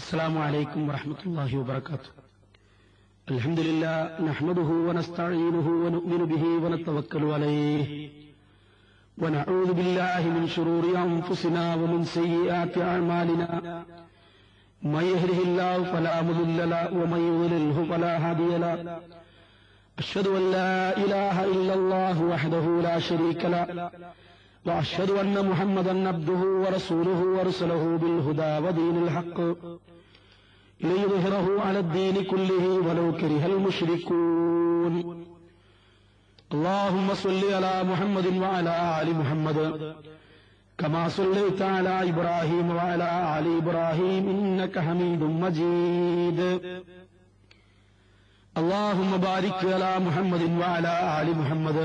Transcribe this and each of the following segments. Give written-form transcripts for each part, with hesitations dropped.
السلام عليكم ورحمة الله وبركاته. الحمد لله نحمده ونستعينه ونؤمن به ونتوكل عليه ونعوذ بالله من شرور أنفسنا ومن سيئات أعمالنا من يهده الله فلا مضل له ومن يضلله فلا هادي له أشهد أن لا إله إلا الله وحده لا شريك له وأشهد أن محمدا عبده ورسوله ورسله بالهدى ودين الحق ليظهره على الدين كله ولو كره المشركون. اللهم صل على محمد وعلى آل محمد كما صليت على إبراهيم وعلى آل إبراهيم إنك حميد مجيد. اللهم بارك على محمد وعلى آل محمد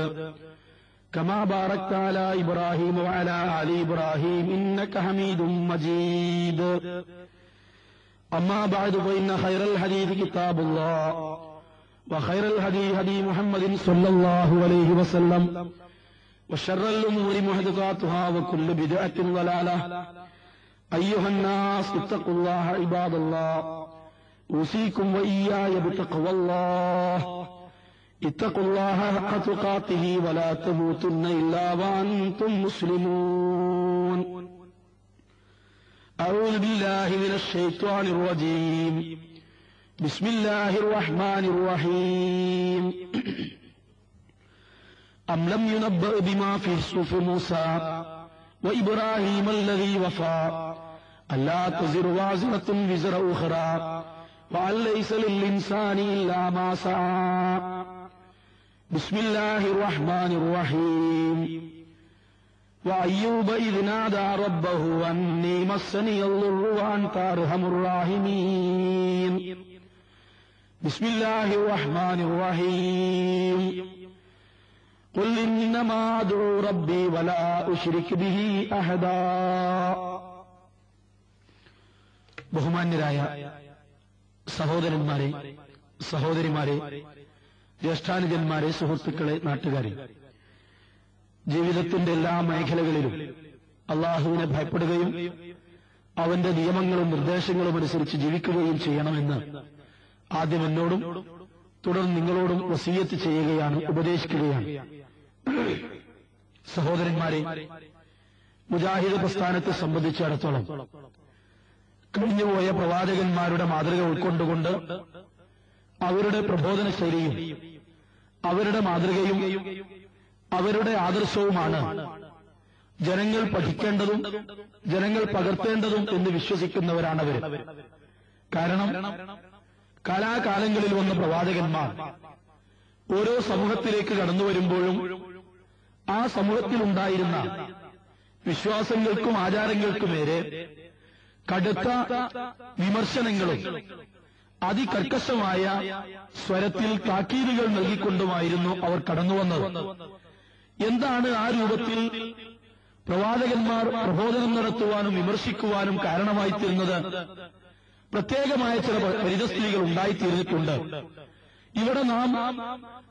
كما باركت على إبراهيم وعلى آل إبراهيم إنك حميد مجيد. أما بعد فإن خير الحديث كتاب الله وخير الهدي هدي محمد صلى الله عليه وسلم وشر الأمور محدثاتها وكل بدعة ضلالة. أيها الناس اتقوا الله عباد الله أوصيكم وإياي بتقوى الله. اتقوا الله حق تقاته ولا تموتن إلا وأنتم مسلمون. أعوذ بالله من الشيطان الرجيم. بسم الله الرحمن الرحيم. أم لم ينبأ بما في صحف موسى وإبراهيم الذي وفى ألا تزر وازرة وزر أخرى وأن ليس للإنسان إلا ما سعى. بسم الله الرحمن الرحيم. وأيوب إذ نادى ربه أني مسني الضر وأنت أرحم الراحمين. بسم الله الرحمن الرحيم. قل إنما أدعو ربي ولا أشرك به أحدا. ബഹുമാന്യരായ സഹോദരന്മാരെ, സഹോദരിമാരെ, ജ്യേഷ്ഠാനുജന്മാരെ, സുഹൃത്തുക്കളെ, നാട്ടുകാരെ, ജീവിതത്തിന്റെ എല്ലാ മേഖലകളിലും അള്ളാഹുവിനെ ഭയപ്പെടുകയും അവന്റെ നിയമങ്ങളും നിർദ്ദേശങ്ങളും അനുസരിച്ച് ജീവിക്കുകയും ചെയ്യണമെന്ന് ആദ്യം എന്നോടും തുടർന്ന് നിങ്ങളോടും വസിയത്ത് ചെയ്യുകയാണ്, ഉപദേശിക്കുകയാണ്. സഹോദരന്മാരെ, മുജാഹിദ് പ്രസ്ഥാനത്തെ സംബന്ധിച്ചിടത്തോളം കഴിഞ്ഞുപോയ പ്രവാചകന്മാരുടെ മാതൃക ഉൾക്കൊണ്ടുകൊണ്ട് അവരുടെ പ്രബോധന ശൈലിയും അവരുടെ മാതൃകയും അവരുടെ ആദർശവുമാണ് ജനങ്ങൾ പഠിക്കേണ്ടതും ജനങ്ങൾ പകർത്തേണ്ടതും എന്ന് വിശ്വസിക്കുന്നവരാണവർ. കാരണം കാലാകാലങ്ങളിൽ വന്ന പ്രവാചകന്മാർ ഓരോ സമൂഹത്തിലേക്ക് കടന്നു വരുമ്പോഴും ആ സമൂഹത്തിലുണ്ടായിരുന്ന വിശ്വാസങ്ങൾക്കും ആചാരങ്ങൾക്കുമേരെ കടുത്ത വിമർശനങ്ങളും അതികർക്കശമായ സ്വരത്തിൽ താക്കീതുകൾ നൽകിക്കൊണ്ടുമായിരുന്നു അവർ കടന്നുവന്നത്. എന്താണ് ആ രൂപത്തിൽ പ്രവാചകന്മാർ പ്രബോധനം നടത്തുവാനും വിമർശിക്കുവാനും കാരണമായിത്തീരുന്നത്? പ്രത്യേകമായ ചില പരിതസ്ഥിതികൾ ഉണ്ടായിത്തീർന്നിട്ടുണ്ട്. ഇവിടെ നാം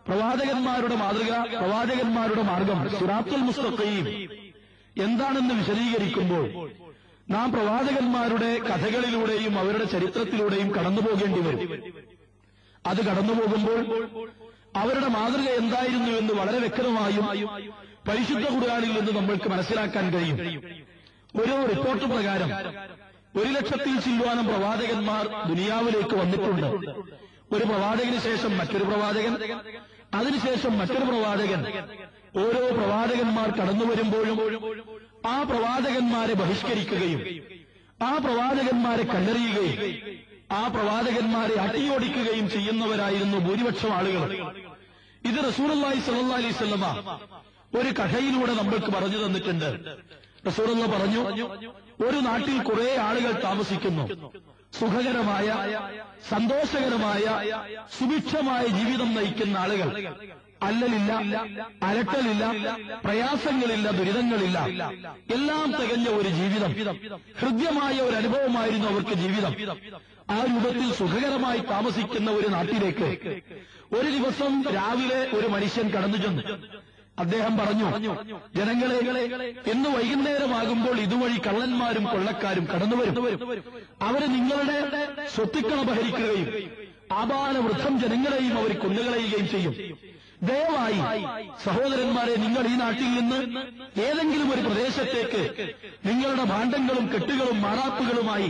പ്രവാചകന്മാരുടെ മാതൃക, പ്രവാചകന്മാരുടെ മാർഗം, സിറാത്തുൽ മുസ്തഖീം എന്താണെന്ന് വിശദീകരിക്കുമ്പോൾ നാം പ്രവാചകന്മാരുടെ കഥകളിലൂടെയും അവരുടെ ചരിത്രത്തിലൂടെയും കടന്നുപോകേണ്ടി വരും. അത് കടന്നുപോകുമ്പോൾ അവരുടെ മാതൃക എന്തായിരുന്നു എന്ന് വളരെ വ്യക്തമായും പരിശുദ്ധ ഖുർആനിൽ നിന്ന് നമ്മൾക്ക് മനസ്സിലാക്കാൻ കഴിയും. ഒരു റിപ്പോർട്ട് പ്രകാരം 1,00,000-ൽ ചില്ലുവാനും പ്രവാചകന്മാർ ദുനിയാവിലേക്ക് വന്നിട്ടുണ്ട്. ഒരു പ്രവാചകന് ശേഷം മറ്റൊരു പ്രവാചകൻ, അതിനുശേഷം മറ്റൊരു പ്രവാചകൻ. ഓരോ പ്രവാചകന്മാർ കടന്നു വരുമ്പോഴും ആ പ്രവാചകന്മാരെ ബഹിഷ്കരിക്കുകയും ആ പ്രവാചകന്മാരെ കല്ലെറിയുകയും ആ പ്രവാചകന്മാരെ അട്ടിയോടിക്കുകയും ചെയ്യുന്നവരായിരുന്നു ഭൂരിപക്ഷം ആളുകൾ. ഇത് റസൂലുള്ളാഹി സ്വല്ലല്ലാഹു അലൈഹി വസല്ലമ ഒരു കഥയിലൂടെ നമ്മൾക്ക് പറഞ്ഞു തന്നിട്ടുണ്ട്. റസൂലുള്ള പറഞ്ഞു, ഒരു നാട്ടിൽ കുറെ ആളുകൾ താമസിക്കുന്നു. സുഖകരമായ, സന്തോഷകരമായ, സുഭിക്ഷമായ ജീവിതം നയിക്കുന്ന ആളുകൾ. അല്ലലില്ല, അലട്ടലില്ല, പ്രയാസങ്ങളില്ല, ദുരിതങ്ങളില്ല, എല്ലാം തികഞ്ഞ ഒരു ജീവിതം. ഹൃദ്യമായ ഒരു അനുഭവമായിരുന്നു അവർക്ക് ജീവിതം. ആ രൂപത്തിൽ സുഖകരമായി താമസിക്കുന്ന ഒരു നാട്ടിലേക്ക് ഒരു ദിവസം രാവിലെ ഒരു മനുഷ്യൻ കടന്നു ചെന്നു. അദ്ദേഹം പറഞ്ഞു, ജനങ്ങളെ, ഇന്ന് വൈകുന്നേരമാകുമ്പോൾ ഇതുവഴി കള്ളന്മാരും കൊള്ളക്കാരും കടന്നുവരും. അവര് നിങ്ങളുടെ സ്വത്തുക്കൾ അപഹരിക്കുകയും ആബാലവൃദ്ധം ജനങ്ങളെയും അവർ കൊന്നുകളയുകയും ചെയ്യും. ദയവായി സഹോദരന്മാരെ, നിങ്ങൾ ഈ നാട്ടിൽ നിന്ന് ഏതെങ്കിലും ഒരു പ്രദേശത്തേക്ക് നിങ്ങളുടെ ഭാണ്ഡങ്ങളും കെട്ടുകളും മാറാപ്പുകളുമായി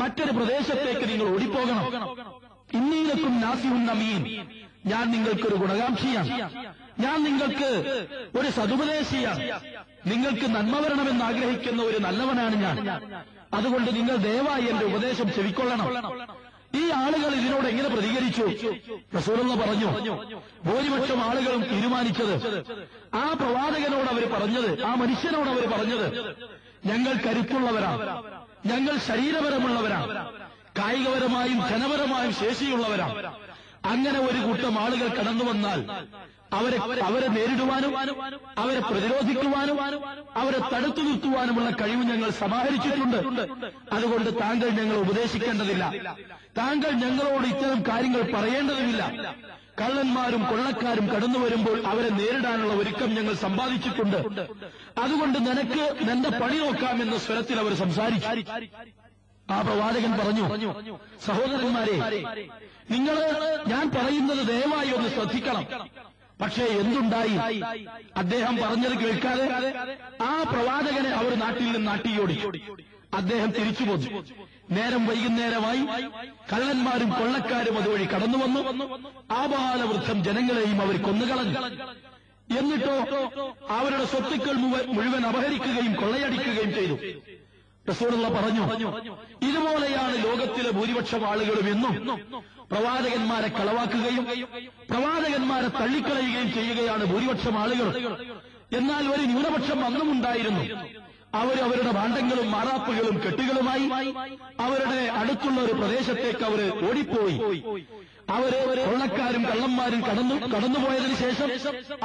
മറ്റൊരു പ്രദേശത്തേക്ക് നിങ്ങൾ ഓടിപ്പോകണം. ഇന്നീലക്കും നാസിഹുൻ അമീൻ, ഞാൻ നിങ്ങൾക്കൊരു ഗുണകാംക്ഷിയാണ്, ഞാൻ നിങ്ങൾക്ക് ഒരു സതുപദേശിയാണ്, നിങ്ങൾക്ക് നന്മ വരണമെന്ന് ആഗ്രഹിക്കുന്ന ഒരു നല്ലവനാണ് ഞാൻ. അതുകൊണ്ട് നിങ്ങൾ ദയവായി എന്റെ ഉപദേശം ചെവിക്കൊള്ളണം. ഈ ആളുകൾ ഇതിനോട് എങ്ങനെ പ്രതികരിച്ചു? റസൂലുള്ളാഹി പറഞ്ഞു, ഭൂരിപക്ഷം ആളുകളും തീരുമാനിച്ചത്, ആ പ്രവാചകനോട് അവർ പറഞ്ഞത്, ആ മനുഷ്യനോട് അവർ പറഞ്ഞത്, ഞങ്ങൾ കരുത്തുള്ളവരാണ്, ഞങ്ങൾ ശരീരപരമുള്ളവരാണ്, കായികപരമായും ധനപരമായും ശേഷിയുള്ളവരാണ്. അങ്ങനെ ഒരു കൂട്ടം ആളുകൾ കടന്നു വന്നാൽ അവരെ നേരിടുവാനും അവരെ പ്രതിരോധിക്കുവാനും അവരെ തടുത്തു നിർത്തുവാനുമുള്ള കഴിവ് ഞങ്ങൾ സമാഹരിച്ചിട്ടുണ്ട്. അതുകൊണ്ട് താങ്കൾ ഞങ്ങൾ ഉപദേശിക്കേണ്ടതില്ല, താങ്കൾ ഞങ്ങളോട് ഇത്തരം കാര്യങ്ങൾ പറയേണ്ടതുമില്ല. കള്ളന്മാരും കൊള്ളക്കാരും കടന്നു വരുമ്പോൾ അവരെ നേരിടാനുള്ള ഒരുക്കം ഞങ്ങൾ സമ്പാദിച്ചിട്ടുണ്ട്. അതുകൊണ്ട് നിനക്ക് നിന്റെ പണി നോക്കാമെന്ന സ്വരത്തിൽ അവർ സംസാരിച്ചു. ആ പ്രവാചകൻ പറഞ്ഞു, സഹോദരന്മാരെ, നിങ്ങൾ ഞാൻ പറയുന്നത് ദയവായി ഒന്ന് ശ്രദ്ധിക്കണം. പക്ഷേ എന്തുണ്ടായി? അദ്ദേഹം പറഞ്ഞത് കേൾക്കാതെ ആ പ്രവാചകനെ അവർ നാട്ടിൽ നിന്ന് നാട്ടിയോടി. അദ്ദേഹം തിരിച്ചുപോന്നു. നേരം വൈകുന്നേരമായി കള്ളന്മാരും കൊള്ളക്കാരും അതുവഴി കടന്നുവന്നു. ആബാലവൃദ്ധം ജനങ്ങളെയും അവർ കൊന്നുകളഞ്ഞു. എന്നിട്ടോ അവരുടെ സ്വത്തുക്കൾ മുഴുവൻ അപഹരിക്കുകയും കൊള്ളയടിക്കുകയും ചെയ്തു. റസൂലുള്ളാഹി പറഞ്ഞു, ഇതുപോലെയാണ് ലോകത്തിലെ ഭൂരിപക്ഷം ആളുകളും എന്നും പ്രവാചകന്മാരെ കളവാക്കുകയും പ്രവാചകന്മാരെ തള്ളിക്കളയുകയും ചെയ്യുകയാണ് ഭൂരിപക്ഷം ആളുകൾ. എന്നാൽ ഒരു ന്യൂനപക്ഷം അന്നും ഉണ്ടായിരുന്നു. അവരുടെ ഭാണ്ഡങ്ങളും മാറാപ്പുകളും കെട്ടുകളുമായി അവരുടെ അടുത്തുള്ള ഒരു പ്രദേശത്തേക്ക് അവർ ഓടിപ്പോയി. അവര് കൊള്ളക്കാരും കള്ളന്മാരും കടന്നുപോയതിനു ശേഷം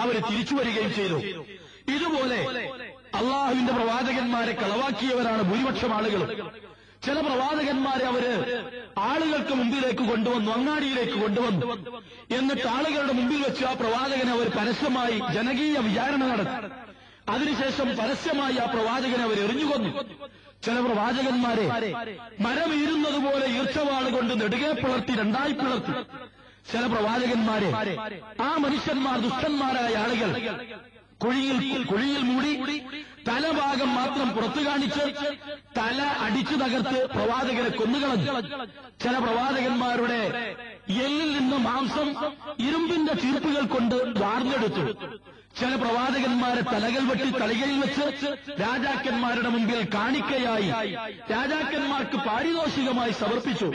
അവർ തിരിച്ചു വരികയും ചെയ്തു. ഇതുപോലെ അള്ളാഹുവിന്റെ പ്രവാചകന്മാരെ കളവാക്കിയവരാണ് ഭൂരിപക്ഷം ആളുകൾ. ചില പ്രവാചകന്മാരെ അവര് ആളുകൾക്ക് മുമ്പിലേക്ക് കൊണ്ടുവന്നു, അങ്ങാടിയിലേക്ക് കൊണ്ടുവന്നു. എന്നിട്ട് ആളുകളുടെ മുമ്പിൽ വെച്ച് ആ പ്രവാചകനെ അവർ പരസ്യമായി ജനകീയ വിചാരണ നടത്തി. അതിനുശേഷം പരസ്യമായി ആ പ്രവാചകനെ അവർ എറിഞ്ഞുകൊന്നു. ചില പ്രവാചകന്മാരെ മരമീരുന്നതുപോലെ ഈർച്ചവാളുകൊണ്ട് നെടുകെ പിളർത്തി, രണ്ടായി പിളർത്തി. ചില പ്രവാചകന്മാരെ ആ മനുഷ്യന്മാർ, ദുഷ്ടന്മാരായ ആളുകൾ, കുഴിയിൽ മൂടി തലഭാഗം മാത്രം പുറത്തു കാണിച്ച് തല അടിച്ചു തകർത്ത് പ്രവാചകരെ കൊന്നുകളഞ്ഞു. ചില പ്രവാചകന്മാരുടെ എല്ലിൽ നിന്ന് മാംസം ഇരുമ്പിന്റെ ചീർപ്പുകൾ കൊണ്ട് വാർന്നെടുത്തു. ചില പ്രവാചകന്മാരെ തലകൾ വെട്ടി തലകയിൽ വെച്ച് രാജാക്കന്മാരുടെ മുമ്പിൽ കാണിക്കയായി രാജാക്കന്മാർക്ക് പാരിതോഷികമായി സമർപ്പിച്ചു.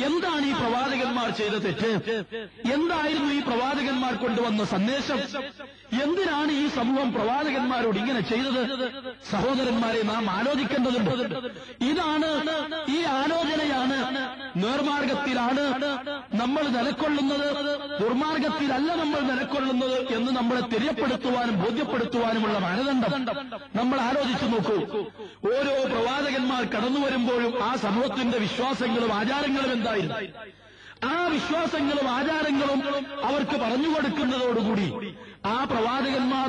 എന്താണ് ഈ പ്രവാചകന്മാർ ചെയ്ത തെറ്റ്? എന്തായിരുന്നു ഈ പ്രവാചകന്മാർ കൊണ്ടുവന്ന സന്ദേശം? എന്തിനാണ് ഈ സമൂഹം പ്രവാചകന്മാരോട് ഇങ്ങനെ ചെയ്തത്? സഹോദരന്മാരെ, നാം ആലോചിക്കേണ്ടതുണ്ട്. ഈ ആലോചനയാണ് നേർമാർഗത്തിലാണ് നമ്മൾ നിലക്കൊള്ളുന്നത്, ദുർമാർഗത്തിലല്ല നമ്മൾ നിലക്കൊള്ളുന്നത് എന്ന് നമ്മളെ തെര്യപ്പെടുത്തുവാനും ബോധ്യപ്പെടുത്തുവാനുമുള്ള മാനദണ്ഡം നമ്മൾ ആലോചിച്ചു നോക്കൂ. ഓരോ പ്രവാചകന്മാർ കടന്നു വരുമ്പോഴും ആ സമൂഹത്തിന്റെ വിശ്വാസങ്ങളും ആചാരങ്ങളും എന്തായിരുന്നു? ആ വിശ്വാസങ്ങളും ആചാരങ്ങളും അവർക്ക് പറഞ്ഞു കൊടുക്കുന്നതോടുകൂടി ആ പ്രവാചകന്മാർ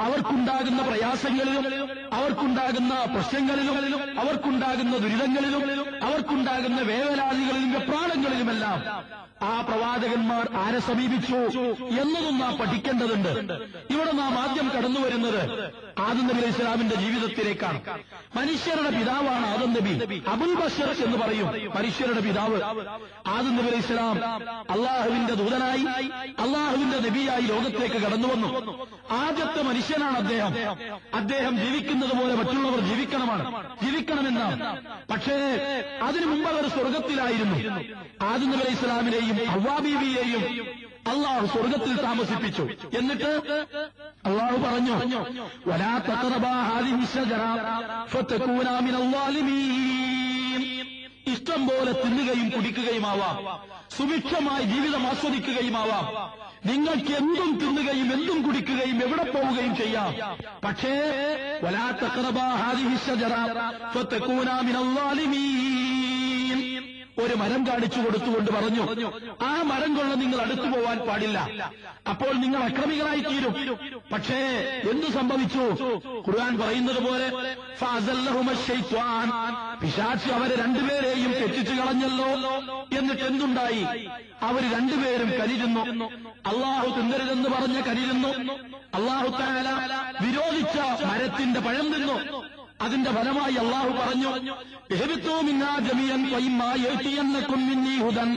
അവർക്കുണ്ടാകുന്ന പ്രയാസങ്ങളിലും അവർക്കുണ്ടാകുന്ന പ്രശ്നങ്ങളിലും അവർക്കുണ്ടാകുന്ന ദുരിതങ്ങളിലും അവർക്കുണ്ടാകുന്ന വേവലാതികളിലും വെപ്രാളങ്ങളിലുമെല്ലാം ആ പ്രവാചകന്മാർ ആരെ സമീപിച്ചു എന്നതും നാം പഠിക്കേണ്ടതുണ്ട്. ഇവിടെ നാം ആദ്യം കടന്നു വരുന്നത് ആദം നബി അലൈഹി സ്വലാമിന്റെ ജീവിതത്തിലേക്കാണ്. മനുഷ്യരുടെ പിതാവാണ് ആദം നബി. അബുൽ ബശർ എന്ന് പറയും മനുഷ്യരുടെ പിതാവ്. ആദം നബി അലൈഹി സ്വലാം അള്ളാഹുവിന്റെ ദൂതനായി, അള്ളാഹുവിന്റെ നബിയായി ലോകത്തേക്ക് കടന്നു വന്നു. ആദ്യത്തെ മനുഷ്യനാണ് അദ്ദേഹം. അദ്ദേഹം ജീവിക്കുന്നത് പോലെ മറ്റുള്ളവർ ജീവിക്കണമെന്നാണ്. പക്ഷേ അതിനു മുമ്പ് അവർ സ്വർഗത്തിലായിരുന്നു. ആദം നബി അലൈഹി സ്വലാമിനെയും ഹവ്വാ ബീവിയെയും അള്ളാഹു സ്വർഗത്തിൽ താമസിപ്പിച്ചു. എന്നിട്ട് അള്ളാഹു പറഞ്ഞു, വലാ തഖറബാ ഹാദിഹി ശജറ ഫതകൂനാ മിനൽ ളാലിമീൻ. ഇഷ്ടം പോലെ തിന്നുകയും കുടിക്കുകയുമാവാം, സുഭിക്ഷമായി ജീവിതം ആസ്വദിക്കുകയുമാവാം, നിങ്ങൾക്ക് എന്തും തിന്നുകയും എന്തും കുടിക്കുകയും എവിടെ പോവുകയും ചെയ്യാം. പക്ഷേ വലാ തഖറബാ ഹാദിഹി ശജറ ഫതകൂനാ മിനൽ ളാലിമീൻ. ഒരു മരം കാണിച്ചു കൊടുത്തുകൊണ്ട് പറഞ്ഞു, ആ മരം കൊണ്ട് നിങ്ങൾ അടുത്തു പോവാൻ പാടില്ല, അപ്പോൾ നിങ്ങൾ അക്രമികളായി തീരും. പക്ഷേ എന്തു സംഭവിച്ചു? ഖുർആൻ പറയുന്നത് പോലെ പിശാച് അവരെ രണ്ടുപേരെയും തെറ്റിച്ചു കളഞ്ഞല്ലോ. എന്നിട്ട് എന്തുണ്ടായി? അവർ രണ്ടുപേരും കരിരുന്നു. അള്ളാഹു തിന്നരുതെന്ന് പറഞ്ഞ കരിരുന്നു. അള്ളാഹു തആല വിരോധിച്ച മരത്തിന്റെ പഴം തിന്നു. അതിന്റെ ഫലമായി അള്ളാഹു പറഞ്ഞു, ഇഹ്ബിതൂ മിന്നാ ജമീഅൻ വഇമ്മാ യഅതിയന്നകും മിന്നീ ഹുദൻ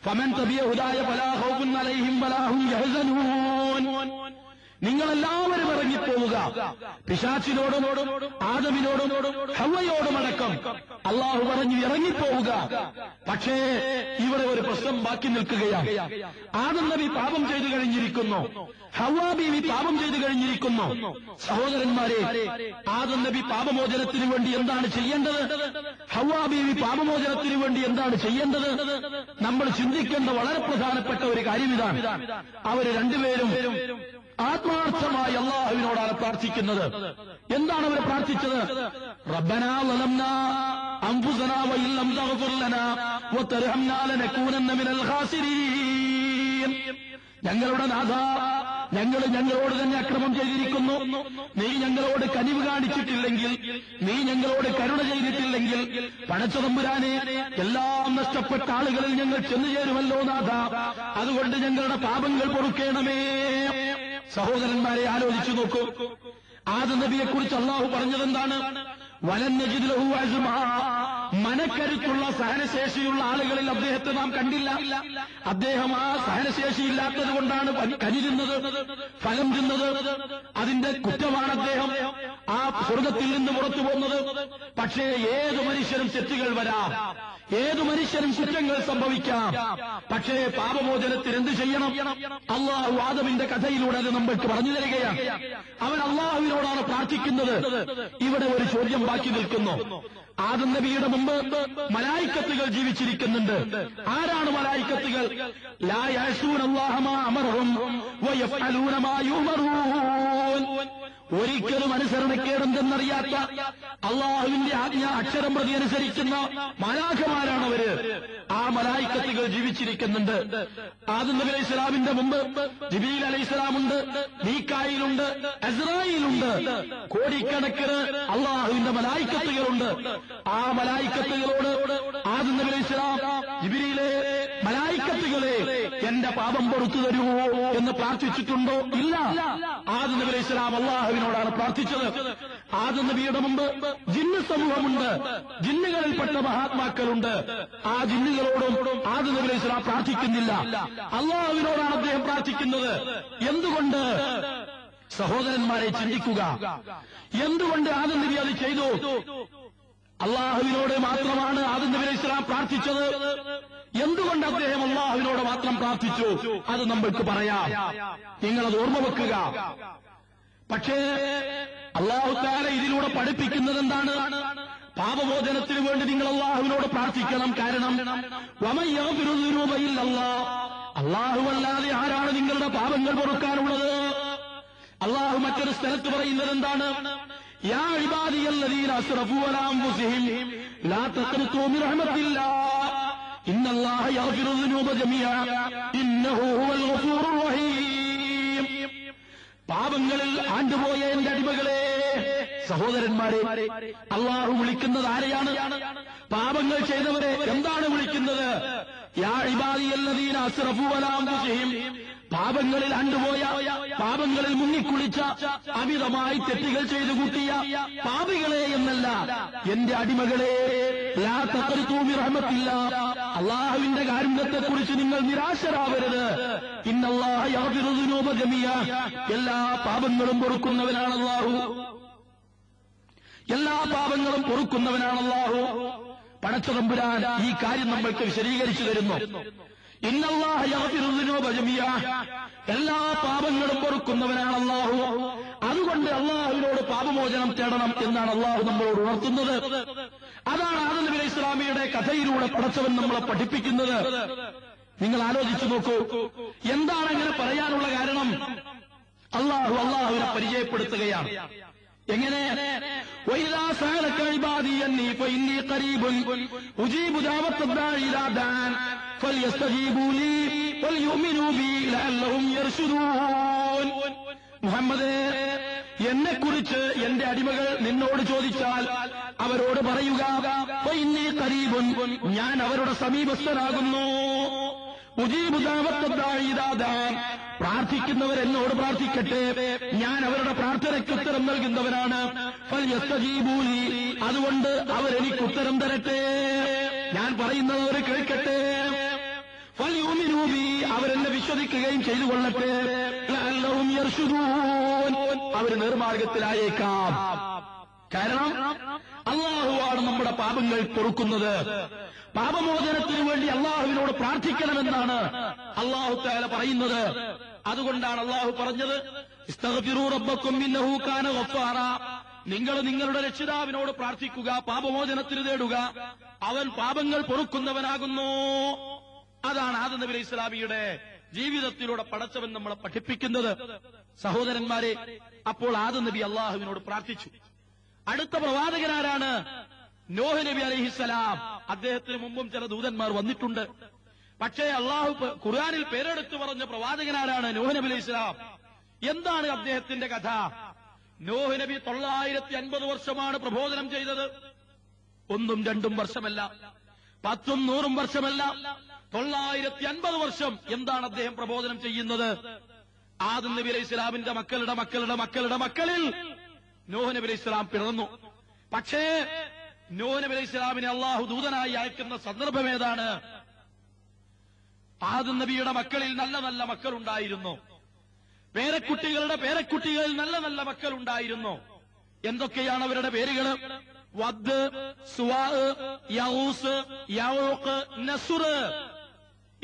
ഫമൻ തബിഅ ഹുദായ ഫലാ ഖൗഫുൻ അലൈഹിം വലാ ഹും യഹ്സനൂൻ. നിങ്ങളെല്ലാവരും ഇറങ്ങിപ്പോവുക. പിശാചിനോടും ആദമിനോടും ഹവ്വയോടുമടക്കം അള്ളാഹു പറഞ്ഞു ഇറങ്ങിപ്പോവുക. പക്ഷേ ഇവിടെ ഒരു പ്രശ്നം ബാക്കി നിൽക്കുകയാണ്. ആദം നബി പാപം ചെയ്തു കഴിഞ്ഞിരിക്കുന്നു, ഹവ്വാ ബീവി പാപം ചെയ്തു കഴിഞ്ഞിരിക്കുന്നു. സഹോദരന്മാരെ, ആദം നബി പാപമോചനത്തിനു വേണ്ടി എന്താണ് ചെയ്യേണ്ടത്? ഹവ്വാ ബീവി പാപമോചനത്തിനു വേണ്ടി എന്താണ് ചെയ്യേണ്ടത്? നമ്മൾ ചിന്തിക്കേണ്ട വളരെ പ്രധാനപ്പെട്ട ഒരു കാര്യം ഇതാണ്. അവർ രണ്ടുപേരും ആത്മാർത്ഥമായി അള്ളാഹുവിനോടാണ് പ്രാർത്ഥിക്കുന്നത്. എന്താണ് അവർ പ്രാർത്ഥിച്ചത്? റബ്ബനാ വലംനാ അൻഫുസനാ വഇല്ലം തഗ്ഫിർ ലനാ വതർഹംനാ ലനകൂനന്ന മിനൽ ഖാസിരീൻ. ഞങ്ങളുടെ നാഥ, ഞങ്ങൾ ഞങ്ങളോട് തന്നെ അക്രമം ചെയ്തിരിക്കുന്നു. നീ ഞങ്ങളോട് കനിവ് കാണിച്ചിട്ടില്ലെങ്കിൽ, നീ ഞങ്ങളോട് കരുണ ചെയ്തിട്ടില്ലെങ്കിൽ പടച്ചതമ്പുരാനെ എല്ലാം നഷ്ടപ്പെട്ട ആളുകളിൽ ഞങ്ങൾ ചെന്നു ചേരുമല്ലോ നാഥ. അതുകൊണ്ട് ഞങ്ങളുടെ പാപങ്ങൾ പൊറുക്കേണമേ. സഹോദരന്മാരെ, ആലോചിച്ചു നോക്കൂ. ആദം നബിയെക്കുറിച്ച് അള്ളാഹു പറഞ്ഞതെന്താണ്? വലൻ നജിദ് ലഹു അസ്മാ. മനക്കരുത്തുള്ള സഹനശേഷിയുള്ള ആളുകളിൽ അദ്ദേഹത്തെ നാം കണ്ടില്ല. അദ്ദേഹം ആ സഹനശേഷിയില്ലാത്തത് കൊണ്ടാണ് കരിരുന്നത്, ഫലം തിന്നത്. അതിന്റെ കുറ്റമാണ് അദ്ദേഹം ആ സ്വർഗത്തിൽ നിന്ന് പുറത്തു പോകുന്നത്. പക്ഷേ ഏതു മനുഷ്യനും തെറ്റുകൾ വരാം, ഏതു മനുഷ്യനും കുറ്റങ്ങൾ സംഭവിക്കാം. പക്ഷേ പാപമോചനത്തിന് എന്ത് ചെയ്യണം? അള്ളാഹു ആദമിന്റെ കഥയിലൂടെ അത് നമ്മൾക്ക് പറഞ്ഞു തരികയാണ്. അവൻ അള്ളാഹുവിനോടാണ് പ്രാർത്ഥിക്കുന്നത്. ഇവിടെ ഒരു ചോദ്യം ബാക്കി നിൽക്കുന്നു. ആദം നബിയുടെ മുമ്പ് മലായിക്കത്തുകൾ ജീവിച്ചിരിക്കുന്നുണ്ട്. ആരാണ് മലായിക്കത്തുകൾ? ലാ യഅസൂന അല്ലാഹ മാ അമറഹും വയഫ്അലൂന മാ യുമറൂൻ. ഒരിക്കലും അനുസരണക്കേടെന്തെന്നറിയാത്ത, അള്ളാഹുവിന്റെ ആജ്ഞ അക്ഷരം പ്രതി അനുസരിക്കുന്ന മലാഖമാരാണവര്. ആ മലായിക്കത്തുകൾ ജീവിച്ചിരിക്കുന്നുണ്ട്. ആദം നബി അലൈഹി സ്വലാമിന്റെ മുമ്പ് ജിബ്രീൽ അലൈഹി സ്വലാമുണ്ട്, മീകായിലുണ്ട്, അസ്രായീലുണ്ട്. കോടിക്കണക്കിന് അള്ളാഹുവിന്റെ മലായിക്കത്തുകളുണ്ട്. ആ മലായിക്കത്തുകളോട് ആദം നബി അലൈഹി സ്വലാം, ജിബ്രീലെ, മലായിക്കത്തുകളെ എന്റെ പാപം പൊറുത്തു തരൂ എന്ന് പ്രാർത്ഥിച്ചിട്ടുണ്ടോ? ഇല്ല. ആദം നബി അലൈഹി സ്വലാം അള്ളാഹുവിനോടാണ് പ്രാർത്ഥിച്ചത്. ആദം നബിയുടെ മുമ്പ് ജിന്ന് സമൂഹമുണ്ട്, ജിന്നുകളിൽപ്പെട്ട മഹാത്മാക്കളുണ്ട്. ആ ജിന്നുകളോടും ആദം നബി അലൈഹി സ്വലാം പ്രാർത്ഥിക്കുന്നില്ല, അള്ളാഹുവിനോടാണ് അദ്ദേഹം പ്രാർത്ഥിക്കുന്നത്. എന്തുകൊണ്ട്? സഹോദരന്മാരെ, ചിന്തിക്കുക. എന്തുകൊണ്ട് ആദം നബി അത് ചെയ്തു? അള്ളാഹുവിനോട് മാത്രമാണ് ആദം നബി അലൈഹി സ്വലാം പ്രാർത്ഥിച്ചത്. എന്തുകൊണ്ട് അദ്ദേഹം അള്ളാഹുവിനോട് മാത്രം പ്രാർത്ഥിച്ചു? അത് നമ്മൾക്ക് പറയാം. നിങ്ങളത് ഓർമ്മ വെക്കുക. പക്ഷേ അല്ലാഹു തആല ഇതിലൂടെ പഠിപ്പിക്കുന്നത് എന്താണ്? പാപമോചനത്തിന് വേണ്ടി നിങ്ങൾ അള്ളാഹുവിനോട് പ്രാർത്ഥിക്കണം. കാരണം വമൻ യഗ്ഫിറു ദുനൂബ ഇല്ലല്ലാഹ്, അല്ലാഹുവല്ലാതെ ആരാണ് നിങ്ങളുടെ പാപങ്ങൾ പൊറുക്കാനുള്ളത്? അള്ളാഹു മറ്റൊരു സ്ഥലത്ത് പറയുന്നത് എന്താണ്? യാ ഇബാദിയല്ലദീന അസ്റഫൂ അലാ അൻഫുസിഹിം ലാ തഖ്നതൂ മിൻ റഹ്മത്തില്ലാഹ് ഇന്നല്ലാഹ യഗ്ഫിറു ദുനൂബ ജമീഅ ഇന്നഹു ഹുവൽ ഗഫൂറുർ റഹീം. പാപങ്ങളിൽ ആണ്ടുപോയ എന്റെ അടിമകളെ, സഹോദരന്മാരെ, അള്ളാഹു വിളിക്കുന്നത് ആരെയാണ്? പാപങ്ങൾ ചെയ്തവരെ എന്താണ് വിളിക്കുന്നത്? യാ ഇബാദിയല്ലദീന അസ്റഫൂ അലാ അൻഫുസിഹിം, പാപങ്ങളിൽ ആണ്ടുപോയ, പാപങ്ങളിൽ മുങ്ങിക്കുളിച്ച, അമിതമായി തെറ്റുകൾ ചെയ്തു കൂട്ടിയ പാപികളെ എന്നല്ല, എന്റെ അടിമകളെ. ലാ തഖ്നതൂ മിൻ റഹ്മത്തില്ലാഹ്, അള്ളാഹുവിന്റെ കാരുണ്യത്തെക്കുറിച്ച് നിങ്ങൾ നിരാശരാവരുത്. ഇന്നല്ലാഹ യഗ്ഫിറു ദുനൂബ ജമീഅ, എല്ലാ പാപങ്ങളും പൊറുക്കുന്നവനാണ് അല്ലാഹു. എല്ലാ പാപങ്ങളും പൊറുക്കുന്നവനാണ് അല്ലാഹു. പടച്ചതമ്പുരാൻ ഈ കാര്യം നമ്മൾക്ക് വിശദീകരിച്ചു തരുന്നു. ഇന്നല്ലാഹ യഗ്ഫിറു ദുനൂബ ജമീഅ, എല്ലാ പാപങ്ങളും പൊറുക്കുന്നവനാണ് അല്ലാഹു. അതുകൊണ്ട് അള്ളാഹുവിനോട് പാപമോചനം തേടണം എന്നാണ് അള്ളാഹു നമ്മളോട് ഉണർത്തുന്നത്. അതാണ് ആദം നബി അലൈഹി സ്വലാമിയുടെ കഥയിലൂടെ പടച്ചവൻ നമ്മളെ പഠിപ്പിക്കുന്നത്. നിങ്ങൾ ആലോചിച്ചു നോക്കൂ, എന്താണ് അങ്ങനെ പറയാനുള്ള കാരണം? അള്ളാഹുവിനെ പരിചയപ്പെടുത്തുകയാണ്. എങ്ങനെ? വഇദാ സഅലക ഇബാദി അന്നി ഫഇന്നി ഖരീബുൻ ഉജീബു ദഅവത്തദ് ദാഇ ഇദാ ദഅൻ ഫൽയസ്തജീബൂ ലീ വൽയുമിനൂ ബി ലഅല്ലഹും യർശുദൂൻ. മുഹമ്മദേ, എന്നെക്കുറിച്ച് എന്റെ അടിമകൾ നിന്നോട് ചോദിച്ചാൽ അവരോട് പറയുക, ഫഇന്നി ഖരീബുൻ, ഞാൻ അവരുടെ സമീപസ്ഥനാകുന്നു. ഉജീബു ദഅവത്തദ് ദാഇ ഇദാ ദഅൻ, പ്രാർത്ഥിക്കുന്നവർ എന്നോട് പ്രാർത്ഥിക്കട്ടെ, ഞാൻ അവരുടെ പ്രാർത്ഥനയ്ക്ക് ഉത്തരം നൽകുന്നവനാണ്. ഫൽയസ്തജീബൂ ലീ, അതുകൊണ്ട് അവരെനിക്ക് ഉത്തരം തരട്ടെ, ഞാൻ പറയുന്നത് അവർ കേൾക്കട്ടെ. ഫൽയുമിനൂ ബി, അവരെന്നെ വിശ്വസിക്കുകയും ചെയ്തു കൊള്ളട്ടെ. ലഅല്ലഹും യർശുദൂൻ, അവർ നേർമാർഗത്തിലായേക്കാം. കാരണം അല്ലാഹുവാണ് നമ്മുടെ പാപങ്ങൾ പൊറുക്കുന്നത്. പാപമോചനത്തിനു വേണ്ടി അള്ളാഹുവിനോട് പ്രാർത്ഥിക്കണമെന്നാണ് അല്ലാഹു തആല പറയുന്നത്. അതുകൊണ്ടാണ് അള്ളാഹു പറഞ്ഞത്, ഇസ്തഗ്ഫിറൂ റബ്ബക്കും ഇന്നഹു കാന ഗഫാറാ, നിങ്ങൾ നിങ്ങളുടെ രക്ഷിതാവിനോട് പ്രാർത്ഥിക്കുക, പാപമോചനത്തിന് തേടുക, അവൻ പാപങ്ങൾ പൊറുക്കുന്നവനാകുന്നു. അതാണ് ആദം നബി അലൈഹി സ്വലാമിയുടെ ജീവിതത്തിലൂടെ പടച്ചവൻ നമ്മളെ പഠിപ്പിക്കുന്നത്. സഹോദരന്മാരെ, അപ്പോൾ ആദം നബി അള്ളാഹുവിനോട് പ്രാർത്ഥിച്ചു. അടുത്ത പ്രവാചകനാരാണ്? നോഹ് നബി അലൈഹിസ്സലാം. അദ്ദേഹത്തിന് മുമ്പും ചില ദൂതന്മാർ വന്നിട്ടുണ്ട്. പക്ഷേ അള്ളാഹു ഖുർആനിൽ പേരെടുത്തു പറഞ്ഞ പ്രവാചകനാരാണ്? നോഹ് നബി അലൈഹിസ്സലാം. എന്താണ് അദ്ദേഹത്തിന്റെ കഥ? നോഹ് നബി 950 വർഷമാണ് പ്രബോധനം ചെയ്തത്. 1 2 വർഷമല്ല, 10 100 വർഷമല്ല, 950 വർഷം. എന്താണ് അദ്ദേഹം പ്രബോധനം ചെയ്യുന്നത്? ആദം നബി അലൈഹി സ്വലാമിന്റെ മക്കളുടെ മക്കളുടെ മക്കളുടെ മക്കളിൽ നോഹ് നബി അലൈഹി സ്വലാം പിറന്നു. പക്ഷേ നോഹ് നബി അലൈഹി സ്വലാമിനെ അള്ളാഹു ദൂതനായി അയക്കുന്ന സന്ദർഭം ഏതാണ്? ആദം നബിയുടെ മക്കളിൽ നല്ല നല്ല മക്കളുണ്ടായിരുന്നു. പേരക്കുട്ടികളുടെ പേരക്കുട്ടികളിൽ നല്ല നല്ല മക്കളുണ്ടായിരുന്നു. എന്തൊക്കെയാണ് അവരുടെ പേരുകൾ? വദ്, സുവാ, യഊസ്, യഊഖ്, നസ്ർ.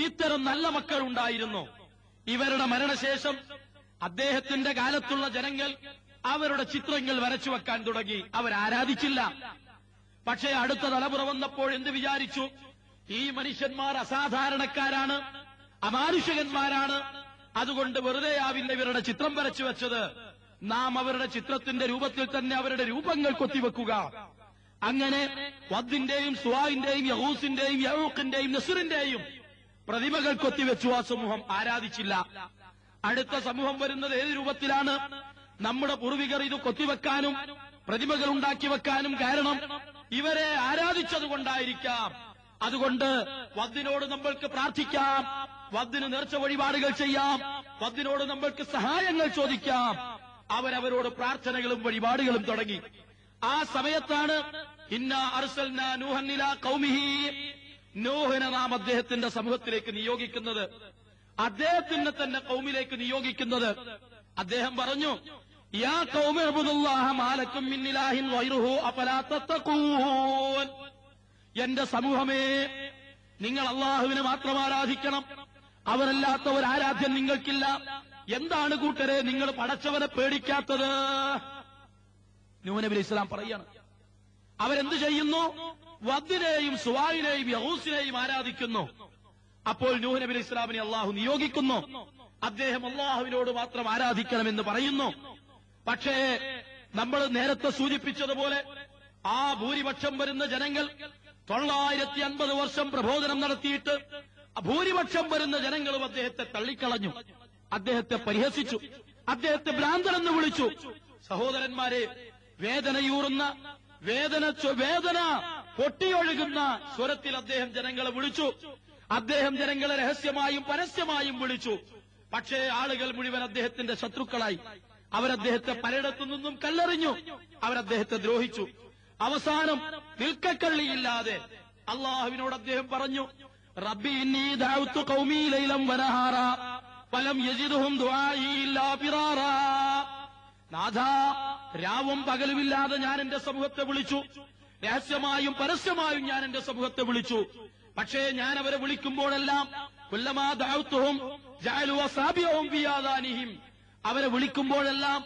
ഇത്തരം നല്ല മക്കൾ ഉണ്ടായിരുന്നു. ഇവരുടെ മരണശേഷം അദ്ദേഹത്തിന്റെ കാലത്തുള്ള ജനങ്ങൾ അവരുടെ ചിത്രങ്ങൾ വരച്ചു വെക്കാൻ തുടങ്ങി. അവരാരാധിച്ചില്ല. പക്ഷേ അടുത്ത തലമുറ വന്നപ്പോൾ എന്ത് വിചാരിച്ചു? ഈ മനുഷ്യന്മാർ അസാധാരണക്കാരാണ്, അമാനുഷികന്മാരാണ്, അതുകൊണ്ട് വെറുതെ ആവില്ല ഇവരുടെ ചിത്രം വരച്ചു വെച്ചത്. നാം അവരുടെ ചിത്രത്തിന്റെ രൂപത്തിൽ തന്നെ അവരുടെ രൂപങ്ങൾ കൊത്തിവെക്കുക. അങ്ങനെ വദ്ദിന്റെയും സുവാഇന്റെയും യഹൂസിന്റെയും യഊഖിന്റെയും നസ്റിന്റെയും പ്രതിമകൾ കൊത്തിവെച്ചു. ആ സമൂഹം ആരാധിച്ചില്ല. അടുത്ത സമൂഹം വരുന്നത് ഏത് രൂപത്തിലാണ്? നമ്മുടെ പൂർവികർ ഇത് കൊത്തിവെക്കാനും പ്രതിമകൾ ഉണ്ടാക്കി വെക്കാനും കാരണം ഇവരെ ആരാധിച്ചതുകൊണ്ടായിരിക്കാം. അതുകൊണ്ട് വദ്ദിനോട് നമ്മൾക്ക് പ്രാർത്ഥിക്കാം, വദ്ദിന് നേർച്ച വഴിപാടുകൾ ചെയ്യാം, വദ്ദിനോട് നമ്മൾക്ക് സഹായങ്ങൾ ചോദിക്കാം. അവരവരോട് പ്രാർത്ഥനകളും വഴിപാടുകളും തുടങ്ങി. ആ സമയത്താണ് ഇന്നാ അർസൽനാ നൂഹൻ ഇലാ ഖൗമിഹി, നോഹിനെ നാം അദ്ദേഹത്തിന്റെ സമൂഹത്തിലേക്ക് നിയോഗിക്കുന്നത്, അദ്ദേഹത്തിന്റെ തന്നെ ഖൗമിലേക്ക് നിയോഗിക്കുന്നത്. അദ്ദേഹം പറഞ്ഞു, യാ ഖൗമി ഉബ്ദുല്ലാഹ മാ ലക്കും മിൻ ഇലാഹിൻ ഗൈറുഹു അഫലാ തത്തഖൂൻ. എന്റെ സമൂഹമേ, നിങ്ങൾ അള്ളാഹുവിനെ മാത്രം ആരാധിക്കണം, അവരല്ലാത്ത ഒരു ആരാധ്യം നിങ്ങൾക്കില്ല. എന്താണ് കൂട്ടരെ നിങ്ങൾ പടച്ചവനെ പേടിക്കാത്തത്? നൂഹ് നബി അലൈഹി സ്വലാം പറയാണ്. അവരെന്ത് ചെയ്യുന്നു? വദ്ദിനെയും സുവാഇനെയും യഹൂസിനെയും ആരാധിക്കുന്നു. അപ്പോൾ നൂഹ് നബി അലൈഹി സ്വലാമിനെ അള്ളാഹു നിയോഗിക്കുന്നു. അദ്ദേഹം അള്ളാഹുവിനോട് മാത്രം ആരാധിക്കണമെന്ന് പറയുന്നു. പക്ഷേ നമ്മൾ നേരത്തെ സൂചിപ്പിച്ചതുപോലെ ആ ഭൂരിപക്ഷം വരുന്ന ജനങ്ങൾ 950 വർഷം പ്രബോധനം നടത്തിയിട്ട് ഭൂരിപക്ഷം വരുന്ന ജനങ്ങളും അദ്ദേഹത്തെ തള്ളിക്കളഞ്ഞു, അദ്ദേഹത്തെ പരിഹസിച്ചു, അദ്ദേഹത്തെ ഭ്രാന്തനെന്ന് വിളിച്ചു. സഹോദരന്മാരെ, വേദനയൂറുന്ന വേദന പൊട്ടിയൊഴുകുന്ന സ്വരത്തിൽ അദ്ദേഹം ജനങ്ങളെ വിളിച്ചു. അദ്ദേഹം ജനങ്ങളെ രഹസ്യമായും പരസ്യമായും വിളിച്ചു. പക്ഷേ ആളുകൾ മുഴുവൻ അദ്ദേഹത്തിന്റെ ശത്രുക്കളായി. അവരദ്ദേഹത്തെ പലയിടത്തു നിന്നും കല്ലെറിഞ്ഞു, അവരദ്ദേഹത്തെ ദ്രോഹിച്ചു. അവസാനം നിൽക്കക്കള്ളിയില്ലാതെ അള്ളാഹുവിനോട് അദ്ദേഹം പറഞ്ഞു, റബ്ബി ഇന്നി ദഅവ്തു ഖൗമി ലൈലൻ വനഹാറ ഫലം യജിദുഹും ദുആഇ ഇല്ലാ ഫിറാറാ. നാഥാ, രാവും പകലുമില്ലാതെ ഞാൻ എന്റെ സമൂഹത്തെ വിളിച്ചു, രഹസ്യമായും പരസ്യമായും ഞാൻ എന്റെ സമൂഹത്തെ വിളിച്ചു. പക്ഷേ ഞാൻ അവരെ വിളിക്കുമ്പോഴെല്ലാം കുല്ലമാ ദഅവ്തുഹും ജഅലു അസാബിയഹും ഫീ ആദാനിഹിം, അവരെ വിളിക്കുമ്പോഴെല്ലാം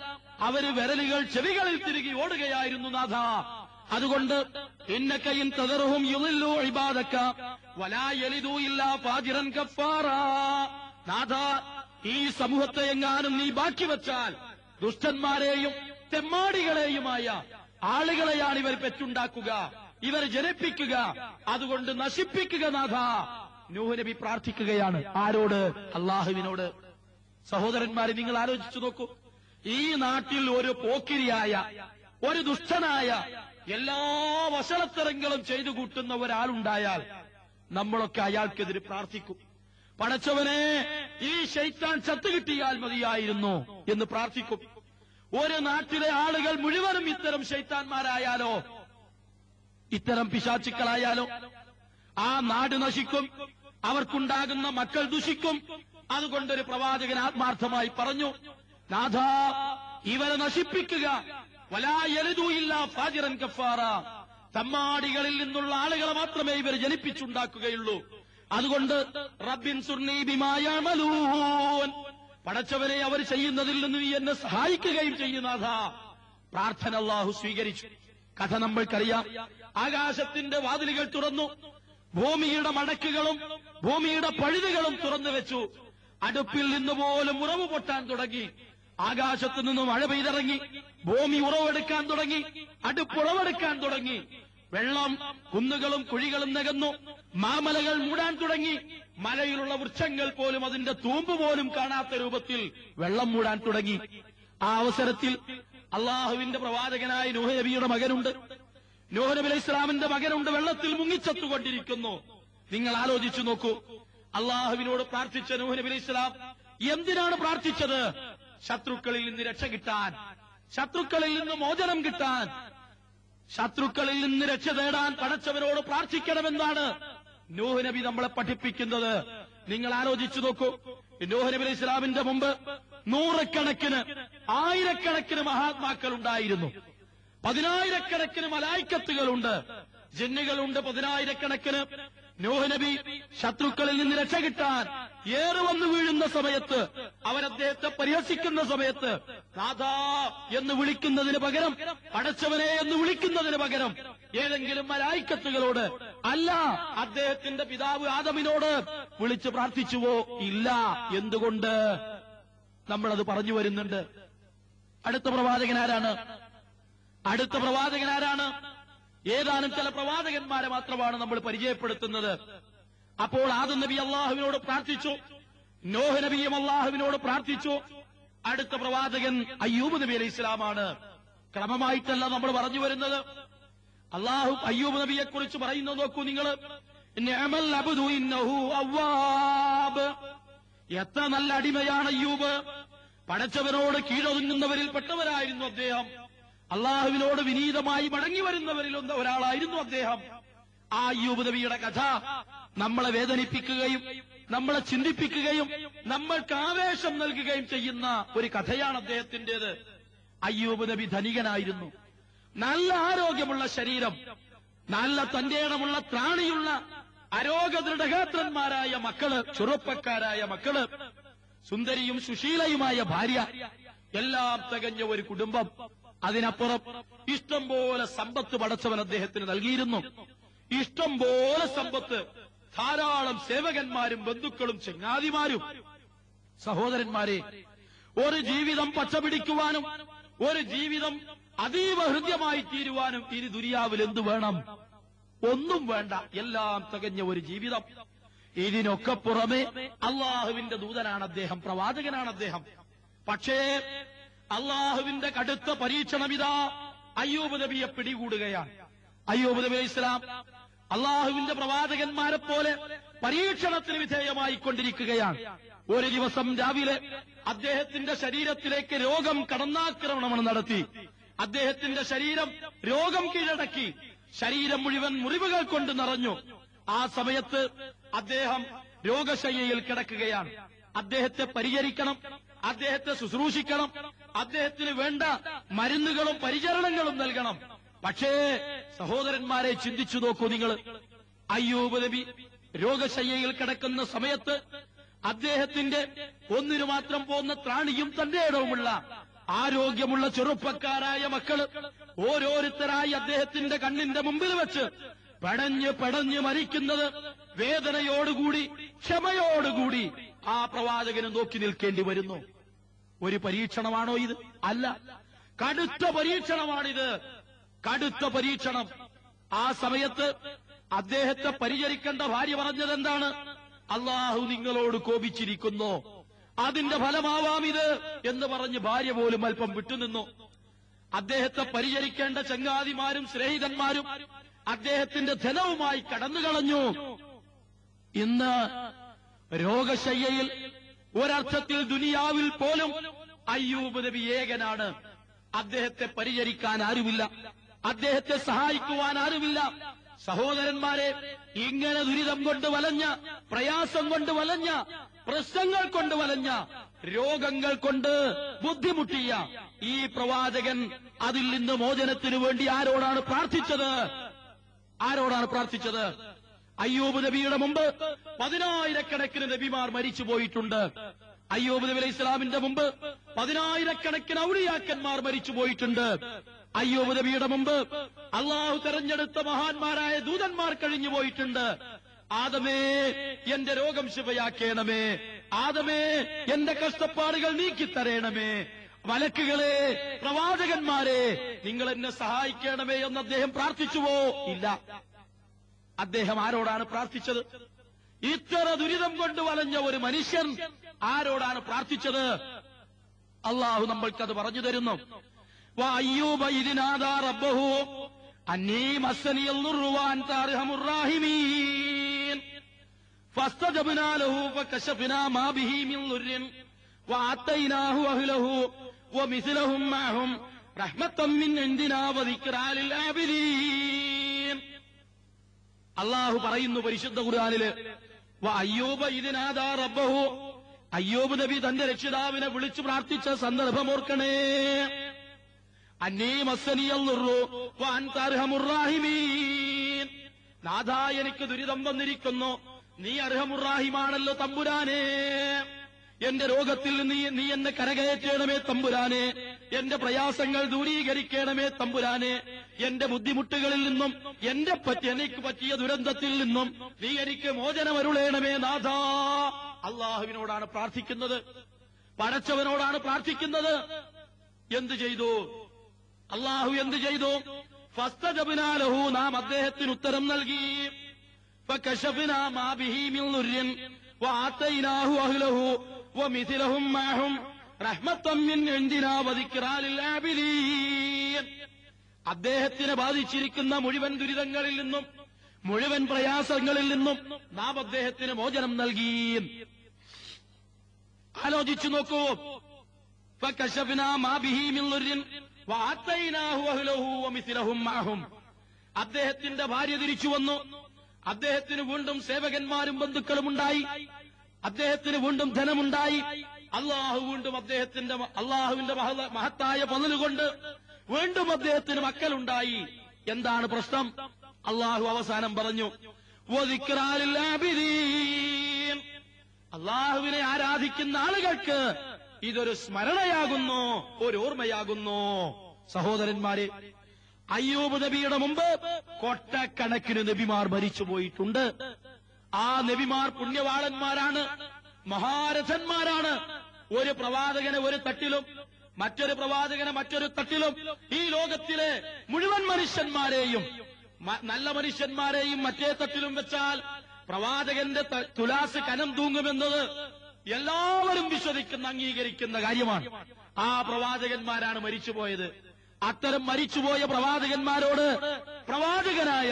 അവര് വിരലുകൾ ചെവികളിൽ തിരുകി ഓടുകയായിരുന്നു. നാഥാ, അതുകൊണ്ട് ഇന്നക ഇൻ തദറുഹും യുളില്ലു ഇബാദക വലാ യലിദു ഇല്ലാ ഫാജിറൻ കഫാറാ. നാഥാ, ഈ സമൂഹത്തെ എങ്ങാനും നീ ബാക്കി വെച്ചാൽ ദുഷ്ടന്മാരെയും തെമ്മാടികളെയുമായ ആളുകളെയാണ് ഇവർ പെറ്റുണ്ടാക്കുക, ഇവർ ജനിപ്പിക്കുക. അതുകൊണ്ട് നശിപ്പിക്കുക നാഥ. നൂഹ് നബി പ്രാർത്ഥിക്കുകയാണ്. ആരോട്? അള്ളാഹുവിനോട്. സഹോദരന്മാരെ, നിങ്ങൾ ആലോചിച്ചു നോക്കൂ. ഈ നാട്ടിൽ ഒരു പോക്കിരിയായ, ഒരു ദുഷ്ടനായ, എല്ലാ വഷളത്തരങ്ങളും ചെയ്തു കൂട്ടുന്ന ഒരാളുണ്ടായാൽ നമ്മളൊക്കെ അയാൾക്കെതിരെ പ്രാർത്ഥിക്കും. പടച്ചവനെ, ഈ ശൈത്താൻ ചത്തുകിട്ടിയാൽ മതിയായിരുന്നു എന്ന് പ്രാർത്ഥിക്കും. ഒരു നാട്ടിലെ ആളുകൾ മുഴുവനും ഇത്തരം ശൈത്താന്മാരായാലോ, ഇത്തരം പിശാചുക്കളായാലോ, ആ നാട് നശിക്കും, അവർക്കുണ്ടാകുന്ന മക്കൾ ദുഷിക്കും. അതുകൊണ്ടൊരു പ്രവാചകൻ ആത്മാർത്ഥമായി പറഞ്ഞു, നാഥ, ഇവരെ നശിപ്പിക്കുക. വലാ യലിദു ഇല്ലാ ഫാജിറൻ കഫാറ. തമ്മാടികളിൽ നിന്നുള്ള ആളുകളെ മാത്രമേ ഇവർ ജനിപ്പിച്ചുണ്ടാക്കുകയുള്ളൂ. അതുകൊണ്ട് റബ്ബിൻ സുർനി ബിമാ യഅമലൂൻ, പടച്ചവനെ, അവർ ചെയ്യുന്നതിൽ നിന്ന് നീ എന്നെ സഹായിക്കുകയും ചെയ്യുന്നാഥ. പ്രാർത്ഥന അല്ലാഹു സ്വീകരിച്ചു. കഥ നമ്മൾക്കറിയാം. ആകാശത്തിന്റെ വാതിലുകൾ തുറന്നു, ഭൂമിയുടെ മടക്കുകളും ഭൂമിയുടെ പഴുതുകളും തുറന്നു വെച്ചു. അടുപ്പിൽ നിന്ന് പോലും ഉറവ് പൊട്ടാൻ തുടങ്ങി. ആകാശത്ത് നിന്ന് മഴ പെയ്തിറങ്ങി, ഭൂമി ഉറവെടുക്കാൻ തുടങ്ങി, അടുപ്പുറവെടുക്കാൻ തുടങ്ങി. വെള്ളം കുന്നുകളും കുഴികളും നികന്നു, മാമലകൾ മൂടാൻ തുടങ്ങി. മലയിലുള്ള വൃക്ഷങ്ങൾ പോലും അതിന്റെ തൂമ്പ് പോലും കാണാത്ത രൂപത്തിൽ വെള്ളം മൂടാൻ തുടങ്ങി. ആ അവസരത്തിൽ അള്ളാഹുവിന്റെ പ്രവാചകനായ നൂഹ് നബിയുടെ മകനുണ്ട്, നൂഹ് നബി അലൈഹി ഇസ്ലാമിന്റെ മകനുണ്ട്, വെള്ളത്തിൽ മുങ്ങിച്ചത്തുകൊണ്ടിരിക്കുന്നു. നിങ്ങൾ ആലോചിച്ചു നോക്കൂ. അള്ളാഹുവിനോട് പ്രാർത്ഥിച്ച നൂഹ് നബി അലൈഹി ഇസ്ലാം എന്തിനാണ് പ്രാർത്ഥിച്ചത്? ശത്രുക്കളിൽ നിന്ന് രക്ഷ കിട്ടാൻ, ശത്രുക്കളിൽ നിന്ന് മോചനം കിട്ടാൻ, ശത്രുക്കളിൽ നിന്ന് രക്ഷ നേടാൻ പടച്ചവനോട് പ്രാർത്ഥിക്കണമെന്നാണ് നൂഹ് നബി നമ്മളെ പഠിപ്പിക്കുന്നത്. നിങ്ങൾ ആലോചിച്ചു നോക്കൂ. നൂഹ് നബി അലൈഹി ഇസ്ലാമിന്റെ മുമ്പ് നൂറുകണക്കിന്, ആയിരക്കണക്കിന് മഹാത്മാക്കൾ ഉണ്ടായിരുന്നു. 10,000-കണക്കിന് മലായിക്കത്തുകളുണ്ട്, ജിന്നുകളുണ്ട് 10,000-കണക്കിന്. നൂഹ് നബി ശത്രുക്കളിൽ നിന്ന് രക്ഷ കിട്ടാൻ ഏറെ വന്നു വീഴുന്ന സമയത്ത്, അവരദ്ദേഹത്തെ പരിഹസിക്കുന്ന സമയത്ത്, നാഥാ എന്ന് വിളിക്കുന്നതിന് പകരം, പടച്ചവനെ എന്ന് വിളിക്കുന്നതിന് പകരം ഏതെങ്കിലും മലായിക്കത്തുകളോട്, അല്ല അദ്ദേഹത്തിന്റെ പിതാവ് ആദമിനോട് വിളിച്ച് പ്രാർത്ഥിച്ചുവോ? ഇല്ല. എന്തുകൊണ്ട്? നമ്മളത് പറഞ്ഞു വരുന്നുണ്ട്. അടുത്ത പ്രവാചകനാരാണ്? അടുത്ത പ്രവാചകനാരാണ്? ഏതാനും ചില പ്രവാചകന്മാരെ മാത്രമാണ് നമ്മൾ പരിചയപ്പെടുത്തുന്നത്. അപ്പോൾ ആദം നബി അള്ളാഹുവിനോട് പ്രാർത്ഥിച്ചു, നോഹ് നബിയും അള്ളാഹുവിനോട് പ്രാർത്ഥിച്ചു. അടുത്ത പ്രവാചകൻ അയ്യൂബ് നബി അലൈഹി ഇസ്ലാമാണ്. ക്രമമായിട്ടല്ല നമ്മൾ പറഞ്ഞു വരുന്നത്. അള്ളാഹു അയ്യൂബ് നബിയെ കുറിച്ച് പറയുന്നത് നോക്കൂ നിങ്ങൾ. നിഅമൽ അബ്ദു ഇന്നഹു അവ്വാബ്. എത്ര നല്ല അടിമയാണ് അയ്യൂബ്. പടച്ചവനോട് കീഴൊതുങ്ങുന്നവരിൽ പെട്ടവരായിരുന്നു അദ്ദേഹം. അള്ളാഹുവിനോട് വിനീതമായി മടങ്ങി വരുന്നവരിൽ ഒരാളായിരുന്നു അദ്ദേഹം. ആ അയ്യൂബ് നബിയുടെ കഥ നമ്മളെ വേദനിപ്പിക്കുകയും നമ്മളെ ചിന്തിപ്പിക്കുകയും നമ്മൾക്ക് ആവേശം നൽകുകയും ചെയ്യുന്ന ഒരു കഥയാണ് അദ്ദേഹത്തിന്റേത്. അയ്യൂബ് നബി ധനികനായിരുന്നു. നല്ല ആരോഗ്യമുള്ള ശരീരം, നല്ല തന്റേടമുള്ള ത്രാണിയുള്ള അരോഗദൃഢഗാത്രന്മാരായ മക്കള്, ചെറുപ്പക്കാരായ മക്കള്, സുന്ദരിയും സുശീലയുമായ ഭാര്യ, എല്ലാം തികഞ്ഞ ഒരു കുടുംബം. അതിനപ്പുറം ഇഷ്ടം പോലെ സമ്പത്ത് പടച്ചവൻ അദ്ദേഹത്തിന് നൽകിയിരുന്നു. ഇഷ്ടം പോലെ സമ്പത്ത്, ധാരാളം സേവകന്മാരും ബന്ധുക്കളും ചങ്ങാതിമാരും. സഹോദരന്മാരെ, ഒരു ജീവിതം പച്ചപിടിക്കുവാനും ഒരു ജീവിതം അതീവ ഹൃദ്യമായി തീരുവാനും ഇനി ദുനിയാവിൽ എന്തു വേണം? ഒന്നും വേണ്ട. എല്ലാം തികഞ്ഞ ഒരു ജീവിതം. ഇതിനൊക്കെ പുറമെ അള്ളാഹുവിന്റെ ദൂതനാണ് അദ്ദേഹം, പ്രവാചകനാണ് അദ്ദേഹം. പക്ഷേ അള്ളാഹുവിന്റെ കടുത്ത പരീക്ഷണമിതാ അയ്യൂബ് നബിയെ പിടികൂടുകയാണ്. അയ്യൂബ് നബി അലൈഹി ഇസ്ലാം അള്ളാഹുവിന്റെ പ്രവാചകന്മാരെ പോലെ പരീക്ഷണത്തിന് വിധേയമായിക്കൊണ്ടിരിക്കുകയാണ്. ഒരു ദിവസം രാവിലെ അദ്ദേഹത്തിന്റെ ശരീരത്തിലേക്ക് രോഗം കടന്നാക്രമണം നടത്തി. അദ്ദേഹത്തിന്റെ ശരീരം രോഗം കീഴടക്കി. ശരീരം മുഴുവൻ മുറിവുകൾ കൊണ്ട് നിറഞ്ഞു. ആ സമയത്ത് അദ്ദേഹം രോഗശയ്യയിൽ കിടക്കുകയാണ്. അദ്ദേഹത്തെ പരിചരിക്കണം, അദ്ദേഹത്തെ ശുശ്രൂഷിക്കണം, അദ്ദേഹത്തിന് വേണ്ട മരുന്നുകളും പരിചരണങ്ങളും നൽകണം. പക്ഷേ സഹോദരന്മാരെ, ചിന്തിച്ചു നോക്കൂ നിങ്ങൾ. അയ്യൂബ് നബി രോഗശയ്യയിൽ കിടക്കുന്ന സമയത്ത് അദ്ദേഹത്തിന്റെ ഒന്നിനു മാത്രം പോകുന്ന ത്രാണിയും തന്റെ ഇടവുമുള്ള ആരോഗ്യമുള്ള ചെറുപ്പക്കാരായ മക്കള് ഓരോരുത്തരായി അദ്ദേഹത്തിന്റെ കണ്ണിന്റെ മുമ്പിൽ വെച്ച് പടഞ്ഞ് മരിക്കുന്നത് വേദനയോടുകൂടി, ക്ഷമയോടുകൂടി ആ പ്രവാചകന് നോക്കി നിൽക്കേണ്ടി വരുന്നു. ഒരു പരീക്ഷണമാണോ ഇത്? അല്ല. കടുത്ത പരീക്ഷണമാണിത്, കടുത്ത പരീക്ഷണം. ആ സമയത്ത് അദ്ദേഹത്തെ പരിചരിക്കേണ്ട ഭാര്യ പറഞ്ഞത് എന്താണ്? അള്ളാഹു നിങ്ങളോട് കോപിച്ചിരിക്കുന്നു, അതിന്റെ ഫലമാവാം ഇത് എന്ന് പറഞ്ഞ് ഭാര്യ പോലും അല്പം വിട്ടുനിന്നു. അദ്ദേഹത്തെ പരിചരിക്കേണ്ട ചങ്ങാതിമാരും സ്നേഹിതന്മാരും അദ്ദേഹത്തിന്റെ ധനവുമായി കടന്നുകളഞ്ഞു. ഇന്ന് രോഗശയ്യയിൽ ഒരർത്ഥത്തിൽ ദുനിയാവിൽ പോലും അയ്യൂബ് നബി ഏകനാണ്. അദ്ദേഹത്തെ പരിചരിക്കാൻ ആരുമില്ല, അദ്ദേഹത്തെ സഹായിക്കുവാൻ ആരുമില്ല. സഹോദരന്മാരെ, ഇങ്ങനെ ദുരിതം കൊണ്ട് വലഞ്ഞ, പ്രയാസം കൊണ്ട് വലഞ്ഞ, പ്രശ്നങ്ങൾ കൊണ്ട് വലഞ്ഞ, രോഗങ്ങൾ കൊണ്ട് ബുദ്ധിമുട്ടിയ ഈ പ്രവാചകൻ അതിൽ നിന്ന് മോചനത്തിനു വേണ്ടി ആരോടാണ് പ്രാർത്ഥിച്ചത്? ആരോടാണ് പ്രാർത്ഥിച്ചത്? അയ്യൂബ് നബിയുടെ മുമ്പ് 10,000-കണക്കിന് നബിമാർ മരിച്ചു പോയിട്ടുണ്ട്. അയ്യൂബ് നബി അലൈഹി ഇസ്ലാമിന്റെ മുമ്പ് 10,000-കണക്കിന് ഔലിയാക്കന്മാർ മരിച്ചു പോയിട്ടുണ്ട്. അയ്യൂബ് നബിയുടെ മുമ്പ് അള്ളാഹു തെരഞ്ഞെടുത്ത മഹാന്മാരായ ദൂതന്മാർ കഴിഞ്ഞു പോയിട്ടുണ്ട്. ആദമേ, എന്റെ രോഗം ശിഫയാക്കേണമേ, ആദമേ, എന്റെ കഷ്ടപ്പാടുകൾ നീക്കിത്തരേണമേ, മലക്കുകളെ, പ്രവാചകന്മാരെ, നിങ്ങൾ എന്നെ സഹായിക്കണമേ എന്ന് അദ്ദേഹം പ്രാർത്ഥിച്ചുവോ? ഇല്ല. അദ്ദേഹം ആരോടാണ് പ്രാർത്ഥിച്ചത്? ഇത്ര ദുരിതം കൊണ്ട് വലഞ്ഞ ഒരു മനുഷ്യൻ ആരോടാണ് പ്രാർത്ഥിച്ചത്? അള്ളാഹു നമ്മൾക്കത് പറഞ്ഞു തരുന്നു. വഅയ്യൂബ ഇദ് നാദാ റബ്ബഹു അന്നീ മസ്സനിയൽ ദുർറു വഅൻത അർഹമുർ റാഹിമീൻ ഫസ്തജബ്നാ ലഹു ഫകശഫ്നാ മാ ബിഹി മിൻ ദുർരിൻ വഅതൈനാഹു അഹ്ലഹു വമിസ്ലഹും മഅഹും റഹ്മത്തൻ മിൻ ഇൻദിനാ വദിക്റാ ലിൽ ആബിദീൻ. അള്ളാഹു പറയുന്നു പരിശുദ്ധ ഖുർആനില്, വഅയ്യൂബ ഇദ് നാദാ റബ്ബഹു, അയ്യൂബ് നബി തന്റെ രക്ഷിതാവിനെ വിളിച്ചു പ്രാർത്ഥിച്ച സന്ദർഭം ഓർക്കണേ. അന്നീ മസ്സനിയൽ ദുർറു വഅൻത അർഹമുർ റാഹിമീൻ, നാഥാ, എനിക്ക് ദുരിതം വന്നിരിക്കുന്നു, നീ അർഹമുർ റാഹിമാണല്ലോ തമ്പുരാനെ. എന്റെ രോഗത്തിൽ നീ എന്നെ കരകയറ്റണമേ തമ്പുരാനെ, എന്റെ പ്രയാസങ്ങൾ ദൂരീകരിക്കണമേ തമ്പുരാനെ, എന്റെ ബുദ്ധിമുട്ടുകളിൽ നിന്നും എനിക്ക് പറ്റിയ ദുരന്തത്തിൽ നിന്നും നീ എനിക്ക് മോചനമരുളേണമേ നാഥാ. അള്ളാഹുവിനോടാണ് പ്രാർത്ഥിക്കുന്നത്, പടച്ചവനോടാണ് പ്രാർത്ഥിക്കുന്നത്. എന്തു ചെയ്തു അള്ളാഹു? എന്തു ചെയ്തു? ഫസ്തജബ്നാ ലഹു, നാം അദ്ദേഹത്തിന് ഉത്തരം നൽകി. ഫകശഫ്നാ മാ ബിഹി മിൻ ദുർരിൻ വഅതൈനാഹു അഹ്ലഹു വമിസ്ലഹും മഅഹും റഹ്മത്തൻ മിൻ ഇൻദിനാ വദിക്റാ ലിൽ ആബിദീൻ. അദ്ദേഹത്തിനെ ബാധിച്ചിരിക്കുന്ന മുഴുവൻ ദുരിതങ്ങളിൽ നിന്നും മുഴുവൻ പ്രയാസങ്ങളിൽ നിന്നും നാം അദ്ദേഹത്തിന് മോചനം നൽകി. ആലോചിച്ചു നോക്കൂ. ഫകശഫ്നാ മാ ബിഹി മിൻ ദുർരിൻ വഅതൈനാഹു അഹ്ലഹു വമിസ്ലഹും മഅഹും. അദ്ദേഹത്തിന്റെ ഭാര്യ തിരിച്ചു വന്നു, അദ്ദേഹത്തിന് വീണ്ടും സേവകന്മാരും ബന്ധുക്കളും ഉണ്ടായി, അദ്ദേഹത്തിന് വീണ്ടും ധനമുണ്ടായി. അള്ളാഹു വീണ്ടും അള്ളാഹുവിന്റെ മഹത്തായ പതിലുകൊണ്ട് വീണ്ടും അദ്ദേഹത്തിന് മക്കളുണ്ടായി. എന്താണ് പ്രശ്നം? അള്ളാഹു അവസാനം പറഞ്ഞു, വദിക്റാ ലിൽ ആബിദീൻ, അള്ളാഹുവിനെ ആരാധിക്കുന്ന ആളുകൾക്ക് ഇതൊരു സ്മരണയാകുന്നു, ഒരു ഓർമ്മയാകുന്നു. സഹോദരന്മാരെ, അയ്യൂബ് നബിയുടെ മുമ്പ് കൊട്ടക്കണക്കിന് നബിമാർ മരിച്ചു പോയിട്ടുണ്ട്. ആ നബിമാർ പുണ്യവാളന്മാരാണ്, മഹാരഥന്മാരാണ്. ഒരു പ്രവാചകനെ ഒരു തട്ടിലും മറ്റൊരു പ്രവാചകനെ മറ്റൊരു തട്ടിലും ഈ ലോകത്തിലെ മുഴുവൻ മനുഷ്യന്മാരെയും, നല്ല മനുഷ്യന്മാരെയും മറ്റേ തട്ടിലും വെച്ചാൽ പ്രവാചകന്റെ തുലാസ് കനം തൂങ്ങുമെന്നത് എല്ലാവരും വിശ്വസിക്കുന്ന, അംഗീകരിക്കുന്ന കാര്യമാണ്. ആ പ്രവാചകന്മാരാണ് മരിച്ചുപോയത്. അത്തരം മരിച്ചുപോയ പ്രവാചകന്മാരോട് പ്രവാചകനായ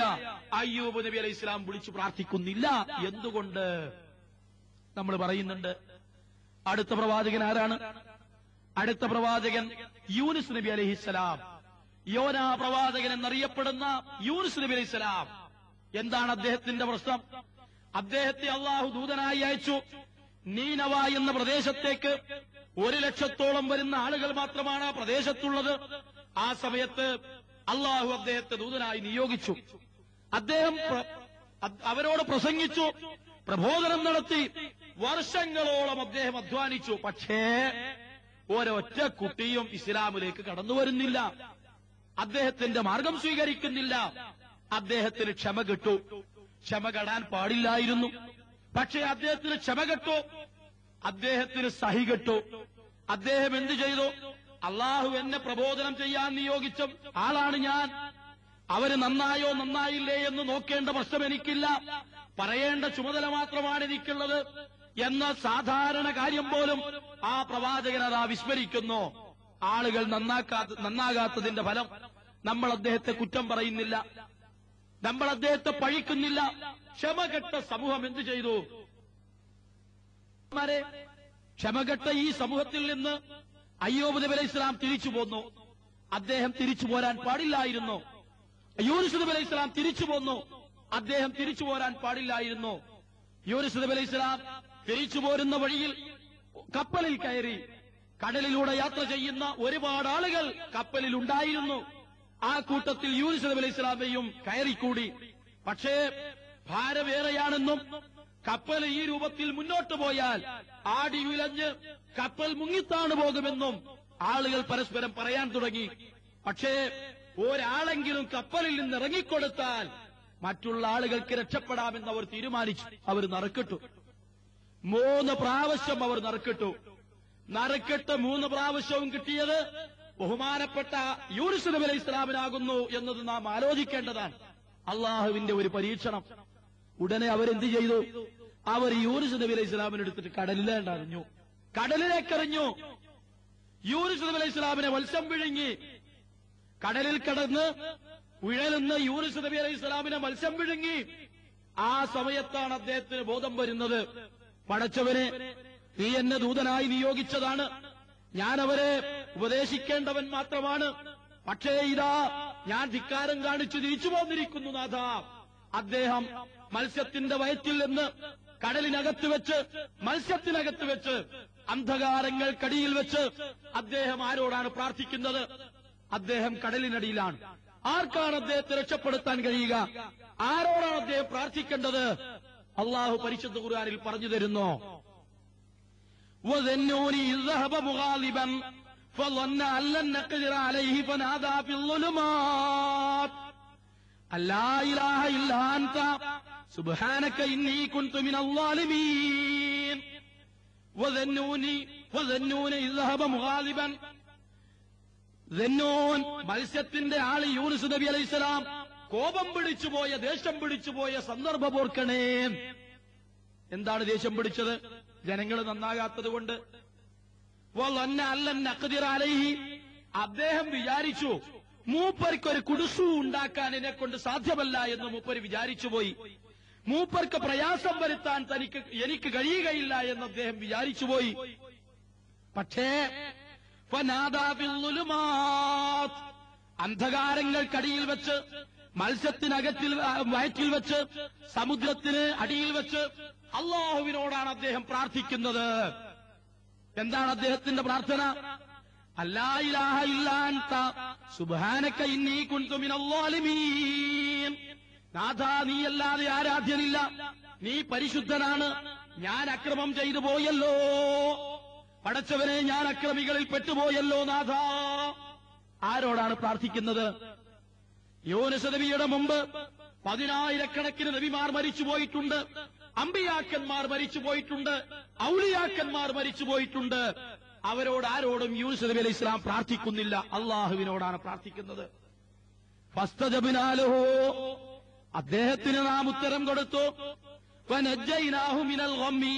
അയ്യൂബ് നബി അലൈഹി ഇസ്ലാം വിളിച്ചു പ്രാർത്ഥിക്കുന്നില്ല. എന്തുകൊണ്ട്? നമ്മൾ പറയുന്നുണ്ട്. അടുത്ത പ്രവാചകൻ ആരാണ്? അടുത്ത പ്രവാചകൻ യൂനുസ് നബി അലൈഹിസ്സലാം. യോനാ പ്രവാചകൻ എന്നറിയപ്പെടുന്ന യൂനുസ് നബി അലൈഹിസ്സലാം. എന്താണ് അദ്ദേഹത്തിന്റെ പ്രശ്നം? അദ്ദേഹത്തെ അള്ളാഹു ദൂതനായി അയച്ചു. നീനവ എന്ന പ്രദേശത്തേക്ക് 1,00,000-ഓളം വരുന്ന ആളുകൾ മാത്രമാണ് ആ പ്രദേശത്തുള്ളത്. ആ സമയത്ത് അള്ളാഹു അദ്ദേഹത്തെ ദൂതനായി നിയോഗിച്ചു. അദ്ദേഹം അവരോട് പ്രസംഗിച്ചു, പ്രബോധനം നടത്തി. വർഷങ്ങളോളം അദ്ദേഹം അധ്വാനിച്ചു. പക്ഷേ ഒരൊറ്റ കുട്ടിയും ഇസ്ലാമിലേക്ക് കടന്നു വരുന്നില്ല, അദ്ദേഹത്തിന്റെ മാർഗം സ്വീകരിക്കുന്നില്ല. അദ്ദേഹത്തിന് ക്ഷമ കിട്ടു. ക്ഷമ കെടാൻ പാടില്ലായിരുന്നു, പക്ഷേ അദ്ദേഹത്തിന് ക്ഷമ കെട്ടു, അദ്ദേഹത്തിന് സഹി കെട്ടു. അദ്ദേഹം എന്തു ചെയ്തു? അള്ളാഹു എന്നെ പ്രബോധനം ചെയ്യാൻ നിയോഗിച്ച ആളാണ് ഞാൻ. അവര് നന്നായോ നന്നായില്ലേ എന്ന് നോക്കേണ്ട പ്രശ്നം എനിക്കില്ല, പറയേണ്ട ചുമതല മാത്രമാണ് എനിക്കുള്ളത് എന്ന സാധാരണ കാര്യം പോലും ആ പ്രവാചകൻ അതാ വിസ്മരിക്കുന്നു. ആളുകൾ നന്നാകാത്തതിന്റെ ഫലം നമ്മൾ അദ്ദേഹത്തെ കുറ്റം പറയുന്നില്ല, നമ്മൾ അദ്ദേഹത്തെ പഴിക്കുന്നില്ല. ക്ഷമകെട്ട സമൂഹം എന്തു ചെയ്തു? ക്ഷമകെട്ട ഈ സമൂഹത്തിൽ നിന്ന് അയ്യൂബ് നബി അലൈഹി സ്വലാം തിരിച്ചു പോന്നു. അദ്ദേഹം തിരിച്ചു പോരാൻ പാടില്ലായിരുന്നു. യൂനുസ് നബി അലൈഹി സ്വലാം തിരിച്ചു പോന്നു. അദ്ദേഹം തിരിച്ചു പോരാൻ പാടില്ലായിരുന്നു. യൂനുസ് നബി അലൈഹി സ്വലാം തിരിച്ചു പോരുന്ന വഴിയിൽ കപ്പലിൽ കയറി. കടലിലൂടെ യാത്ര ചെയ്യുന്ന ഒരുപാട് ആളുകൾ കപ്പലിൽ ഉണ്ടായിരുന്നു. ആ കൂട്ടത്തിൽ യൂനുസ് നബി അലൈഹി സ്വലാമയും കയറിക്കൂടി. പക്ഷേ ഭാരമേറെയാണെന്നും കപ്പൽ ഈ രൂപത്തിൽ മുന്നോട്ട് പോയാൽ ആടി ഉലഞ്ഞ് കപ്പൽ മുങ്ങിത്താണ് പോകുമെന്നും ആളുകൾ പരസ്പരം പറയാൻ തുടങ്ങി. പക്ഷേ ഒരാളെങ്കിലും കപ്പലിൽ നിന്ന് ഇറങ്ങിക്കൊടുത്താൽ മറ്റുള്ള ആളുകൾക്ക് രക്ഷപ്പെടാമെന്ന് അവർ തീരുമാനിച്ചു. അവർ നറുക്കിട്ടു. 3 പ്രാവശ്യം അവർ നറുക്കിട്ടു. നറുക്കിട്ട് 3 പ്രാവശ്യവും കിട്ടിയത് ബഹുമാനപ്പെട്ട യൂനുസ് നബി അലൈഹി സ്വലാമിനാകുന്നു എന്നത് നാം ആലോചിക്കേണ്ടതാണ്. അള്ളാഹുവിന്റെ ഒരു പരീക്ഷണം. ഉടനെ അവരെന്ത് ചെയ്തു? അവർ യൂനുസ് നബി അലൈഹി സ്വലാമിനെ എടുത്തിട്ട് കടലിലേണ്ടറിഞ്ഞു, കടലിലേക്കെറിഞ്ഞു. യൂനുസ് നബി അലൈഹി സ്വലാമിനെ മത്സ്യം വിഴുങ്ങി. കടലിൽ കിടന്ന് ഉഴലുന്ന യൂനുസ് നബി അലൈഹി സ്വലാമിനെ മത്സ്യം വിഴുങ്ങി. ആ സമയത്താണ് അദ്ദേഹത്തിന് ബോധം വരുന്നത്. പടച്ചവനെ, നീ എന്നെ ദൂതനായി നിയോഗിച്ചതാണ്, ഞാൻ അവരെ ഉപദേശിക്കേണ്ടവൻ മാത്രമാണ്. പക്ഷേ ഇതാ ഞാൻ ധിക്കാരം കാണിച്ചു തിരിച്ചു പോന്നിരിക്കുന്നു നാഥ. അദ്ദേഹം മത്സ്യത്തിന്റെ വയറ്റിൽ നിന്ന് കടലിനകത്ത് വെച്ച്, മത്സ്യത്തിനകത്ത് വെച്ച്, അന്ധകാരങ്ങൾക്കടിയിൽ വെച്ച് അദ്ദേഹം ആരോടാണ് പ്രാർത്ഥിക്കുന്നത്? അദ്ദേഹം കടലിനടിയിലാണ്. ആർക്കാണ് അദ്ദേഹത്തെ രക്ഷപ്പെടുത്താൻ കഴിയുക? ആരോടാണ് അദ്ദേഹം പ്രാർത്ഥിക്കേണ്ടത്? അള്ളാഹു പരിശുദ്ധ ഖുർആനിൽ പറഞ്ഞു തരുന്നു. وَذَنُّونِ إِذْ ذَهَبَ مُغَاضِبًا فَظَنَّ أَن لَّن نَّقْدِرَ عَلَيْهِ فَنَادَىٰ فِي الظُّلُمَاتِ أَن لَّا إِلَٰهَ إِلَّا أَنتَ سُبْحَانَكَ إِنِّي كُنتُ مِنَ الظَّالِمِينَ. وَذَنُّونِ إِذْ ذَهَبَ مُغَاضِبًا. ദന്നൂൻ മത്സ്യത്തിന്റെ ആള് യൂനുസ് നബി അലൈഹിസ്സലാം കോപം പിടിച്ചുപോയ, ദേഷ്യം പിടിച്ചുപോയ സന്ദർഭം ഓർക്കണേ. എന്താണ് ദേഷ്യം പിടിച്ചത്? ജനങ്ങൾ നന്നാകാത്തത് കൊണ്ട്. അദ്ദേഹം വിചാരിച്ചു, മൂപ്പർക്കൊരു കുടുസു ഉണ്ടാക്കാൻ എന്നെ കൊണ്ട് സാധ്യമല്ല എന്ന് മൂപ്പര് വിചാരിച്ചുപോയി. മൂപ്പർക്ക് പ്രയാസം വരുത്താൻ എനിക്ക് കഴിയുകയില്ല എന്ന് അദ്ദേഹം വിചാരിച്ചുപോയി. പക്ഷേ അന്ധകാരങ്ങൾക്കടിയിൽ വെച്ച്, മത്സ്യത്തിനകത്തിൽ വയറ്റിൽ വെച്ച്, സമുദ്രത്തിന് അടിയിൽ വെച്ച് അള്ളാഹുവിനോടാണ് അദ്ദേഹം പ്രാർത്ഥിക്കുന്നത്. എന്താണ് അദ്ദേഹത്തിന്റെ പ്രാർത്ഥന? അല്ലാ ഇലാഹ ഇല്ലാ അൻത സുബ്ഹാനക ഇന്നി കുൻതു മിനൽ ളാലിമീൻ. നാഥാ, നീയല്ലാതെ ആരാധ്യനില്ല, നീ പരിശുദ്ധനാണ്, ഞാൻ അക്രമം ചെയ്തു പോയല്ലോ. പടച്ചവനെ, ഞാൻ അക്രമികളിൽ പെട്ടുപോയല്ലോ നാഥാ. ആരോടാണ് പ്രാർത്ഥിക്കുന്നത്? യൂനുസ് നബിയുടെ മുമ്പ് 10,000-കണക്കിന് നബിമാർ മരിച്ചുപോയിട്ടുണ്ട്, അമ്പിയാക്കന്മാർ മരിച്ചുപോയിട്ടുണ്ട്, ഔലിയാക്കന്മാർ മരിച്ചുപോയിട്ടുണ്ട്. ആരോടും യൂനുസ് നബി അലൈഹി സ്വലാം പ്രാർത്ഥിക്കുന്നില്ല, അള്ളാഹുവിനോടാണ് പ്രാർത്ഥിക്കുന്നത്. ഫസ്തജബ്നാ ലഹു, അദ്ദേഹത്തിന് നാം ഉത്തരം കൊടുത്തു. വനജ്ജയ്നാഹു മിനൽ ഗമ്മി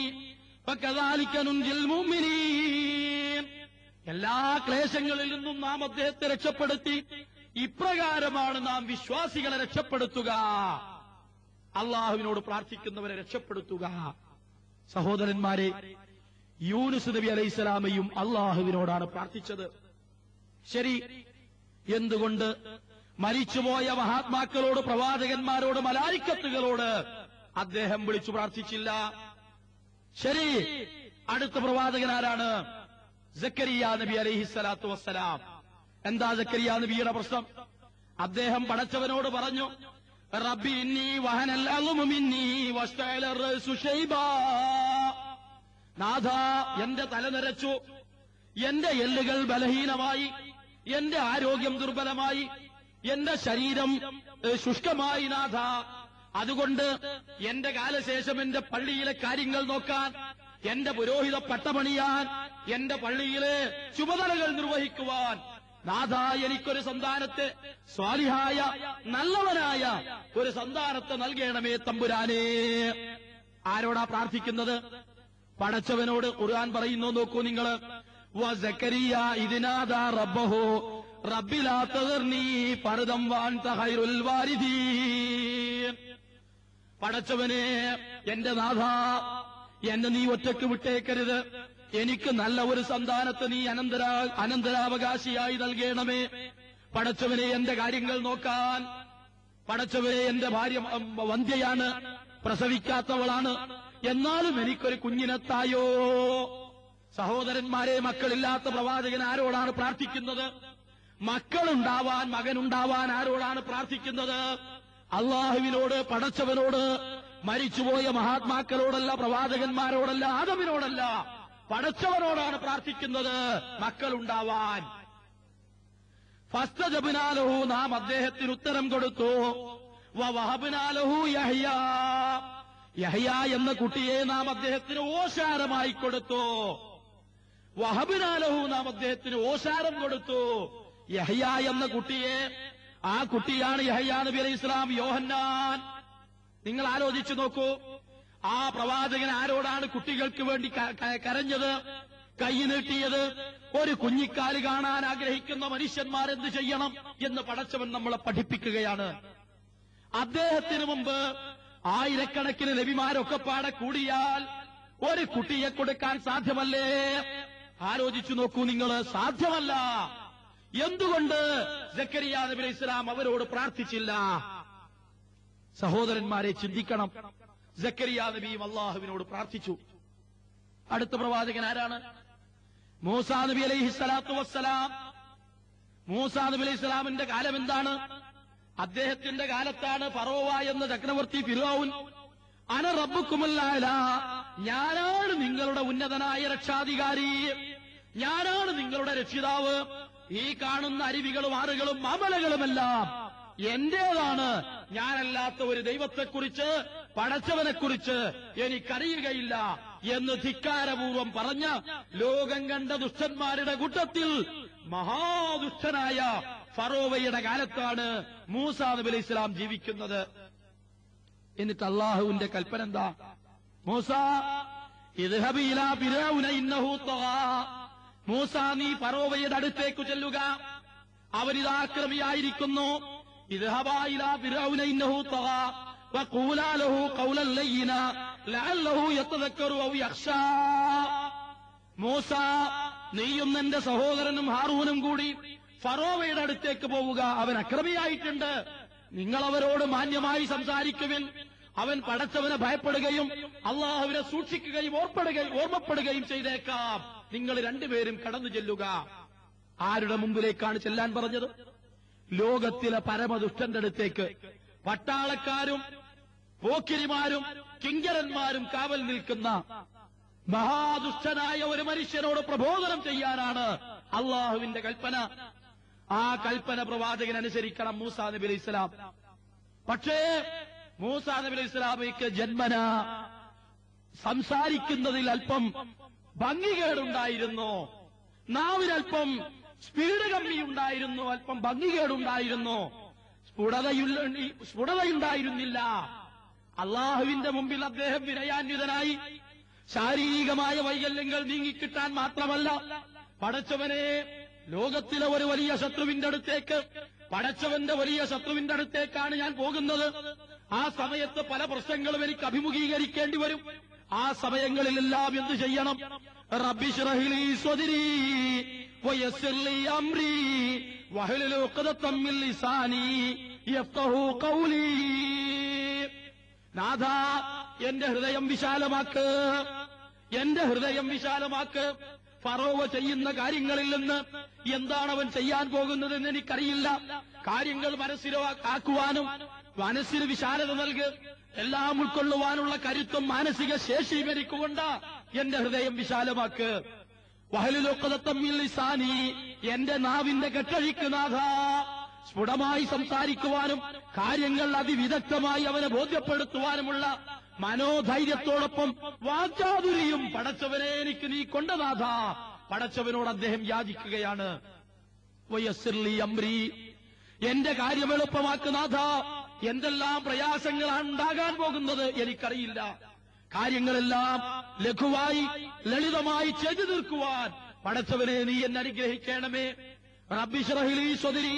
ഫകദാലിക നുൻജിൽ മുഅ്മിനീൻ. എല്ലാ ക്ലേശങ്ങളിൽ നിന്നും നാം അദ്ദേഹത്തെ രക്ഷപ്പെടുത്തി. ഇപ്രകാരമാണ് നാം വിശ്വാസികളെ രക്ഷപ്പെടുത്തുക, അള്ളാഹുവിനോട് പ്രാർത്ഥിക്കുന്നവരെ രക്ഷപ്പെടുത്തുക. സഹോദരന്മാരെ, യൂനുസ് നബി അലൈഹിസ്സലാമയും അള്ളാഹുവിനോടാണ് പ്രാർത്ഥിച്ചത്. ശരി, എന്തുകൊണ്ട് മരിച്ചുപോയ മഹാത്മാക്കളോട്, പ്രവാചകന്മാരോട്, മലായിക്കത്തുകളോട് അദ്ദേഹം വിളിച്ചു പ്രാർത്ഥിച്ചില്ല? ശരി, അടുത്ത പ്രവാചകൻ ആരാണ്? സക്കരിയ നബി അലൈഹിസ്സലാത്തു വസ്സലാം. എന്താ സക്കരിയ നബിയുടെ പ്രശ്നം? അദ്ദേഹം പടച്ചവനോട് പറഞ്ഞു, റബ്ബി ഇന്നി വഹനൽ അൽമു മിന്നി വസ്തഅല റഅസു ശൈബാ. നാഥാ, എന്റെ തല നരച്ചു, എന്റെ എല്ലുകൾ ബലഹീനമായി, എന്റെ ആരോഗ്യം ദുർബലമായി, എന്റെ ശരീരം ശുഷ്കമായി നാഥാ. അതുകൊണ്ട് എന്റെ കാലശേഷം എന്റെ പള്ളിയിലെ കാര്യങ്ങൾ നോക്കാൻ, എന്റെ പുരോഹിത പട്ടമണിയാൻ, എന്റെ പള്ളിയിലെ ചുമതലകൾ നിർവഹിക്കുവാൻ നാഥ എനിക്കൊരു സന്താനത്തെ, സ്വാലിഹായ നല്ലവനായ ഒരു സന്താനത്തെ നൽകണമേ തമ്പുരാനേ. ആരോടാ പ്രാർത്ഥിക്കുന്നത്? പടച്ചവനോട്. ഖുർആൻ പറയുന്നു, നോക്കൂ നിങ്ങൾ, വസക്കരിയ ഇതിനാദാ റബ്ബഹു റബ്ബി ലാ തദർനി ഫർദൻ വഅൻത ഖൈറുൽ വാരിദീൻ. പടച്ചവനെ, എന്റെ നാഥ, എന്നെ നീ ഒറ്റയ്ക്ക് വിട്ടേക്കരുത്. എനിക്ക് നല്ല ഒരു സന്താനത്തെ നീ അനന്തരാവകാശിയായി നൽകണമേ. പടച്ചവനെ, എന്റെ കാര്യങ്ങൾ നോക്കാൻ. പടച്ചവനെ, എന്റെ ഭാര്യ വന്ധ്യയാണ്, പ്രസവിക്കാത്തവളാണ്, എന്നാലും എനിക്കൊരു കുഞ്ഞിനെത്തായോ. സഹോദരന്മാരെ, മക്കളില്ലാത്ത പ്രവാചകൻ ആരോടാണ് പ്രാർത്ഥിക്കുന്നത്? മക്കളുണ്ടാവാൻ, മകനുണ്ടാവാൻ ആരോടാണ് പ്രാർത്ഥിക്കുന്നത്? അള്ളാഹുവിനോട്, പടച്ചവനോട്. മരിച്ചുപോയ മഹാത്മാക്കളോടല്ല, പ്രവാചകന്മാരോടല്ല, ആദമിനോടല്ല, പടച്ചവനോടാണ് പ്രാർത്ഥിക്കുന്നത് മക്കളുണ്ടാവാൻ. ഫസ്തജബ്നാ ലഹു, നാം അദ്ദേഹത്തിന് ഉത്തരം കൊടുത്തു. വവഹബ്നാ ലഹു യഹ്യ, യഹ്യ എന്ന കുട്ടിയെ നാം അദ്ദേഹത്തിന് ഓശാരമായി കൊടുത്തു. വഹബ്നാ ലഹു, നാം അദ്ദേഹത്തിന് ഓശാരം കൊടുത്തു. യഹ്യ എന്ന കുട്ടിയെ, ആ കുട്ടിയാണ് യഹ്യ നബി അലൈഹി ഇസ്ലാം, യോഹന്നാൻ. നിങ്ങൾ ആലോചിച്ചു നോക്കൂ, ആ പ്രവാചകൻ ആരോടാണ് കുട്ടികൾക്ക് വേണ്ടി കരഞ്ഞത്, കൈ നീട്ടിയത്? ഒരു കുഞ്ഞിക്കാല് കാണാൻ ആഗ്രഹിക്കുന്ന മനുഷ്യന്മാർ എന്ത് ചെയ്യണം എന്ന് പടച്ചവൻ നമ്മളെ പഠിപ്പിക്കുകയാണ്. അദ്ദേഹത്തിന് മുമ്പ് ആയിരക്കണക്കിന് നബിമാരൊക്കെ പാടെ കൂടിയാൽ ഒരു കുട്ടിയെ കൊടുക്കാൻ സാധ്യമല്ലേ? ആലോചിച്ചു നോക്കൂ നിങ്ങൾ, സാധ്യമല്ല. എന്തുകൊണ്ട് സക്കരിയ നബി അലൈഹി ഇസ്ലാം അവരോട് പ്രാർത്ഥിച്ചില്ല? സഹോദരന്മാരെ, ചിന്തിക്കണം. സക്കരിയ നബിയും അള്ളാഹുവിനോട് പ്രാർത്ഥിച്ചു. അടുത്ത പ്രവാചകൻ ആരാണ്? മൂസാ നബി അലൈഹി സ്വലാത്തു വസ്സലാം. മൂസാ നബി അലൈഹി സ്വലാമിന്റെ കാലം എന്താണ്? അദ്ദേഹത്തിന്റെ കാലത്താണ് ഫറോവ എന്ന ചക്രവർത്തി ഫിർഔൻ അന റബ്ബുക്കുമുൽ അഅ്ലാ, ഞാനാണ് നിങ്ങളുടെ ഉന്നതനായ രക്ഷാധികാരി, ഞാനാണ് നിങ്ങളുടെ രക്ഷിതാവ്, ഈ കാണുന്ന അരുവികളും ആറുകളും മാമലകളുമെല്ലാം എന്റേതാണ്, ഞാനല്ലാത്ത ഒരു ദൈവത്തെക്കുറിച്ച്, പടച്ചവനെക്കുറിച്ച് എനിക്കറിയുകയില്ല എന്ന് ധിക്കാരപൂർവം പറഞ്ഞ ലോകം കണ്ട ദുഷ്ടന്മാരുടെ കൂട്ടത്തിൽ മഹാദുഷ്ടനായ ഫറോവയുടെ കാലത്താണ് മൂസാ നബി അലൈഹി ഇസ്ലാം ജീവിക്കുന്നത്. എന്നിട്ട് അള്ളാഹുവിന്റെ കൽപ്പന എന്താ? മൂസാ ഇദ്ഹബി ഇലാ ഫിർഔന ഇന്നഹു തഗാ, മൂസാ നീ ഫറോവയുടെ അടുത്തേക്ക് ചെല്ലുക, അവനിതാക്രമിയായിരിക്കുന്നു. ഇദ്ഹബാ ഇലാ ഫിർഔന ഇന്നഹു തഗാ വഖൂലാ ലഹു ഖൗലൻ ലയ്യിന ലഅല്ലഹു യതദക്കറു ഔ യഖ്ശാ. മൂസാ, നീയും നിന്റെ സഹോദരനും ഹാറൂനും കൂടി ഫറോവയുടെ അടുത്തേക്ക് പോവുക, അവൻ അക്രമിയായിട്ടുണ്ട്, നിങ്ങൾ അവരോട് മാന്യമായി സംസാരിക്കുവിൻ. അവൻ പടച്ചവനെ ഭയപ്പെടുകയും അള്ളാഹുവിനെ സൂക്ഷിക്കുകയും ഓർമ്മപ്പെടുകയും ചെയ്തേക്കാം. നിങ്ങൾ രണ്ടുപേരും കടന്നു ചെല്ലുക. ആരുടെ മുമ്പിലേക്കാണ് ചെല്ലാൻ പറഞ്ഞത്? ലോകത്തിലെ പരമദുഷ്ടന്റെ അടുത്തേക്ക്. പട്ടാളക്കാരും പോക്കിരിമാരും കിങ്കരന്മാരും കാവൽ നിൽക്കുന്ന മഹാദുഷ്ടനായ ഒരു മനുഷ്യനോട് പ്രബോധനം ചെയ്യാനാണ് അള്ളാഹുവിന്റെ കൽപ്പന. ആ കൽപ്പന പ്രവാചകൻ അനുസരിക്കണം, മൂസാ നബി അലൈഹി ഇസ്ലാം. പക്ഷേ മൂസാ നബി അലൈഹി ഇസ്ലാമിക്ക് ജന്മന സംസാരിക്കുന്നതിൽ അല്പം ഭംഗികേടുണ്ടായിരുന്നു, നാവിനൽപ്പം സ്പീഡ് കമ്മിയുണ്ടായിരുന്നു, അല്പം ഭംഗികേടുണ്ടായിരുന്നു, സ്ഫുടതയുണ്ടായിരുന്നില്ല. അള്ളാഹുവിന്റെ മുമ്പിൽ അദ്ദേഹം വിനയാന്വിതനായി ശാരീരികമായ വൈകല്യങ്ങൾ നീങ്ങിക്കിട്ടാൻ മാത്രമല്ല, പടച്ചവനെ, ലോകത്തിലെ ഒരു വലിയ ശത്രുവിന്റെ അടുത്തേക്ക്, പടച്ചവന്റെ വലിയ ശത്രുവിന്റെ അടുത്തേക്കാണ് ഞാൻ പോകുന്നത്. ആ സമയത്ത് പല പ്രശ്നങ്ങളും എനിക്ക് അഭിമുഖീകരിക്കേണ്ടി വരും. ആ സമയങ്ങളിലെല്ലാം എന്ത് ചെയ്യണം? റബ്ബി ശ്റഹ് ലീ സ്വദ്രീ വയസ്സിർ ലീ അംരീ വഹ്ലുൽ ഉഖ്ദതം മിൻ ലിസാനി യഫ്ഖഹു ഖൗലി. നാഥാ, എന്റെ ഹൃദയം വിശാലമാക്ക്, എന്റെ ഹൃദയം വിശാലമാക്ക്. ഫറോവ ചെയ്യുന്ന കാര്യങ്ങളിൽ നിന്ന് എന്താണ് അവൻ ചെയ്യാൻ പോകുന്നതെന്ന് എനിക്കറിയില്ല. കാര്യങ്ങൾ മനസ്സിലാക്കുവാനും മനസ്സിന് വിശാലത നൽകി എല്ലാം ഉൾക്കൊള്ളുവാനുള്ള കരുത്തും മാനസിക ശേഷിയും എനിക്കുകൊണ്ട് എന്റെ ഹൃദയം വിശാലമാക്ക്. വഹ്ലുൽ ഉഖ്ദതം മിൻ ലിസാനി, എന്റെ നാവിന്റെ കെട്ടഴിക്ക് നാഥാ, സ്ഫുടമായി സംസാരിക്കുവാനും കാര്യങ്ങൾ അതിവിദഗ്ധമായി അവനെ ബോധ്യപ്പെടുത്തുവാനുമുള്ള മനോധൈര്യത്തോടൊപ്പം വാചാതുരിയും പടച്ചവനെ എനിക്ക് നീ കൊണ്ടനാഥ, പടച്ചവനോട് അദ്ദേഹം യാചിക്കുകയാണ്. വയസ്സിർലി അംരി, എന്റെ കാര്യം എളുപ്പമാക്കുനാഥ, എന്തെല്ലാം പ്രയാസങ്ങളാണ് ഉണ്ടാകാൻ പോകുന്നത് എനിക്കറിയില്ല. കാര്യങ്ങളെല്ലാം ലഘുവായി ലളിതമായി ചെയ്തു തീർക്കുവാൻ പടച്ചവനെ നീ എന്നെ അനുഗ്രഹിക്കണമേ. റബ്ബി ഇശ്റഹ് ലീ സദ്രി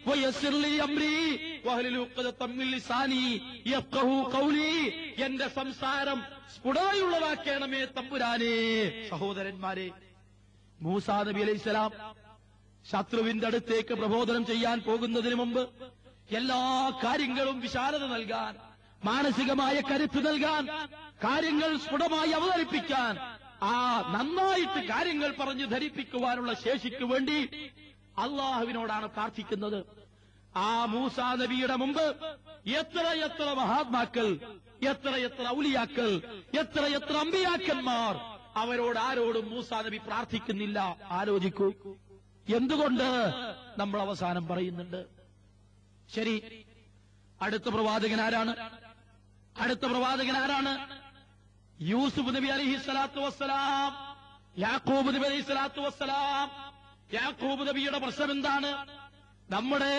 വയസ്സിർ ലീ അംരി വഹ്ലുൽ ഉഖ്ദതം മിൻ ലിസാനി യഫ്ഖഹു ഖൗലി, എന്റെ സംസാരം സ്ഫുടതയുള്ളതാക്കണമേ തമ്പുരാനേ. സഹോദരന്മാരെ, മൂസാ നബി അലൈഹിസ്സലാം ശത്രുവിന്റെ അടുത്തേക്ക് പ്രബോധനം ചെയ്യാൻ പോകുന്നതിന് മുമ്പ് എല്ലാ കാര്യങ്ങളും വിശാലത നൽകാൻ, മാനസികമായ കരുത്ത് നൽകാൻ, കാര്യങ്ങൾ സ്ഫുടമായി അവതരിപ്പിക്കാൻ, നന്നായിട്ട് കാര്യങ്ങൾ പറഞ്ഞ് ധരിപ്പിക്കുവാനുള്ള ശേഷിക്ക് വേണ്ടി അള്ളാഹുവിനോടാണ് പ്രാർത്ഥിക്കുന്നത്. ആ മൂസാ നബിയുടെ മുമ്പ് എത്രയെത്ര മഹാത്മാക്കൾ, എത്രയെത്ര ഔലിയാക്കൾ, എത്രയെത്ര അമ്പിയാക്കന്മാർ, അവരോട് ആരോടും മൂസാ നബി പ്രാർത്ഥിക്കുന്നില്ല. ആലോചിക്കൂ, എന്തുകൊണ്ട്? നമ്മൾ അവസാനം പറയുന്നുണ്ട്. ശരി, അടുത്ത പ്രവാചകൻ ആരാണ്? അടുത്ത പ്രവാചകൻ ആരാണ്? യൂസുഫ് നബി അലൈഹിസ്സലാത്തു വസ്സലാം, യാക്കൂബ് നബി അലൈഹിസ്സലാത്തു വസ്സലാം. യാക്കൂബ് നബിയുടെ പ്രശ്നം എന്താണ്? നമ്മുടെ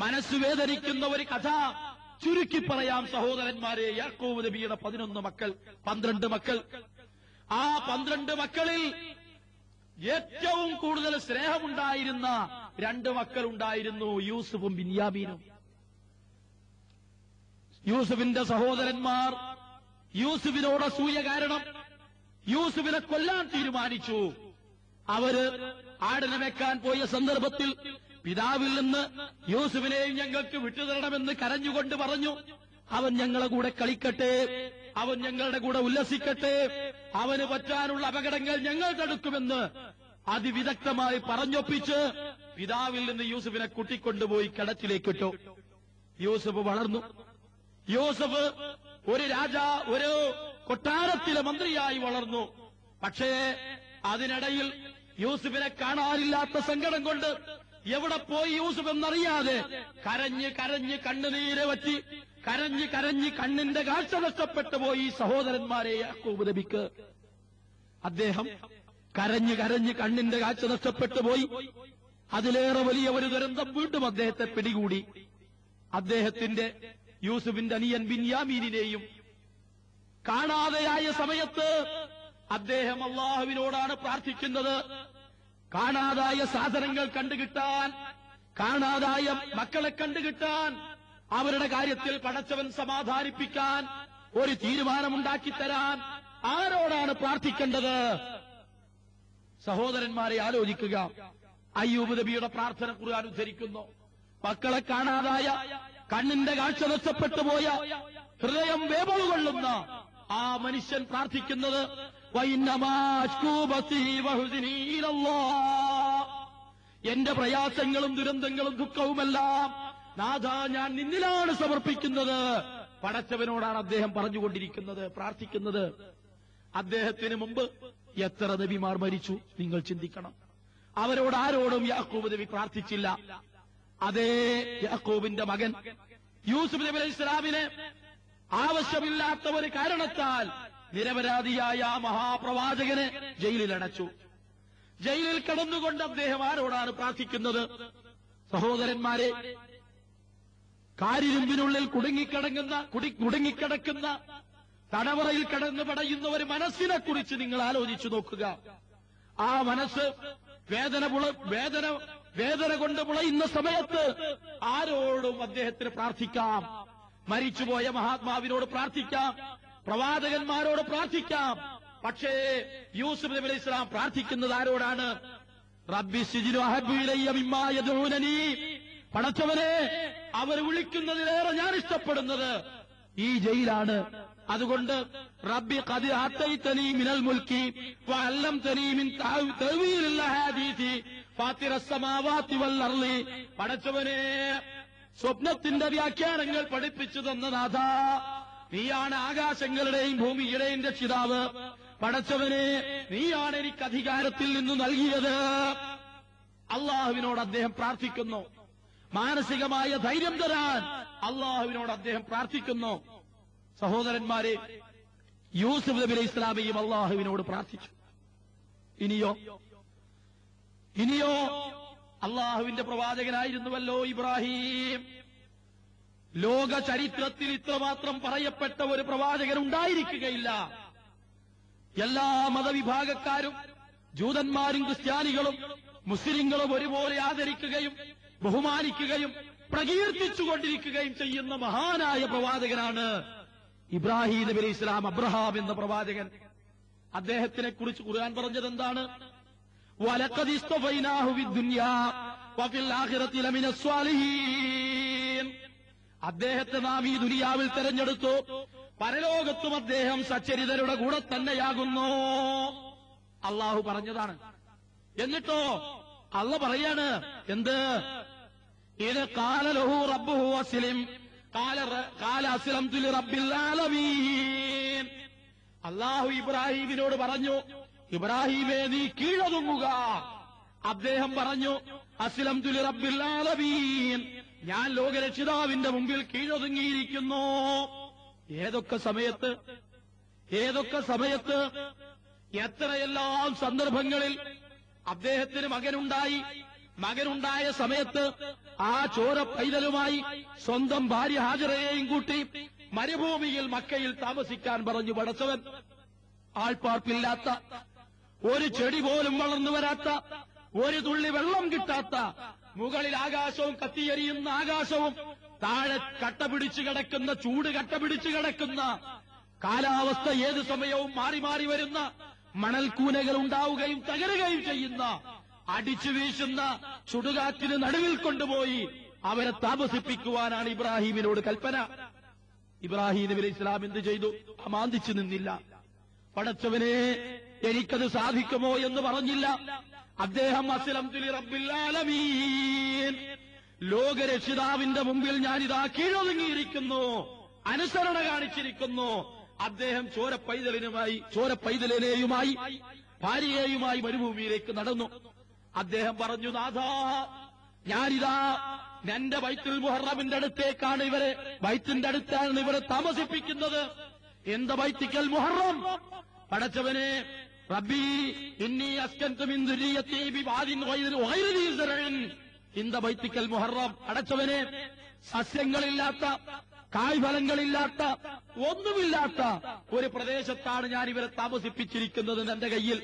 മനസ്സ് വേദനിക്കുന്ന ഒരു കഥ ചുരുക്കി പറയാം സഹോദരന്മാരെ. യാക്കൂബ് നബിയുടെ 12 മക്കൾ. ആ 12 മക്കളിൽ ഏറ്റവും കൂടുതൽ സ്നേഹമുണ്ടായിരുന്ന 2 മക്കളുണ്ടായിരുന്നു, യൂസുഫും ബിന്യാമീനും. യൂസുഫിന്റെ സഹോദരന്മാർ യൂസുഫിനോട് അസൂയ കാരണം യൂസുഫിനെ കൊല്ലാൻ തീരുമാനിച്ചു. അവര് ആടിനെ വെക്കാൻ പോയ സന്ദർഭത്തിൽ പിതാവിൽ നിന്ന് യൂസുഫിനെയും ഞങ്ങൾക്ക് വിട്ടുതരണമെന്ന് കരഞ്ഞുകൊണ്ട് പറഞ്ഞു. അവൻ ഞങ്ങളെ കൂടെ കളിക്കട്ടെ, അവൻ ഞങ്ങളുടെ കൂടെ ഉല്ലസിക്കട്ടെ, അവന് പറ്റാനുള്ള അപകടങ്ങൾ ഞങ്ങൾ തടുക്കുമെന്ന് അതിവിദഗ്ധമായി പറഞ്ഞൊപ്പിച്ച് പിതാവിൽ നിന്ന് യൂസുഫിനെ കൂട്ടിക്കൊണ്ടുപോയി കിണറ്റിലേക്കിട്ടു. യൂസുഫ് വളർന്നു. യൂസുഫ് ഒരു കൊട്ടാരത്തിലെ മന്ത്രിയായി വളർന്നു. പക്ഷേ അതിനിടയിൽ യൂസുഫിനെ കാണാനില്ലാത്ത സങ്കടം കൊണ്ട് എവിടെ പോയി യൂസുഫ് എന്നറിയാതെ കരഞ്ഞ് കരഞ്ഞ് കണ്ണുനീര് വറ്റി, കരഞ്ഞ് കരഞ്ഞ് കണ്ണിന്റെ കാഴ്ച നഷ്ടപ്പെട്ടു പോയി. സഹോദരന്മാരെ, യാക്കൂബ് നബിക്ക് അദ്ദേഹം കരഞ്ഞ് കരഞ്ഞ് കണ്ണിന്റെ കാഴ്ച നഷ്ടപ്പെട്ടു പോയി. അതിലേറെ വലിയ ഒരു ദുരന്തം വീണ്ടും അദ്ദേഹത്തെ പിടികൂടി. അദ്ദേഹത്തിന്റെ യൂസുഫിന്റെ അനിയൻ ബിന്യാമീനിനെയും കാണാതെയായ സമയത്ത് അദ്ദേഹം അള്ളാഹുവിനോടാണ് പ്രാർത്ഥിക്കുന്നത്. കാണാതായ സാധനങ്ങൾ കണ്ടുകിട്ടാൻ, കാണാതായ മക്കളെ കണ്ടുകിട്ടാൻ, അവരുടെ കാര്യത്തിൽ പടച്ചവൻ സമാധാനിപ്പിക്കാൻ, ഒരു തീരുമാനമുണ്ടാക്കി തരാൻ ആരോടാണ് പ്രാർത്ഥിക്കേണ്ടത്? സഹോദരന്മാരെ, ആലോചിക്കുക. അയ്യൂബ് നബിയുടെ പ്രാർത്ഥന ഖുർആൻ ഉദ്ധരിക്കുന്നു. മക്കളെ കാണാതായ, കണ്ണിന്റെ കാഴ്ച നഷ്ടപ്പെട്ടു പോയ, ഹൃദയം വേപലുകൊള്ളുന്ന ആ മനുഷ്യൻ പ്രാർത്ഥിക്കുന്നത് എന്റെ പ്രയാസങ്ങളും ദുരന്തങ്ങളും ദുഃഖവുമെല്ലാം നാഥ ഞാൻ നിന്നിലാണ് സമർപ്പിക്കുന്നത്. പടച്ചവനോടാണ് അദ്ദേഹം പറഞ്ഞുകൊണ്ടിരിക്കുന്നത്, പ്രാർത്ഥിക്കുന്നത്. അദ്ദേഹത്തിന് മുമ്പ് എത്ര നബിമാർ മരിച്ചു നിങ്ങൾ ചിന്തിക്കണം. അവരോട് ആരോടും യാക്കൂബ് നബി പ്രാർത്ഥിച്ചില്ല. അതേ യാക്കൂബിന്റെ മകൻ യൂസുഫ് നബി അലൈഹി സ്വലാമിനെ ആവശ്യമില്ലാത്ത ഒരു കാരണത്താൽ നിരപരാധിയായ ആ മഹാപ്രവാചകനെ ജയിലിലടച്ചു. ജയിലിൽ കിടന്നുകൊണ്ട് അദ്ദേഹം ആരോടാണ് പ്രാർത്ഥിക്കുന്നത്? സഹോദരന്മാരെ, കാരിരുമ്പിനുള്ളിൽ കുടുങ്ങിക്കിടക്കുന്ന തടവറയിൽ കിടന്നു പടയുന്ന ഒരു മനസ്സിനെ കുറിച്ച് നിങ്ങൾ ആലോചിച്ചു നോക്കുക. ആ മനസ്സ് വേദന കൊണ്ട് പുളയുന്ന സമയത്ത് ആരോടും അദ്ദേഹത്തിന് പ്രാർത്ഥിക്കാം. മരിച്ചുപോയ മഹാത്മാവിനോട് പ്രാർത്ഥിക്കാം, പ്രവാചകന്മാരോട് പ്രാർത്ഥിക്കാം. പക്ഷേ യൂസുഫ് നബി അലൈഹി സ്വലാം പ്രാർത്ഥിക്കുന്നത് ആരോടാണ്? റബ്ബി സിജ്നു അഹബ്ബു ഇലയ്യ മിമ്മാ യദഊനനി, പടച്ചവനെ അവർ വിളിക്കുന്നതിലേറെ ഞാൻ ഇഷ്ടപ്പെടുന്നത് ഈ ജയിലാണ്. അതുകൊണ്ട് റബ്ബി ഖദ് ആതൈതനി മിനൽ മുൽക്കി വഅല്ലംതനി മിൻ തഅവീലിൽ അഹാദീസി ഫാത്തിറസ് സമാവാതി വൽ അർളി, പടച്ചവനെ സ്വപ്നത്തിന്റെ വ്യാഖ്യാനങ്ങൾ പഠിപ്പിച്ചു തന്ന നാഥ, നീയാണ് ആകാശങ്ങളുടെയും ഭൂമിയുടെയും രക്ഷിതാവ്. പടച്ചവനെ നീയാണ് എനിക്ക് അധികാരത്തിൽ നിന്ന് നൽകിയത്. അള്ളാഹുവിനോട് അദ്ദേഹം പ്രാർത്ഥിക്കുന്നു. മാനസികമായ ധൈര്യം തരാൻ അള്ളാഹുവിനോട് അദ്ദേഹം പ്രാർത്ഥിക്കുന്നു. സഹോദരന്മാരെ, യൂസുഫ് നബി അലൈഹി ഇസ്ലാമിയും അള്ളാഹുവിനോട് പ്രാർത്ഥിച്ചു. ഇനിയോ അള്ളാഹുവിന്റെ പ്രവാചകനായിരുന്നുവല്ലോ ഇബ്രാഹിം. ലോക ചരിത്രത്തിൽ ഇത്രമാത്രം പറയപ്പെട്ട ഒരു പ്രവാചകൻ ഉണ്ടായിരിക്കുകയില്ല. എല്ലാ മതവിഭാഗക്കാരും, ജൂതന്മാരും ക്രിസ്ത്യാനികളും മുസ്ലിങ്ങളും ഒരുപോലെ ആദരിക്കുകയും ബഹുമാനിക്കുകയും പ്രകീർത്തിച്ചുകൊണ്ടിരിക്കുകയും ചെയ്യുന്ന മഹാനായ പ്രവാചകനാണ് ഇബ്രാഹിം നബി അലൈഹി ഇസ്ലാം, അബ്രഹാം എന്ന പ്രവാചകൻ. അദ്ദേഹത്തിനെ കുറിച്ച് ഖുർആൻ പറഞ്ഞത് എന്താണ്? വലഖദ് ഇസ്തഫൈനാഹു ഫിദ്ദുനിയാ വഫിൽ ആഖിറതി ലമിനസ് സ്വാലിഹീൻ. അദ്ദേഹത്തെ നാം ഈ ദുനിയാവിൽ തെരഞ്ഞെടുത്തു, പരലോകത്തും അദ്ദേഹം സച്ചരിതരുടെ കൂടെ തന്നെയാകുന്നു. അള്ളാഹു പറഞ്ഞതാണ്. എന്നിട്ടോ അള്ള പറയാണ് എന്ത്? ഇത് ഖാല ലഹു റബ്ബുഹു അസ്ലിം ഖാല അസ്ലംതു ലിറബ്ബിൽ ആലമീൻ. അള്ളാഹു ഇബ്രാഹിമിനോട് പറഞ്ഞു, ഇബ്രാഹിമേ നീ കീഴൊതുങ്ങുക. അദ്ദേഹം പറഞ്ഞു, അസ്ലംതു ലിറബ്ബിൽ ആലമീൻ, ഞാൻ ലോകരക്ഷിതാവിന്റെ മുമ്പിൽ കീഴൊതുങ്ങിയിരിക്കുന്നു. ഏതൊക്കെ സമയത്ത് എത്രയെല്ലാം സന്ദർഭങ്ങളിൽ അദ്ദേഹത്തിന് മകനുണ്ടായ സമയത്ത് ആ ചോര പൈതലുമായി സ്വന്തം ഭാര്യ ഹാജറയെയും കൂട്ടി മരുഭൂമിയിൽ മക്കയിൽ താമസിക്കാൻ പറഞ്ഞു പടച്ചവൻ. ആൾപ്പാർപ്പില്ലാത്ത, ഒരു ചെടി പോലും വളർന്നു വരാത്ത, ഒരു തുള്ളി വെള്ളം കിട്ടാത്ത, മുകളിൽ ആകാശവും കത്തിയെരിയുന്ന ആകാശവും താഴെ കട്ടപിടിച്ചു കിടക്കുന്ന, ചൂട് കട്ടപിടിച്ചു കിടക്കുന്ന, കാലാവസ്ഥ ഏത് സമയവും മാറി മാറി വരുന്ന, മണൽക്കൂനകൾ ഉണ്ടാവുകയും തകരുകയും ചെയ്യുന്ന, അടിച്ചു വീശുന്ന ചുടുകാറ്റിന് നടുവിൽ കൊണ്ടുപോയി അവരെ താമസിപ്പിക്കുവാനാണ് ഇബ്രാഹിമിനോട് കൽപ്പന. ഇബ്രാഹിം നബി അലൈഹി ഇസ്ലാം എന്ത് ചെയ്തു? അമാന്തിച്ചു നിന്നില്ല. പടച്ചവനെ എനിക്കത് സാധിക്കുമോ എന്ന് പറഞ്ഞില്ല. അദ്ദേഹം അസ്ലംതു ലിറബ്ബിൽ ആലമീൻ, ലോകരക്ഷിതാവിന്റെ മുമ്പിൽ ഞാനിതാ കീഴൊതുങ്ങിയിരിക്കുന്നു, അനുസരണ കാണിച്ചിരിക്കുന്നു. അദ്ദേഹം ചോരപ്പൈതലിനെയുമായി ഭാര്യയെയുമായി മരുഭൂമിയിലേക്ക് നടന്നു. അദ്ദേഹം പറഞ്ഞു, നാഥാ ഞാനിതാ എന്റെ ബൈത്തുൽ മുഹറമിന്റെ അടുത്തേക്കാണ് ബൈത്തിന്റെ അടുത്താണ് ഇവരെ താമസിപ്പിക്കുന്നത്. എന്ത ബൈത്തിക്കൽ മുഹറം? പടച്ചവനെ, റബ്ബി ഇന്നി അസ്കൻതു മിൻ ദുരിയത്തി ബിവാദിൻ ഗൈരി ദീ സറഇൻ ഇന്ത ബൈത്തിക്കൽ മുഹറം. പടച്ചവനെ, സസ്യങ്ങളില്ലാത്ത, കായ്ഫലങ്ങളില്ലാത്ത, ഒന്നുമില്ലാത്ത ഒരു പ്രദേശത്താണ് ഞാൻ ഇവരെ താമസിപ്പിച്ചിരിക്കുന്നത് എന്റെ കയ്യിൽ.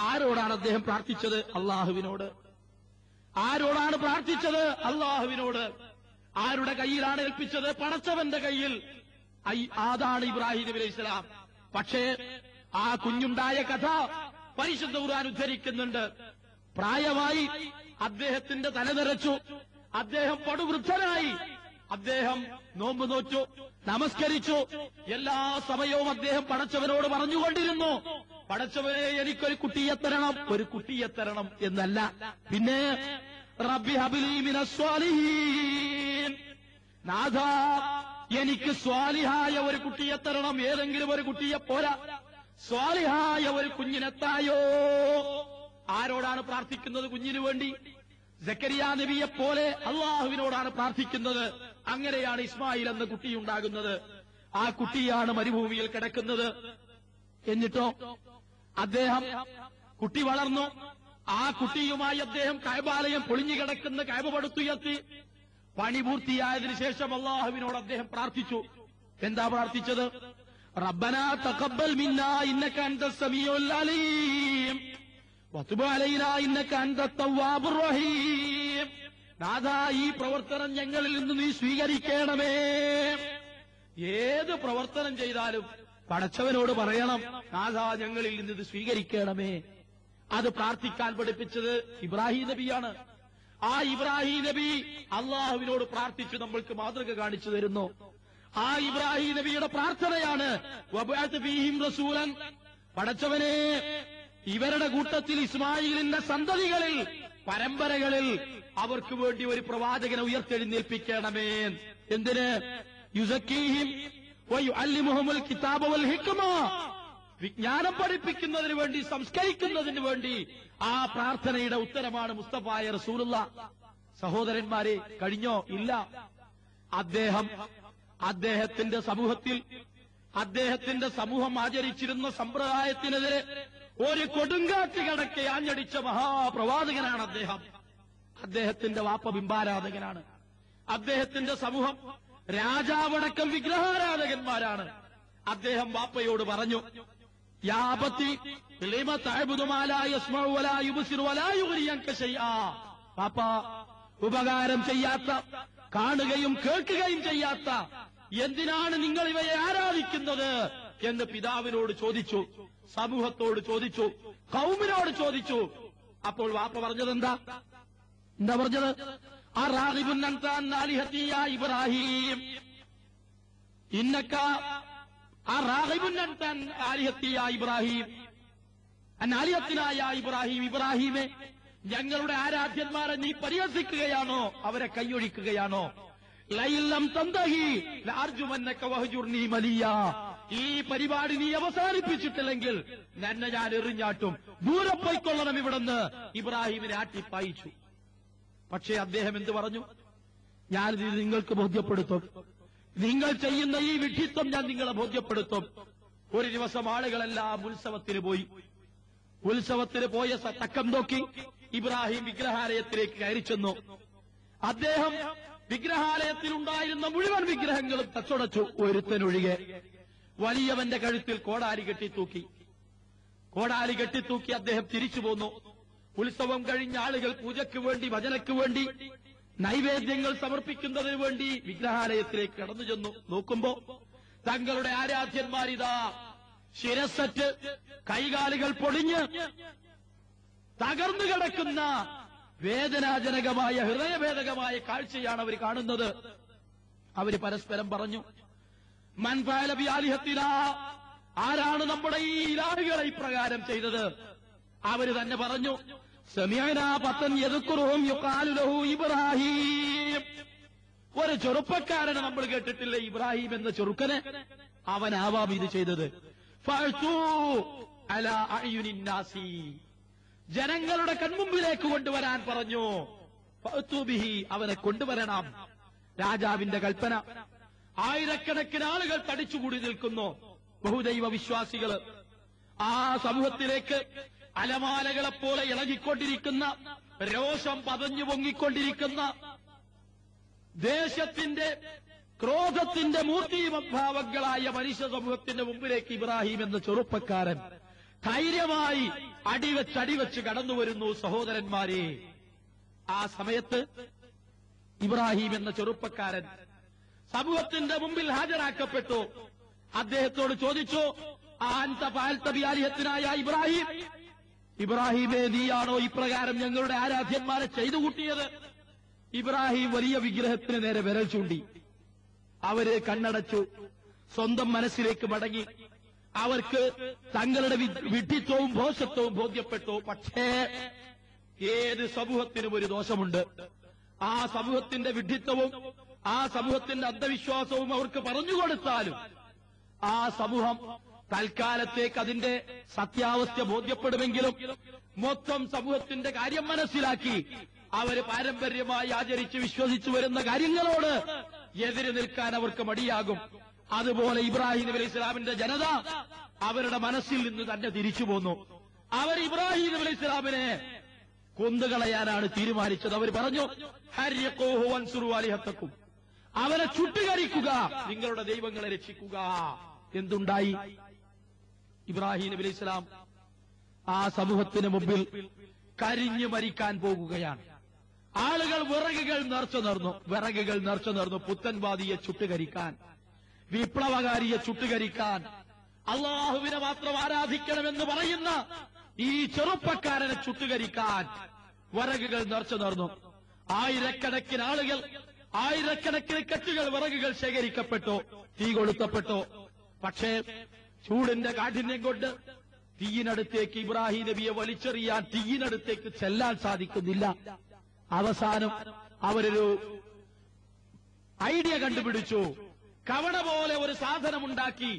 ആരോടാണ് അദ്ദേഹം പ്രാർത്ഥിച്ചത്? അള്ളാഹുവിനോട്. ആരോടാണ് പ്രാർത്ഥിച്ചത്? അള്ളാഹുവിനോട്. ആരുടെ കയ്യിലാണ് ഏൽപ്പിച്ചത്? പടച്ചവന്റെ കയ്യിൽ. അതാണ് ഇബ്രാഹിം നബി അലൈഹി ഇസ്ലാം. പക്ഷേ ആ കുഞ്ഞുണ്ടായ കഥ പരിശുദ്ധ ഖുർആൻ ഉദ്ധരിക്കുന്നുണ്ട്. പ്രായമായി അദ്ദേഹത്തിന്റെ തല നിറച്ചു, അദ്ദേഹം പടുവൃദ്ധനായി, അദ്ദേഹം നോമ്പ് നോറ്റു, നമസ്കരിച്ചു. എല്ലാ സമയവും അദ്ദേഹം പടച്ചവനോട് പറഞ്ഞുകൊണ്ടിരുന്നു, പടച്ചവനെ എനിക്കൊരു കുട്ടിയെ തരണം, ഒരു കുട്ടിയെ തരണം എന്നല്ല, പിന്നെ റബ്ബി ഹബ്ലി മിനസ് സ്വാലിഹീൻ, നാഥാ എനിക്ക് സ്വാലിഹായ ഒരു കുട്ടിയെ തരണം. ഏതെങ്കിലും ഒരു കുട്ടിയെ പോരാ, സ്വാലിഹായ ഒരു കുഞ്ഞിനെത്തായോ. ആരോടാണ് പ്രാർത്ഥിക്കുന്നത്? കുഞ്ഞിനു വേണ്ടി. സക്കരിയ നബിയെ പോലെ അള്ളാഹുവിനോടാണ് പ്രാർത്ഥിക്കുന്നത്. അങ്ങനെയാണ് ഇസ്മായിൽ എന്ന കുട്ടിയുണ്ടാകുന്നത്. ആ കുട്ടിയാണ് മരുഭൂമിയിൽ കിടക്കുന്നത്. എന്നിട്ടോ അദ്ദേഹം, കുട്ടി വളർന്നു. ആ കുട്ടിയുമായി അദ്ദേഹം കഅബാലയം പൊളിഞ്ഞു കിടക്കുന്ന കഅബ പടുത്തുയർത്തി. പണി പൂർത്തിയായതിനു ശേഷം അള്ളാഹുവിനോട് അദ്ദേഹം പ്രാർത്ഥിച്ചു. എന്താ പ്രാർത്ഥിച്ചത്? റബ്ബനാ തഖബ്ബൽ മിന്നാ ഇന്നക അൻതസ് സമീഉൽ അലീം വതുബ് അലൈനാ ഇന്നക അൻതത് തവ്വാബുർ റഹീം. നാഥാ, ഈ പ്രവർത്തനം ഞങ്ങളിൽ നിന്ന് നീ സ്വീകരിക്കണമേ. ഏത് പ്രവർത്തനം ചെയ്താലും പടച്ചവനോട് പറയണം, നാഥാ ഞങ്ങളിൽ നിന്ന് ഇത് സ്വീകരിക്കണമേ. അത് പ്രാർത്ഥിക്കാൻ പഠിപ്പിച്ചത് ഇബ്രാഹിം നബിയാണ്. ആ ഇബ്രാഹിം നബി അള്ളാഹുവിനോട് പ്രാർത്ഥിച്ചു നമ്മൾക്ക് മാതൃക കാണിച്ചു തരുന്നു. ആ ഇബ്രാഹിം നബിയുടെ പ്രാർത്ഥനയാണ് വബഅത് ഫീഹിം റസൂലൻ, പടച്ചവനെ ഇവരുടെ കൂട്ടത്തിൽ ഇസ്മായിലിന്റെ സന്തതികളിൽ, പരമ്പരകളിൽ അവർക്ക് വേണ്ടി ഒരു പ്രവാചകനെ ഉയർത്തെഴുന്നേൽപ്പിക്കണമേ. എന്തിന്? യുസക്കീഹിം വയുഅല്ലിമുഹുൽ കിതാബ വൽ ഹിക്മ, വിജ്ഞാനം പഠിപ്പിക്കുന്നതിന് വേണ്ടി, സംസ്കരിക്കുന്നതിന് വേണ്ടി. ആ പ്രാർത്ഥനയുടെ ഉത്തരമാണ് മുസ്തഫായ റസൂലുള്ളാഹ്. സഹോദരന്മാരെ, കഴിഞ്ഞോ? ഇല്ല. അദ്ദേഹത്തിന്റെ സമൂഹത്തിൽ അദ്ദേഹത്തിന്റെ സമൂഹം ആചരിച്ചിരുന്ന സമ്പ്രദായത്തിനെതിരെ ഒരു കൊടുങ്കാറ്റ് കണക്കെ ആഞ്ഞടിച്ച മഹാപ്രവാചകനാണ് അദ്ദേഹം. അദ്ദേഹത്തിന്റെ വാപ്പ ബിംബാരാധകനാണ്. അദ്ദേഹത്തിന്റെ സമൂഹം രാജാവടക്കം വിഗ്രഹാരാധകന്മാരാണ്. അദ്ദേഹം വാപ്പയോട് പറഞ്ഞു, യാ അബത്തി ലിമ തഅബുദു മാ ലാ യസ്മഉ വലാ യുബ്സിറു വലാ യുഗ്നി അൻക ശൈആ. വാപ്പ, ഉപകാരം ചെയ്യാത്ത, കാണുകയും കേൾക്കുകയും ചെയ്യാത്ത എന്തിനാണ് നിങ്ങൾ ഇവയെ ആരാധിക്കുന്നത് എന്ന് പിതാവിനോട് ചോദിച്ചു, സമൂഹത്തോട് ചോദിച്ചു, ഖൗമിനോട് ചോദിച്ചു. അപ്പോൾ വാപ്പ പറഞ്ഞത് എന്താ പറഞ്ഞത്? അറാഗിബുൻ അൻത അൻ ആലിഹതി യാ ഇബ്രാഹിം, ഇന്നക അറാഗിബുൻ അൻത അൻ ആലിഹതി യാ ഇബ്രാഹിം, അൻ ആലിഹത്തിനാ യാ ഇബ്രാഹിം. ഇബ്രാഹിമേ, ഞങ്ങളുടെ ആരാധ്യന്മാരെ നീ പരിഹസിക്കുകയാണോ, അവരെ കൈയൊഴിക്കുകയാണോ? ലൈലം തന്തഹി ലഅർജുമന്നക വഹ്ജുർനി മലിയാ. ഈ പരിപാടി നീ അവസാനിപ്പിച്ചിട്ടില്ലെങ്കിൽ നിന്നെ ഞാൻ എറിഞ്ഞാട്ടും, ദൂരെ പോയിക്കൊള്ളണം ഇവിടുന്ന്. ഇബ്രാഹിമിനെ ആട്ടിപ്പായിച്ചു. പക്ഷേ അദ്ദേഹം എന്ത് പറഞ്ഞു? ഞാനിത് നിങ്ങൾക്ക് ബോധ്യപ്പെടുത്തും, നിങ്ങൾ ചെയ്യുന്ന ഈ വിഡ്ഢിത്വം ഞാൻ നിങ്ങളെ ബോധ്യപ്പെടുത്തും. ഒരു ദിവസം ആളുകളെല്ലാം ഉത്സവത്തിന് പോയി. ഉത്സവത്തിന് പോയ തക്കം നോക്കി ഇബ്രാഹിം വിഗ്രഹാലയത്തിലേക്ക് കയറി ചെന്നു. അദ്ദേഹം വിഗ്രഹാലയത്തിലുണ്ടായിരുന്ന മുഴുവൻ വിഗ്രഹങ്ങളും തച്ചുടച്ചു, ഒരുത്തനൊഴികെ. വലിയവന്റെ കഴുത്തിൽ കോടാലി കെട്ടിത്തൂക്കി. കോടാലി കെട്ടിത്തൂക്കി അദ്ദേഹം തിരിച്ചു പോന്നു. ഉത്സവം കഴിഞ്ഞ ആളുകൾ പൂജയ്ക്ക് വേണ്ടി, ഭജനയ്ക്ക് വേണ്ടി, നൈവേദ്യങ്ങൾ സമർപ്പിക്കുന്നതിന് വേണ്ടി വിഗ്രഹാലയത്തിലേക്ക് കടന്നു ചെന്നു. നോക്കുമ്പോ തങ്ങളുടെ ആരാധ്യന്മാരിതാ ശിരസറ്റ്, കൈകാലുകൾ പൊളിഞ്ഞ് തകർന്നു കിടക്കുന്ന വേദനാജനകമായ, ഹൃദയഭേദകമായ കാഴ്ചയാണ് അവർ കാണുന്നത്. അവര് പരസ്പരം പറഞ്ഞു, മൻ ഫഅല ബി ആലിഹത്തിനാ, ആരാണ് നമ്മുടെ ഈ ഇലാഹുകളെ ഇപ്രകാരം ചെയ്തത്? അവര് തന്നെ പറഞ്ഞു, സമിഅനാ ഫതൻ യദ്കുറുഹും യുഖാലു ലഹു ഇബ്രാഹിം. ഒരു ചെറുപ്പക്കാരനെ നമ്മൾ കേട്ടിട്ടില്ലേ, ഇബ്രാഹിം എന്ന ചെറുക്കനെ? അവനാവാം ഇത് ചെയ്തത്. ഫഅ്തു അലാ അഅ്യുനിൻ നാസി, ജനങ്ങളുടെ കൺമുമ്പിലേക്ക് കൊണ്ടുവരാൻ പറഞ്ഞു. ഫഅ്തു ബിഹി, അവനെ കൊണ്ടുവരണം. രാജാവിന്റെ കൽപ്പന. ആയിരക്കണക്കിന് ആളുകൾ തടിച്ചുകൂടി നിൽക്കുന്നു, ബഹുദൈവ വിശ്വാസികൾ. ആ സമൂഹത്തിലേക്ക് അലമാലകളെപ്പോലെ ഇളകിക്കൊണ്ടിരിക്കുന്ന, രോഷം പതഞ്ഞു പൊങ്ങിക്കൊണ്ടിരിക്കുന്ന, ദേശത്തിന്റെ ക്രോധത്തിന്റെ മൂർത്തിഭാവങ്ങളായ മനുഷ്യ സമൂഹത്തിന്റെ മുമ്പിലേക്ക് ഇബ്രാഹിം എന്ന ചെറുപ്പക്കാരൻ ധൈര്യമായി അടിവെച്ച് കടന്നുവരുന്നു. സഹോദരന്മാരെ, ആ സമയത്ത് ഇബ്രാഹിം എന്ന ചെറുപ്പക്കാരൻ സമൂഹത്തിന്റെ മുമ്പിൽ ഹാജരാക്കപ്പെട്ടു. അദ്ദേഹത്തോട് ചോദിച്ചു, അൻത ഫഅൽത ബി ആലിഹത്തിനായ ഇബ്രാഹിം, ഇബ്രാഹിമേ, നീയാണോ ഇപ്രകാരം ഞങ്ങളുടെ ആരാധ്യന്മാരെ ചെയ്തു കൂട്ടിയത്? ഇബ്രാഹിം വലിയ വിഗ്രഹത്തിന് നേരെ വിരൽ ചൂണ്ടി. അവര് കണ്ണടച്ചു, സ്വന്തം മനസ്സിലേക്ക് മടങ്ങി. അവർക്ക് തങ്ങളുടെ വിഡ്ഢിത്വവും ഭോഷത്വവും ബോധ്യപ്പെട്ടു. പക്ഷേ ഏത് സമൂഹത്തിനും ഒരു ദോഷമുണ്ട്. ആ സമൂഹത്തിന്റെ വിഡ്ഢിത്വവും ആ സമൂഹത്തിന്റെ അന്ധവിശ്വാസവും അവർക്ക് പറഞ്ഞുകൊടുത്താലും ആ സമൂഹം തൽക്കാലത്തേക്ക് അതിന്റെ സത്യാവസ്ഥ ബോധ്യപ്പെടുമെങ്കിലും മൊത്തം സമൂഹത്തിന്റെ കാര്യം മനസ്സിലാക്കി അവര് പാരമ്പര്യമായി ആചരിച്ച് വിശ്വസിച്ചു വരുന്ന കാര്യങ്ങളോട് എതിര് നിൽക്കാൻ അവർക്ക് മടിയാകും. അതുപോലെ ഇബ്രാഹിം നബി അലൈഹി സ്വലാമിന്റെ ജനത അവരുടെ മനസ്സിൽ നിന്ന് തന്നെ തിരിച്ചു പോന്നു. അവർ ഇബ്രാഹിം നബി അലൈഹി സ്വലാമിനെ കൊന്നുകളയാനാണ് തീരുമാനിച്ചത്. അവർ പറഞ്ഞു, ഹരിഖൂഹു വൻസുറു ആലിഹത്തക്കും, അവരെ ചുട്ടുകരിക്കുക, നിങ്ങളുടെ ദൈവങ്ങളെ രക്ഷിക്കുക. എന്തുണ്ടായി? ഇബ്രാഹിം നബി അലൈഹി സ്വലാം ആ സമൂഹത്തിന് മുമ്പിൽ കരിഞ്ഞു മരിക്കാൻ പോകുകയാണ്. ആളുകൾ വിറകുകൾ നിറച്ചു നേർന്നു പുത്തൻവാദിയെ ചുട്ടുകരിക്കാൻ, വിപ്ലവകാരിയെ ചുട്ടുകരിക്കാൻ, അള്ളാഹുവിനെ മാത്രം ആരാധിക്കണമെന്ന് പറയുന്ന ഈ ചെറുപ്പക്കാരനെ ചുട്ടുകരിക്കാൻ വിറകുകൾ നിറച്ചു നേർന്നു. ആയിരക്കണക്കിന് ആളുകൾ, ആയിരക്കണക്കിന് കെട്ടുകൾ വിറകുകൾ ശേഖരിക്കപ്പെട്ടു, തീ കൊളുത്തപ്പെട്ടു. പക്ഷേ ചൂടിന്റെ കാഠിന്യം കൊണ്ട് തീയിനടുത്തേക്ക് ഇബ്രാഹിം നബിയെ വലിച്ചെറിയാൻ തീയിനടുത്തേക്ക് ചെല്ലാൻ സാധിക്കുന്നില്ല. അവസാനം അവരൊരു ഐഡിയ കണ്ടുപിടിച്ചു. കവണ പോലെ ഒരു സാധനമുണ്ടാക്കി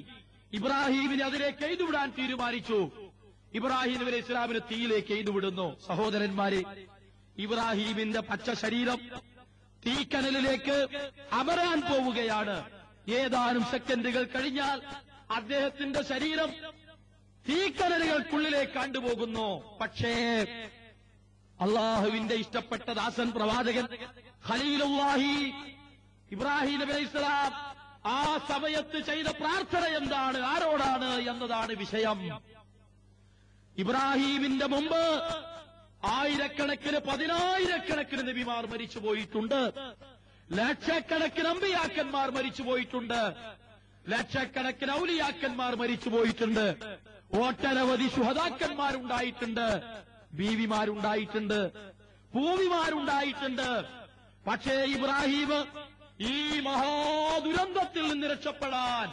ഇബ്രാഹിമിനെ അതിലേക്ക് എയ്തുവിടാൻ തീരുമാനിച്ചു. ഇബ്രാഹിം നബി അലൈഹി സ്വലാമിനെ തീയിലേക്ക് എയ്തുവിടുന്നു. സഹോദരന്മാരെ, ഇബ്രാഹിമിന്റെ പച്ച ശരീരം തീക്കനലിലേക്ക് അമരാൻ പോവുകയാണ്. ഏതാനും സെക്കൻഡുകൾ കഴിഞ്ഞാൽ അദ്ദേഹത്തിന്റെ ശരീരം തീക്കനലുകൾക്കുള്ളിലേക്ക് കണ്ടുപോകുന്നു. പക്ഷേ അള്ളാഹുവിന്റെ ഇഷ്ടപ്പെട്ട ദാസൻ പ്രവാചകൻ ഖലീലുല്ലാഹി ഇബ്രാഹിം നബി അലൈഹിസ്സലാം ആ സമയത്ത് ചെയ്ത പ്രാർത്ഥന എന്താണ്, ആരോടാണ് എന്നതാണ് വിഷയം. ഇബ്രാഹീമിന്റെ മുമ്പ് ആയിരക്കണക്കിന് പതിനായിരക്കണക്കിന് നബിമാർ മരിച്ചുപോയിട്ടുണ്ട്, ലക്ഷക്കണക്കിന് അമ്പിയാക്കന്മാർ മരിച്ചുപോയിട്ടുണ്ട്, ലക്ഷക്കണക്കിന് ഔലിയാക്കന്മാർ മരിച്ചുപോയിട്ടുണ്ട്, ഒട്ടനവധി ശുഹദാക്കന്മാരുണ്ടായിട്ടുണ്ട്, ബീവിമാരുണ്ടായിട്ടുണ്ട്, ഭൂമിമാരുണ്ടായിട്ടുണ്ട്. പക്ഷേ ഇബ്രാഹിം ഈ മഹാദുരന്തത്തിൽ നിന്ന് രക്ഷപ്പെടാൻ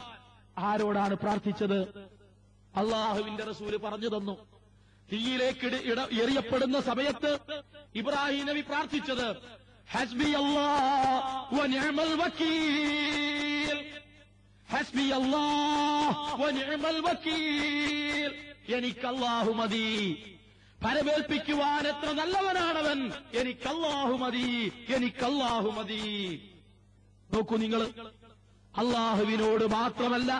ആരോടാണ് പ്രാർത്ഥിച്ചത്? അള്ളാഹുവിന്റെ റസൂല് പറഞ്ഞു തന്നു. തീയിലേക്ക് എറിയപ്പെടുന്ന സമയത്ത് ഇബ്രാഹിം നബി പ്രാർത്ഥിച്ചത് ഹസ്ബി അല്ലാഹ് വ നിഅമൽ വക്കീൽ, ഹസ്ബി അല്ലാഹ് വ നിഅമൽ വക്കീൽ, എനിക്ക് അല്ലാഹു മതി, ഫലമേൽപ്പിക്കുവാൻ എത്ര നല്ലവനാണവൻ, എനിക്ക് അല്ലാഹു മതി, എനിക്ക് അല്ലാഹു മതി. നോക്കൂ നിങ്ങൾ, അല്ലാഹുവിനോട് മാത്രമല്ല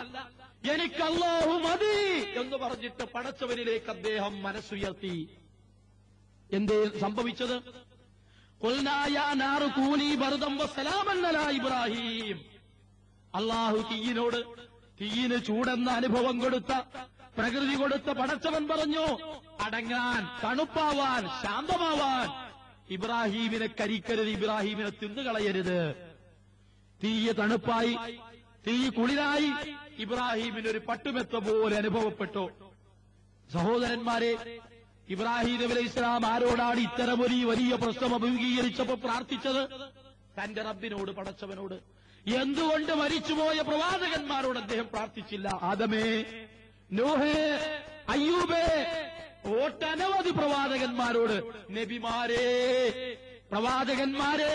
എനിക്ക് അല്ലാഹു മതി എന്ന് പറഞ്ഞിട്ട് പടച്ചവനിലേക്ക് അദ്ദേഹം മനസ്സുയർത്തി. എന്തേ സംഭവിച്ചത്? ഖുൽനാ യാ നാറു കൂനി ബർദൻ വസലാമൻ അലാ ഇബ്രാഹിം. അല്ലാഹു തീയിന് ചൂടെന്ന അനുഭവം കൊടുത്ത, പ്രകൃതി കൊടുത്ത പടച്ചവൻ പറഞ്ഞു അടങ്ങാൻ, തണുപ്പാവാൻ, ശാന്തമാവാൻ. ഇബ്രാഹീമിനെ കരിക്കരുത്, ഇബ്രാഹീമിനെ തിന്നുകളയരുത്. തീയ് തണുപ്പായി, തീ കുളിരായി, ഇബ്രാഹീമിനൊരു പട്ടുമെത്ത പോലെ അനുഭവപ്പെട്ടു. സഹോദരന്മാരെ, ഇബ്രാഹിം നബി അലൈഹി ഇസ്ലാം ആരോടാണ് ഇത്തരമൊരു വലിയ പ്രശ്നം അഭിമുഖീകരിച്ചപ്പോൾ പ്രാർത്ഥിച്ചത്? തന്റെ റബ്ബിനോട്, പടച്ചവനോട്. എന്തുകൊണ്ട് മരിച്ചുപോയ പ്രവാചകന്മാരോട് അദ്ദേഹം പ്രാർത്ഥിച്ചില്ല? ആദമേ, നോഹേ, അയ്യൂബേ, ഒട്ടനവധി പ്രവാചകന്മാരോട്, നബിമാരേ, പ്രവാചകന്മാരെ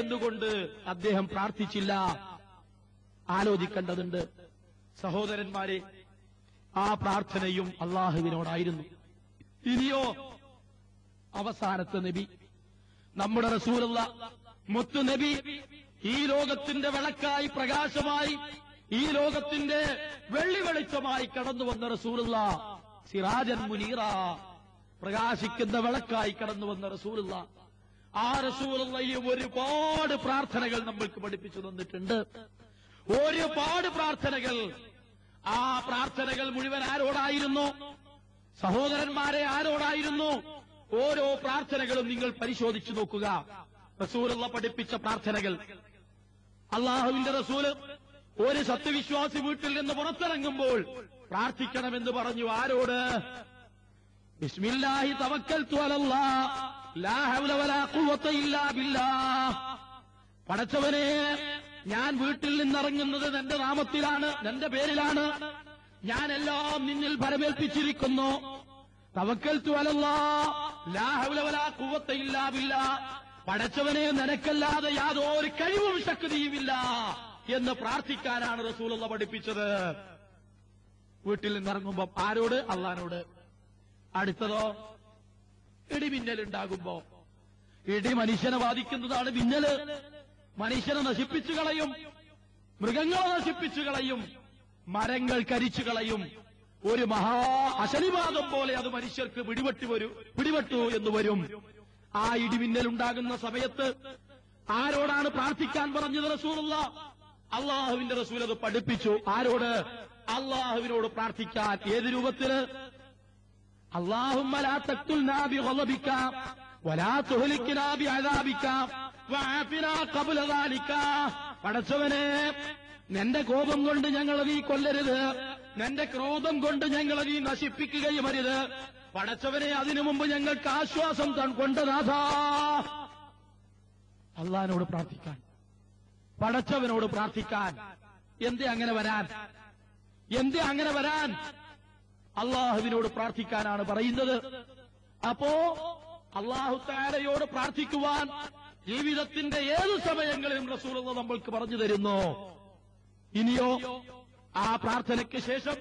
എന്തുകൊണ്ട് അദ്ദേഹം പ്രാർത്ഥിച്ചില്ല? ആലോചിക്കേണ്ടതുണ്ട് സഹോദരന്മാരെ. ആ പ്രാർത്ഥനയും അള്ളാഹുവിനോടായിരുന്നു. ഇനിയോ അവസാനത്തെ നബി, നമ്മുടെ റസൂലുള്ളാഹ് മുത്തു നബി, ഈ ലോകത്തിന്റെ വിളക്കായി, പ്രകാശമായി, ഈ ലോകത്തിന്റെ വെള്ളി വെളിച്ചമായി കടന്നു വന്ന റസൂലുള്ളാഹ്, സിറാജൻ മുനീറ, പ്രകാശിക്കുന്ന വിളക്കായി കടന്നു വന്ന റസൂലുള്ളാഹ്. ആ റസൂലുള്ളാഹി ഒരുപാട് പ്രാർത്ഥനകൾ നമ്മൾക്ക് പഠിപ്പിച്ചു തന്നിട്ടുണ്ട്, ഒരുപാട് പ്രാർത്ഥനകൾ. ആ പ്രാർത്ഥനകൾ മുഴുവൻ ആരോടായിരുന്നു? സഹോദരന്മാരെ, ആരോടായിരുന്നു? ഓരോ പ്രാർത്ഥനകളും നിങ്ങൾ പരിശോധിച്ചു നോക്കുക. റസൂലുള്ള പഠിപ്പിച്ച പ്രാർത്ഥനകൾ. അള്ളാഹുവിന്റെ റസൂല് ഒരു സത്യവിശ്വാസി വീട്ടിൽ നിന്ന് പുറത്തിറങ്ങുമ്പോൾ പ്രാർത്ഥിക്കണമെന്ന് പറഞ്ഞു. ആരോട്? ബിസ്മില്ലാഹി തവക്കൽതു അലല്ലാഹ് ലാ ഹൗല വലാ ഖുവത ഇല്ലാ ബില്ലാഹ്. പടച്ചവനെ, ഞാൻ വീട്ടിൽ നിന്നിറങ്ങുന്നത് നിന്റെ നാമത്തിലാണ്, നിന്റെ പേരിലാണ്, ഞാൻ എല്ലാം നിന്നിൽ ഭരമേൽപ്പിച്ചിരിക്കുന്നു. തവക്കൽതു അലല്ലാഹ് ലാ ഹൗല വലാ ഖുവത ഇല്ലാ ബില്ലാഹ്. പടച്ചവനെ, നിനക്കല്ലാതെ യാതൊരു കഴിവും ശക്തിയുമില്ല എന്ന് പ്രാർത്ഥിക്കാനാണ് റസൂലുള്ള പഠിപ്പിച്ചത്. വീട്ടിൽ നിന്നിറങ്ങുമ്പോ ആരോട്? അള്ളാനോട്. അടുത്തതോ? ഇടിമിന്നലുണ്ടാകുമ്പോ. ഇടി മനുഷ്യനെ ബാധിക്കുന്നതാണ്. മിന്നല് മനുഷ്യനെ നശിപ്പിച്ചു കളയും, മൃഗങ്ങളെ നശിപ്പിച്ചു കളയും, മരങ്ങൾ കരിച്ചു കളയും. ഒരു മഹാ അശനിവാദം പോലെ അത് മനുഷ്യർക്ക് പിടിപെട്ടു എന്ന് വരും. ആ ഇടിമിന്നലുണ്ടാകുന്ന സമയത്ത് ആരോടാണ് പ്രാർത്ഥിക്കാൻ പറഞ്ഞത് റസൂലുള്ളാഹ്? അള്ളാഹുവിന്റെ റസൂൽ അത് പഠിപ്പിച്ചു. ആരോട്? അള്ളാഹുവിനോട് പ്രാർത്ഥിക്കാൻ. ഏത് രൂപത്തില്? അല്ലാഹുമ്മ ലാ തഖ്തുൽനാ ബിഗളബിക വലാ തുഹ്ലിക്നാ ബിഅദാബിക വഅഫിനാ ഖബ്ല ദാലിക. പടച്ചവനെ, നിന്റെ കോപം കൊണ്ട് ഞങ്ങളെ നീ കൊല്ലരുത്, നിന്റെ ക്രോധം കൊണ്ട് ഞങ്ങളെ നീ നശിപ്പിക്കുകയും അരുത്. പടച്ചവനെ, അതിനു മുമ്പ് ഞങ്ങൾക്ക് ആശ്വാസം കൊണ്ടനാഥാ. അള്ളാഹിനോട് പ്രാർത്ഥിക്കാൻ, പടച്ചവനോട് പ്രാർത്ഥിക്കാൻ. എന്തേ അങ്ങനെ വരാൻ? എന്തേ അങ്ങനെ വരാൻ? അള്ളാഹുവിനോട് പ്രാർത്ഥിക്കാനാണ് പറയുന്നത്. അപ്പോ അള്ളാഹു തആലയോട് പ്രാർത്ഥിക്കുവാൻ ജീവിതത്തിന്റെ ഏത് സമയങ്ങളിലും റസൂലുള്ളാഹി നമ്മൾക്ക് പറഞ്ഞു തരുന്നു. ഇനിയോ ആ പ്രാർത്ഥനയ്ക്ക് ശേഷം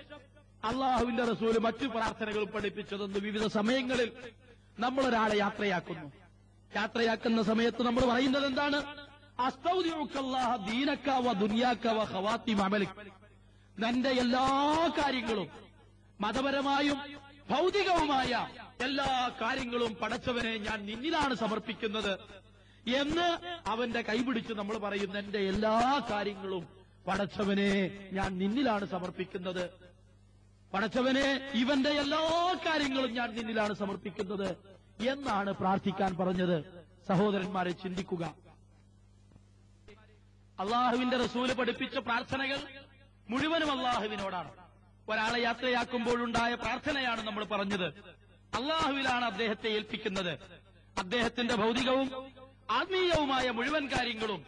അള്ളാഹുവിന്റെ റസൂല് മറ്റു പ്രാർത്ഥനകളും പഠിപ്പിച്ചതെന്ന് വിവിധ സമയങ്ങളിൽ നമ്മളൊരാളെ യാത്രയാക്കുന്നു. യാത്രയാക്കുന്ന സമയത്ത് നമ്മൾ പറയുന്നത് എന്താണ്? അസ്തൗദിഉക്കല്ലാഹ ദീനക വ ദുനിയാക വ ഖവാത്തിമ അമലിക്. നിന്റെ എല്ലാ കാര്യങ്ങളും, മതപരമായും ഭൗതികവുമായ എല്ലാ കാര്യങ്ങളും പടച്ചവനെ ഞാൻ നിന്നിലാണ് സമർപ്പിക്കുന്നത് എന്ന് അവന്റെ കൈപിടിച്ച് നമ്മൾ പറയുന്ന എന്റെ എല്ലാ കാര്യങ്ങളും പടച്ചവനെ ഞാൻ നിന്നിലാണ് സമർപ്പിക്കുന്നത്, പടച്ചവനെ ഇവന്റെ എല്ലാ കാര്യങ്ങളും ഞാൻ നിന്നിലാണ് സമർപ്പിക്കുന്നത് എന്നാണ് പ്രാർത്ഥിക്കാൻ പറഞ്ഞത്. സഹോദരന്മാരെ, ചിന്തിക്കുക. അള്ളാഹുവിന്റെ റസൂല് പഠിപ്പിച്ച പ്രാർത്ഥനകൾ മുഴുവനും അള്ളാഹുവിനോടാണ്. ഒരാളെ യാത്രയാക്കുമ്പോഴുണ്ടായ പ്രാർത്ഥനയാണ് നമ്മൾ പറഞ്ഞത്. അള്ളാഹുവിലാണ് അദ്ദേഹത്തെ ഏൽപ്പിക്കുന്നത്. അദ്ദേഹത്തിന്റെ ഭൗതികവും ആത്മീയവുമായ മുഴുവൻ കാര്യങ്ങളും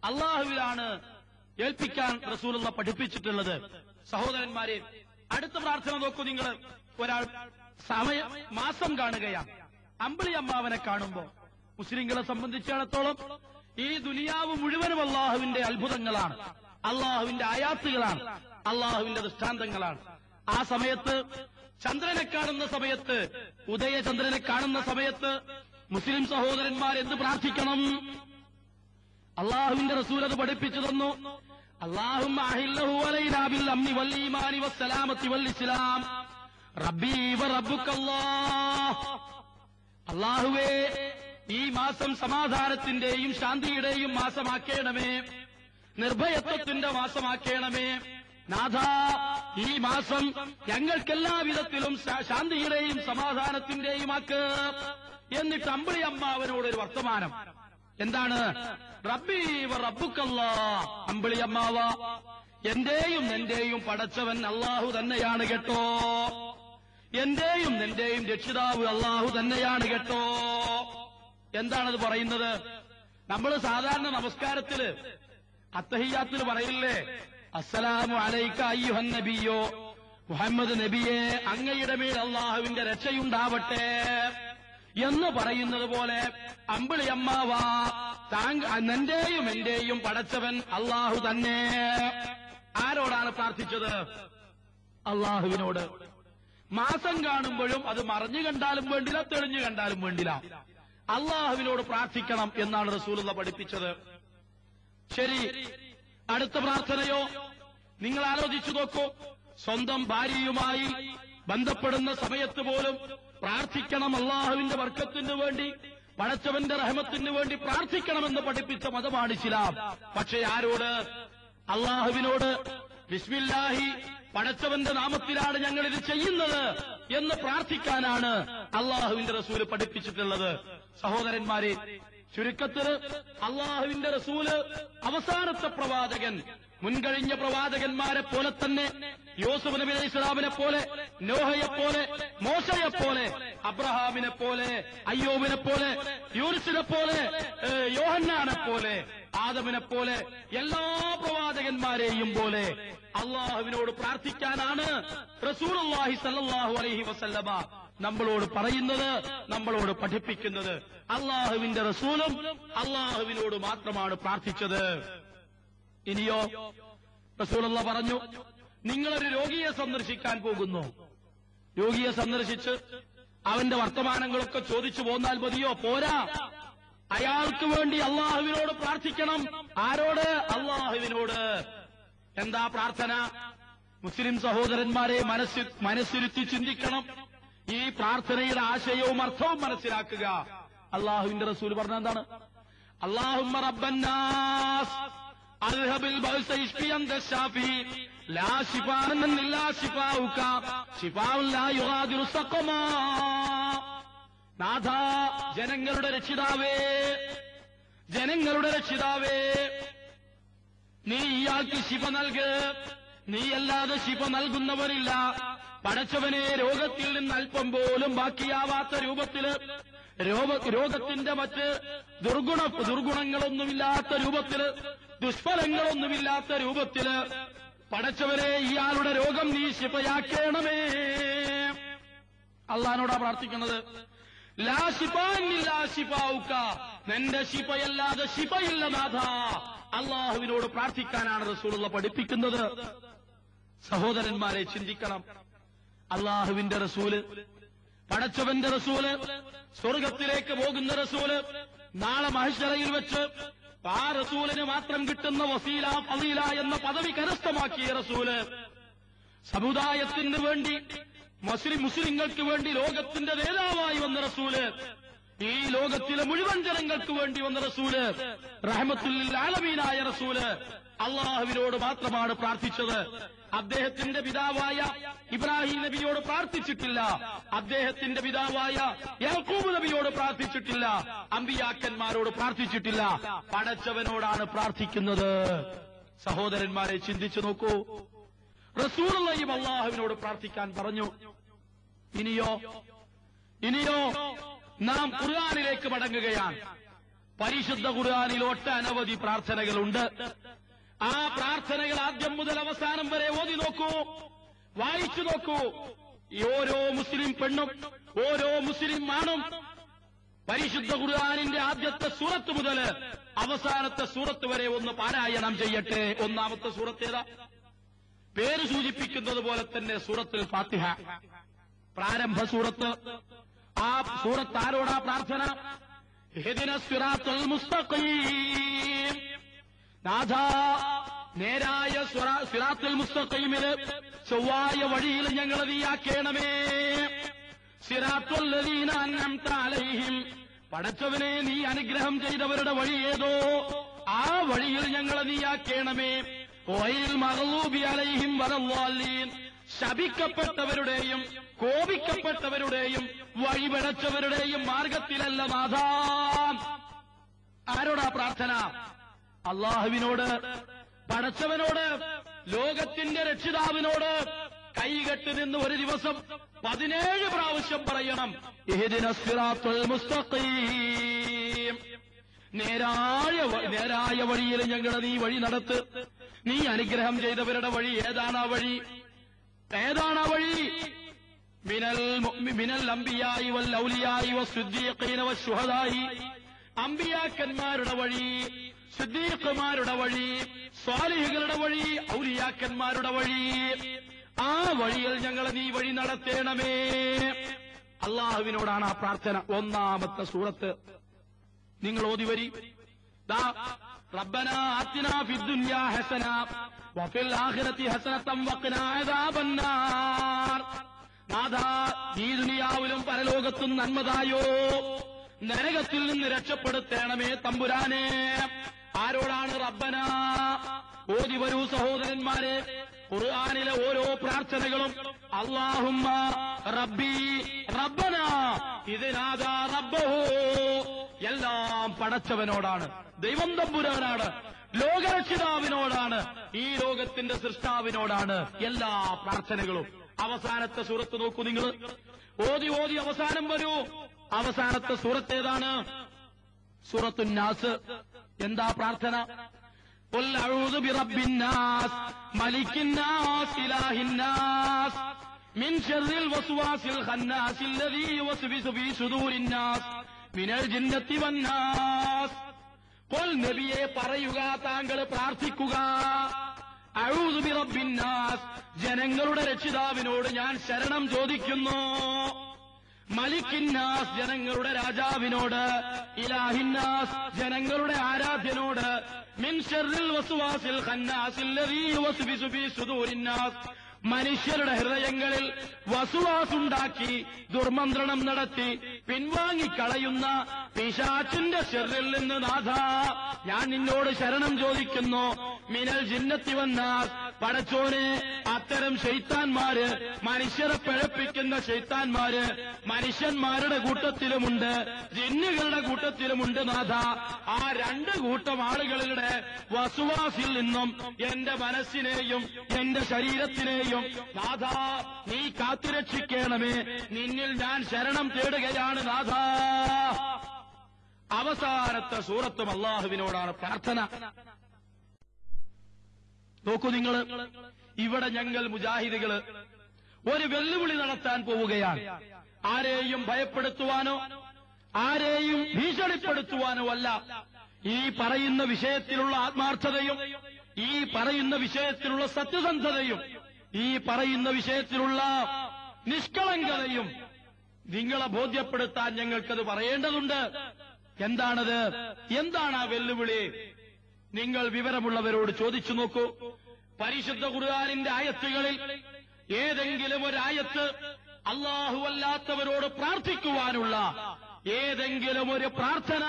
അള്ളാഹുവിലാണ് ഏൽപ്പിക്കാൻ റസൂലുള്ള പഠിപ്പിച്ചിട്ടുള്ളത്. സഹോദരന്മാരെ, അടുത്ത പ്രാർത്ഥന നോക്കൂ നിങ്ങൾ. ഒരാൾ മാസം കാണുകയാണ്. അമ്പിളി അമ്മാവനെ കാണുമ്പോ മുസ്ലിങ്ങളെ സംബന്ധിച്ചിടത്തോളം ഈ ദുനിയാവ് മുഴുവനും അള്ളാഹുവിന്റെ അത്ഭുതങ്ങളാണ്, അള്ളാഹുവിന്റെ ആയാത്തുകളാണ്, അള്ളാഹുവിന്റെ ദൃഷ്ടാന്തങ്ങളാണ്. ആ സമയത്ത് ചന്ദ്രനെ കാണുന്ന സമയത്ത്, ഉദയചന്ദ്രനെ കാണുന്ന സമയത്ത് മുസ്ലിം സഹോദരന്മാർ എന്ത് പ്രാർത്ഥിക്കണം? അള്ളാഹുവിന്റെ റസൂൽ അത് പഠിപ്പിച്ചു തന്നു. അല്ലാഹുമ്മ അഹില്ലഹു അലൈനാ ബിൽ അംനി വൽ ഈമാനി വസ്സലാമത്തി വൽ ഇസ്ലാം റബ്ബി വ റബ്ബുക്കല്ലാഹ്. അല്ലാഹുവേ, ഈ മാസം സമാധാനത്തിന്റെയും ശാന്തിയുടെയും മാസമാക്കേണമേ, നിർഭയത്വത്തിന്റെ മാസമാക്കേണമേ. നാഥ, ഈ മാസം ഞങ്ങൾക്കെല്ലാ വിധത്തിലും ശാന്തിയുടെയും സമാധാനത്തിന്റെയും ആക്ക്. എന്നിട്ട് അമ്പിളി അമ്മാവനോടൊരു വർത്തമാനം. എന്താണ്? റബ്ബി വ റബ്ബുക്കല്ലാഹ്. അമ്പിളി അമ്മാവ, എന്റെയും നിന്റെയും പടച്ചവൻ അള്ളാഹു തന്നെയാണ് കേട്ടോ, എന്റെയും നിന്റെയും രക്ഷിതാവ് അള്ളാഹു തന്നെയാണ് കേട്ടോ. എന്താണത് പറയുന്നത്? നമ്മൾ സാധാരണ നമസ്കാരത്തില് അത്തഹിയ്യാത്തിൽ പറയില്ലേ, അസ്സലാമു അലൈക അയ്യുഹൻ നബിയോ, മുഹമ്മദ് നബിയെ അങ്ങയുടെ മേൽ അള്ളാഹുവിന്റെ രക്ഷയുണ്ടാവട്ടെ എന്ന് പറയുന്നത് പോലെ അമ്പിളി അമ്മാവ, നിന്റെയും എന്റെയും പടച്ചവൻ അള്ളാഹു തന്നെ. ആരോടാണ് പ്രാർത്ഥിച്ചത്? അള്ളാഹുവിനോട്. മാസം കാണുമ്പോഴും അത് മറഞ്ഞു കണ്ടാലും വേണ്ടില്ല, തെളിഞ്ഞു കണ്ടാലും വേണ്ടില്ല, അള്ളാഹുവിനോട് പ്രാർത്ഥിക്കണം എന്നാണ് റസൂലുള്ള പഠിപ്പിച്ചത്. ശരി, അടുത്ത പ്രാർത്ഥനയോ? നിങ്ങൾ ആലോചിച്ചു നോക്കൂ. സ്വന്തം ഭാര്യയുമായി ബന്ധപ്പെടുന്ന സമയത്ത് പോലും പ്രാർത്ഥിക്കണം, അള്ളാഹുവിന്റെ ബർക്കത്തിന് വേണ്ടി, പടച്ചവന്റെ റഹ്മത്തിന് വേണ്ടി പ്രാർത്ഥിക്കണമെന്ന് പഠിപ്പിച്ച മതമാണ് ഇസ്ലാം. പക്ഷേ ആരോട്? അള്ളാഹുവിനോട്. ബിസ്മില്ലാഹി, പടച്ചവന്റെ നാമത്തിലാണ് ഞങ്ങൾ ഇത് ചെയ്യുന്നത് എന്ന് പ്രാർത്ഥിക്കാനാണ് അള്ളാഹുവിന്റെ റസൂല് പഠിപ്പിച്ചിട്ടുള്ളത്. സഹോദരന്മാരെ, ചുരുക്കത്തില് അള്ളാഹുവിന്റെ റസൂല് അവസാനത്തെ പ്രവാചകൻ, മുൻകഴിഞ്ഞ പ്രവാചകന്മാരെ പോലെ തന്നെ യൂസുഫ് നബി അലൈഹി സ്വലാമിനെ പോലെ, നോഹയെപ്പോലെ, മോശയെപ്പോലെ, അബ്രഹാമിനെ പോലെ, അയ്യൂബിനെ പോലെ, യൂനുസിനെ പോലെ, യോഹന്നാനെ പോലെ, ആദമിനെ പോലെ, എല്ലാ പ്രവാചകന്മാരെയും പോലെ അള്ളാഹുവിനോട് പ്രാർത്ഥിക്കാനാണ് റസൂലുള്ളാഹി സ്വല്ലല്ലാഹു അലൈഹി വസല്ലമ നമ്മളോട് പറയുന്നത്, നമ്മളോട് പഠിപ്പിക്കുന്നത്. അള്ളാഹുവിന്റെ റസൂലും അള്ളാഹുവിനോട് മാത്രമാണ് പ്രാർത്ഥിച്ചത്. ഇനിയോ റസൂലുള്ള പറഞ്ഞു, നിങ്ങളൊരു രോഗിയെ സന്ദർശിക്കാൻ പോകുന്നു. രോഗിയെ സന്ദർശിച്ച് അവന്റെ വർത്തമാനങ്ങളൊക്കെ ചോദിച്ചു പോന്നാൽ മതിയോ? പോരാ, അയാൾക്ക് വേണ്ടി അള്ളാഹുവിനോട് പ്രാർത്ഥിക്കണം. ആരോട്? അള്ളാഹുവിനോട്. എന്താ പ്രാർത്ഥന? മുസ്ലിം സഹോദരന്മാരെ മനസ്സിരുത്തി ചിന്തിക്കണം. ഈ പ്രാർത്ഥനയുടെ ആശയവും അർത്ഥവും മനസ്സിലാക്കുക. അള്ളാഹുവിന്റെ റസൂൽ പറഞ്ഞ എന്താണ്? അല്ലാഹുമ്മ റബ്ബന്നാസ് അൽഹബിൽ ബഅസ ഇശ്ഫി അൻത ശാഫി ലാ ശിഫാഅൻ ഇല്ലാ ശിഫാഉക ശിഫാഉൻ ലാ യുഗാദിറു സഖമാ. നാഥ, ജനങ്ങളുടെ രക്ഷിതാവേ, ജനങ്ങളുടെ രക്ഷിതാവേ, നീ ഇയാൾക്ക് ശിഫ നൽക്, നീയല്ലാതെ ശിഫ നൽകുന്നവരില്ല. പടച്ചവനെ, രോഗത്തിൽ നിന്ന് അല്പം പോലും ബാക്കിയാവാത്ത രൂപത്തില്, രോഗത്തിന്റെ മറ്റ് ദുർഗുണങ്ങളൊന്നുമില്ലാത്ത രൂപത്തില്, ദുഷ്ഫലങ്ങളൊന്നുമില്ലാത്ത രൂപത്തില് പടച്ചവനെ, ഇയാളുടെ രോഗം നീ ശിഫയാക്കേണമേ. അള്ളാഹിനോടാ പ്രാർത്ഥിക്കുന്നത്. ലാ ശിഫാഅൻ ഇല്ലാ ശിഫാഉക, നിന്റെ ശിഫയല്ലാതെ ശിഫയില്ല നാഥ. അള്ളാഹുവിനോട് പ്രാർത്ഥിക്കാനാണ് റസൂലുള്ള പഠിപ്പിക്കുന്നത്. സഹോദരന്മാരെ, ചിന്തിക്കണം. അള്ളാഹുവിന്റെ റസൂല്, പടച്ചവന്റെ റസൂല്, സ്വർഗത്തിലേക്ക് പോകുന്ന റസൂല്, നാളെ മഹ്ശറയിൽ വെച്ച് ആ റസൂലിന് മാത്രം കിട്ടുന്ന വസീല ഫളീല എന്ന പദവി കരസ്ഥമാക്കിയ റസൂല് സമുദായത്തിന് വേണ്ടി മുസ്ലിങ്ങൾക്ക് വേണ്ടി ലോകത്തിന്റെ നേതാവായി വന്ന റസൂല്, ഈ ലോകത്തിലെ മുഴുവൻ ജനങ്ങൾക്ക് വേണ്ടി വന്ന റസൂല്, റഹ്മത്തുൽ ലിൽ ആലമീനായ റസൂല് അള്ളാഹുവിനോട് മാത്രമാണ് പ്രാർത്ഥിച്ചത്. അദ്ദേഹത്തിന്റെ പിതാവായ ഇബ്രാഹിം നബിയോട് പ്രാർത്ഥിച്ചിട്ടില്ല, അദ്ദേഹത്തിന്റെ പിതാവായ യാക്കൂബ് നബിയോട് പ്രാർത്ഥിച്ചിട്ടില്ല, അമ്പിയാക്കന്മാരോട് പ്രാർത്ഥിച്ചിട്ടില്ല. പടച്ചവനോടാണ് പ്രാർത്ഥിക്കുന്നത്. സഹോദരന്മാരെ, ചിന്തിച്ചു നോക്കൂ. റസൂലുള്ളാഹിയും അള്ളാഹുവിനോട് പ്രാർത്ഥിക്കാൻ പറഞ്ഞു. ഇനിയോ നാം ഖുർആനിലേക്ക് മടങ്ങുകയാണ്. പരിശുദ്ധ ഖുർആനിൽ ഒട്ടനവധി പ്രാർത്ഥനകളുണ്ട്. ആ പ്രാർത്ഥനകൾ ആദ്യം മുതൽ അവസാനം വരെ ഓതി നോക്കൂ, വായിച്ചു നോക്കൂ. ഓരോ മുസ്ലിം പെണ്ണും ഓരോ മുസ്ലിം ആണും പരിശുദ്ധ ഖുർആനിന്റെ ആദ്യത്തെ സൂറത്ത് മുതൽ അവസാനത്തെ സൂറത്ത് വരെ ഒന്ന് പാരായണം ചെയ്യട്ടെ. ഒന്നാമത്തെ സൂറത്ത് ഏതാ? പേര് സൂചിപ്പിക്കുന്നത് പോലെ തന്നെ സൂറത്തുൽ ഫാത്തിഹ, പ്രാരംഭ സൂറത്ത്. ആ സൂറത്ത് ആരോടാ പ്രാർത്ഥന? ഇഹ്ദിനസ് സിറാത്തുൽ മുസ്തഖീം, നാഥാ നേരായ സിറാത്തുൽ മുസ്തഖീമില് ചൊവ്വായ വഴിയിൽ ഞങ്ങളെ നീയാക്കേണമേ. സിറാത്തുൽ ലദീന അൻഅംത അലൈഹിം, പടച്ചവനെ നീ അനുഗ്രഹം ചെയ്തവരുടെ വഴി ഏതോ ആ വഴിയിൽ ഞങ്ങളെ നീയാക്കേണമേ. ഗൈറിൽ മഗ്ളൂബി അലൈഹിം വലദ്ദാലീൻ, ശപിക്കപ്പെട്ടവരുടെയും കോപിക്കപ്പെട്ടവരുടെയും വഴിപിഴച്ചവരുടെയും മാർഗത്തിലല്ല നാഥാ. ആരോടാ പ്രാർത്ഥന? അള്ളാഹുവിനോട്, പടച്ചവനോട്, ലോകത്തിന്റെ രക്ഷിതാവിനോട്. കൈകെട്ട് നിന്ന് ഒരു ദിവസം 17 പ്രാവശ്യം പറയണം, ഇഹ്ദിനസ് സിറാത്തുൽ മുസ്തഖീം, നേരായ വഴിയിൽ ഞങ്ങളെ നീ വഴി നടത്ത്. നീ അനുഗ്രഹം ചെയ്തവരുടെ വഴി ഏതാണ്? ആ വഴി മിനൽ അംബിയായി വൽ ഔലിയായി വസ്സുദ്ദീഖീന വശുഹദായി, അമ്പിയാക്കന്മാരുടെ വഴി, സിദ്ദീഖുമാരുടെ വഴി, സ്വാലിഹുകളുടെ വഴി, ഔലിയാക്കന്മാരുടെ വഴി. ആ വഴിയിൽ ഞങ്ങളെ നീ വഴി നടത്തേണമേ. അള്ളാഹുവിനോടാണ് ആ പ്രാർത്ഥന. ഒന്നാമത്തെ സൂറത്ത് നിങ്ങൾ ഓതി വരി. റബ്ബനാ ആതിനാ ഫിദ്ദുനിയാ ഹസന വഫിൽ ആഖിറതി ഹസനതൻ വഖിനാ അദാബന്നാർ. നാഥാ, ഈ ദുനിയാവിലും പരലോകത്തും നന്മതായോ, നരകത്തിൽ നിന്ന് രക്ഷപ്പെടുത്തേണമേ തമ്പുരാനെ. ആരോടാണ്? റബ്ബനാ. ഓതി വരൂ സഹോദരന്മാരെ. ഖുർആനിലെ ഓരോ പ്രാർത്ഥനകളും അല്ലാഹുമ്മ റബ്ബി റബ്ബനാ ഇദ്നാദാ റബ്ബഹു, എല്ലാം പടച്ചവനോടാണ്, ദൈവം തമ്പുരാനാണ്, ലോകരക്ഷിതാവിനോടാണ്, ഈ ലോകത്തിന്റെ സൃഷ്ടാവിനോടാണ് എല്ലാ പ്രാർത്ഥനകളും. അവസാനത്തെ സൂറത്ത് നോക്കൂ നിങ്ങൾ. ഓതി അവസാനം വരൂ. അവസാനത്തെ സൂറത്ത് ഏതാണ്? സൂറത്തുൻ നാസ്. എന്താ പ്രാർത്ഥന? ഖുൽ അഊദു ബിറബ്ബിന്നാസ് മലിക്കിന്നാസ് ഇലാഹിന്നാസ് മിൻ ശർറിൽ വസ്വാസിൽ ഖന്നാസിൽ ലദീ യുവസ്വിസു ഫീ സുദൂരിന്നാസ് മിനൽ ജിന്നത്തി വന്നാസ്. ഖുൽ, നബിയെ പറയുക, താങ്കൾ പ്രാർത്ഥിക്കുക, അഊദു ബിറബ്ബിന്നാസ്, ജനങ്ങളുടെ രക്ഷിതാവിനോട് ഞാൻ ശരണം ചോദിക്കുന്നു. മലിക്കിന്നാസ്, ജനങ്ങളുടെ രാജാവിനോട്. ഇലാഹിന്നാസ്, ജനങ്ങളുടെ ആരാധ്യനോട്. മിൻ ശർറിൽ വസ്വാസിൽ ഖന്നാസിൽ ലദീ യുവസ്വിസു ഫീ സുദൂരിന്നാസ്, മനുഷ്യരുടെ ഹൃദയങ്ങളിൽ വസുവാസുണ്ടാക്കി ദുർമന്ത്രണം നടത്തി പിൻവാങ്ങിക്കളയുന്ന പിശാചിന്റെ ശർറിൽ നിന്ന് നാഥാ ഞാൻ നിന്നോട് ശരണം ചോദിക്കുന്നു. മിനൽ ജിന്നത്തി വന്നാസ്, പടച്ചോനെ, അത്തരം ശൈത്താന്മാര്, മനുഷ്യരെ പിഴപ്പിക്കുന്ന ശൈത്താന്മാര് മനുഷ്യന്മാരുടെ കൂട്ടത്തിലുമുണ്ട്, ജിന്നുകളുടെ കൂട്ടത്തിലുമുണ്ട് നാഥ. ആ 2 കൂട്ടം ആളുകളുടെ വസുവാസിൽ നിന്നും എന്റെ മനസ്സിനെയും എന്റെ ശരീരത്തിനെയും നാഥ നീ കാത്തുരക്ഷിക്കണമേ. നിന്നിൽ ഞാൻ ശരണം തേടുകയാണ് നാഥ. അവസാനത്തെ സൂറത്തും അള്ളാഹുവിനോടാണ് പ്രാർത്ഥന. നോക്കൂ നിങ്ങൾ, ഇവിടെ ഞങ്ങൾ മുജാഹിദുകള് ഒരു വെല്ലുവിളി നടത്താൻ പോവുകയാണ്. ആരെയും ഭയപ്പെടുത്തുവാനോ ആരെയും ഭീഷണിപ്പെടുത്തുവാനോ അല്ല. ഈ പറയുന്ന വിഷയത്തിലുള്ള ആത്മാർത്ഥതയും ഈ പറയുന്ന വിഷയത്തിലുള്ള സത്യസന്ധതയും ഈ പറയുന്ന വിഷയത്തിലുള്ള നിഷ്കളങ്കതയും നിങ്ങളെ ബോധ്യപ്പെടുത്താൻ ഞങ്ങൾക്കത് പറയേണ്ടതുണ്ട്. എന്താണത്? എന്താണ് ആ വെല്ലുവിളി? നിങ്ങൾ വിവരമുള്ളവരോട് ചോദിച്ചു നോക്കൂ. പരിശുദ്ധ ഖുർആനിന്റെ ആയത്തുകളിൽ ഏതെങ്കിലും ഒരായത്ത് അല്ലാഹുവല്ലാത്തവരോട് പ്രാർത്ഥിക്കുവാനുള്ള ഏതെങ്കിലും ഒരു പ്രാർത്ഥന,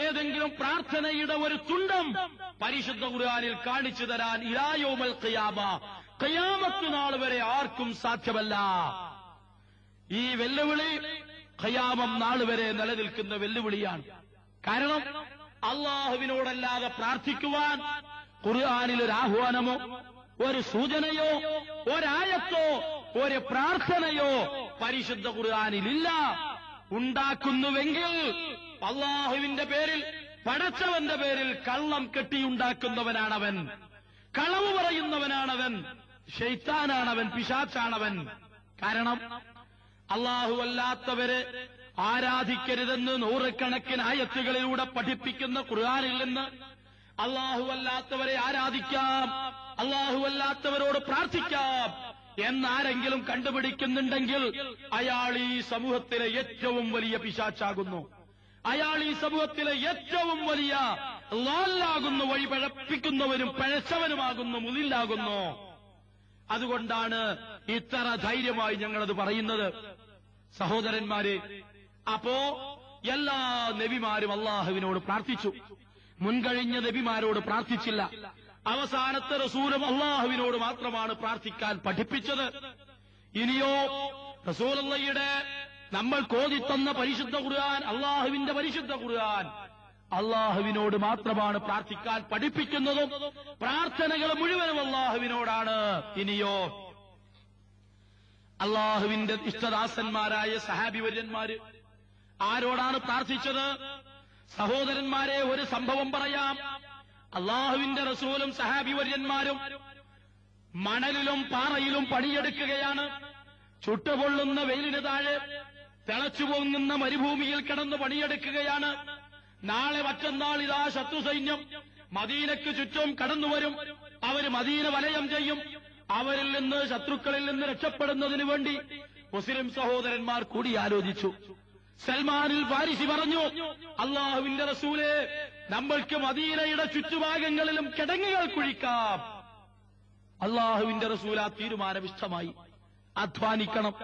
ഏതെങ്കിലും പ്രാർത്ഥനയുടെ ഒരു തുണ്ടം പരിശുദ്ധ ഖുർആനിൽ കാണിച്ചു തരാൻ ഇലാ യൗമൽ ഖിയാമ, ഖിയാമത്ത് നാൾ വരെ ആർക്കും സാധ്യമല്ല. ഈ വെല്ലുവിളി ഖിയാമം നാൾ വരെ നിലനിൽക്കുന്ന വെല്ലുവിളിയാണ്. കാരണം അള്ളാഹുവിനോടല്ലാതെ പ്രാർത്ഥിക്കുവാൻ ഖുർആനിൽ ഒരു ആഹ്വാനമോ ഒരു സൂചനയോ ഒരായത്തോ ഒരു പ്രാർത്ഥനയോ പരിശുദ്ധ ഖുർആനിലില്ല. ഉണ്ടാക്കുന്നുവെങ്കിൽ അള്ളാഹുവിന്റെ പേരിൽ, പടച്ചവന്റെ പേരിൽ കള്ളം കെട്ടിയുണ്ടാക്കുന്നവനാണവൻ, കളവ് പറയുന്നവനാണവൻ, ശൈത്താനാണവൻ, പിശാച്ചാണവൻ. കാരണം അല്ലാഹുവല്ലാത്തവരെ ആരാധിക്കരുതെന്ന് നൂറുകണക്കിന് ആയത്തുകളിലൂടെ പഠിപ്പിക്കുന്ന ഖുർആനിൽ നിന്ന് അല്ലാഹുവല്ലാത്തവരെ ആരാധിക്കാം, അല്ലാഹുവല്ലാത്തവരോട് പ്രാർത്ഥിക്കാം എന്നാരെങ്കിലും കണ്ടുപിടിക്കുന്നുണ്ടെങ്കിൽ അയാൾ ഈ സമൂഹത്തിലെ ഏറ്റവും വലിയ പിശാച്ചാകുന്നു. അയാൾ ഈ സമൂഹത്തിലെ ഏറ്റവും വലിയ ലാലാകുന്നു, വഴി പഴപ്പിക്കുന്നവനും പഴച്ചവനുമാകുന്നു, മുതിലാകുന്നു. അതുകൊണ്ടാണ് ഇത്ര ധൈര്യമായി ഞങ്ങളത് പറയുന്നത്. സഹോദരന്മാരെ, അപ്പോ എല്ലാ നബിമാരും അള്ളാഹുവിനോട് പ്രാർത്ഥിച്ചു. മുൻകഴിഞ്ഞ നബിമാരോട് പ്രാർത്ഥിച്ചില്ല. അവസാനത്തെ റസൂലും അള്ളാഹുവിനോട് മാത്രമാണ് പ്രാർത്ഥിക്കാൻ പഠിപ്പിച്ചത്. ഇനിയോ റസൂലുള്ളാഹിയുടെ നമ്മൾ കോതിത്തന്ന പരിശുദ്ധ ഖുർആൻ, അള്ളാഹുവിന്റെ പരിശുദ്ധ ഖുർആൻ അള്ളാഹുവിനോട് മാത്രമാണ് പ്രാർത്ഥിക്കാൻ പഠിപ്പിക്കുന്നതും പ്രാർത്ഥനകൾ മുഴുവനും അള്ളാഹുവിനോടാണ്. ഇനിയോ അള്ളാഹുവിന്റെ ഇഷ്ടദാസന്മാരായ സഹാബിവര്യന്മാര് ആരോടാണ് പ്രാർത്ഥിച്ചത്? സഹോദരന്മാരെ, ഒരു സംഭവം പറയാം. അള്ളാഹുവിന്റെ റസൂലും സഹാബിവര്യന്മാരും മണലിലും പാറയിലും പണിയെടുക്കുകയാണ്. ചുട്ടുപൊള്ളുന്ന വെയിലിന് താഴെ തിളച്ചു പൊങ്ങുന്ന മരുഭൂമിയിൽ കിടന്ന് പണിയെടുക്കുകയാണ്. നാളെ മറ്റന്നാൾ ഇതാ ശത്രു സൈന്യം മദീനയ്ക്ക് ചുറ്റും കടന്നുവരും. അവർ മദീന വലയം ചെയ്യും. അവരിൽ നിന്ന്, ശത്രുക്കളിൽ നിന്ന് രക്ഷപ്പെടുന്നതിനു വേണ്ടി മുസ്ലിം സഹോദരന്മാർ കൂടിയാലോചിച്ചു. സൽമാനുൽ ഫാരിസി പറഞ്ഞു, അള്ളാഹുവിന്റെ റസൂലേ, നമ്മൾക്ക് മദീനയുടെ ചുറ്റുഭാഗങ്ങളിലും കിടങ്ങുകൾ കുഴിക്കാം. അള്ളാഹുവിന്റെ റസൂൽ ആ തീരുമാനം ഇഷ്ടമായി. അധ്വാനിക്കണം,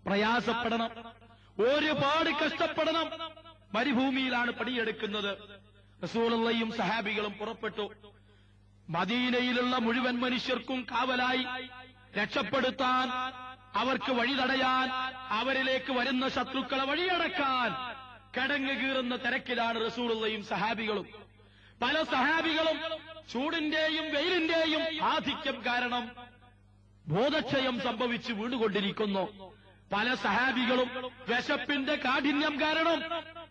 പ്രയാസപ്പെടണം, ഒരുപാട് കഷ്ടപ്പെടണം. മരുഭൂമിയിലാണ് പണിയെടുക്കുന്നത്. റസൂലുള്ളാഹിയും സഹാബികളും പുറപ്പെട്ടു. മദീനയിലുള്ള മുഴുവൻ മനുഷ്യർക്കും കാവലായി, രക്ഷപ്പെടുത്താൻ, അവർക്ക് വഴി തടയാൻ, അവരിലേക്ക് വരുന്ന ശത്രുക്കളെ വഴിയടക്കാൻ കിടങ്ങ് കീറുന്ന തിരക്കിലാണ് റസൂലുള്ളാഹിയും സഹാബികളും. പല സഹാബികളും ചൂടിന്റെയും വെയിലിന്റെയും ആധിക്യം കാരണം ബോധക്ഷയം സംഭവിച്ച് വീണുകൊണ്ടിരിക്കുന്നു. പല സഹാബികളും വിശപ്പിന്റെ കാഠിന്യം കാരണം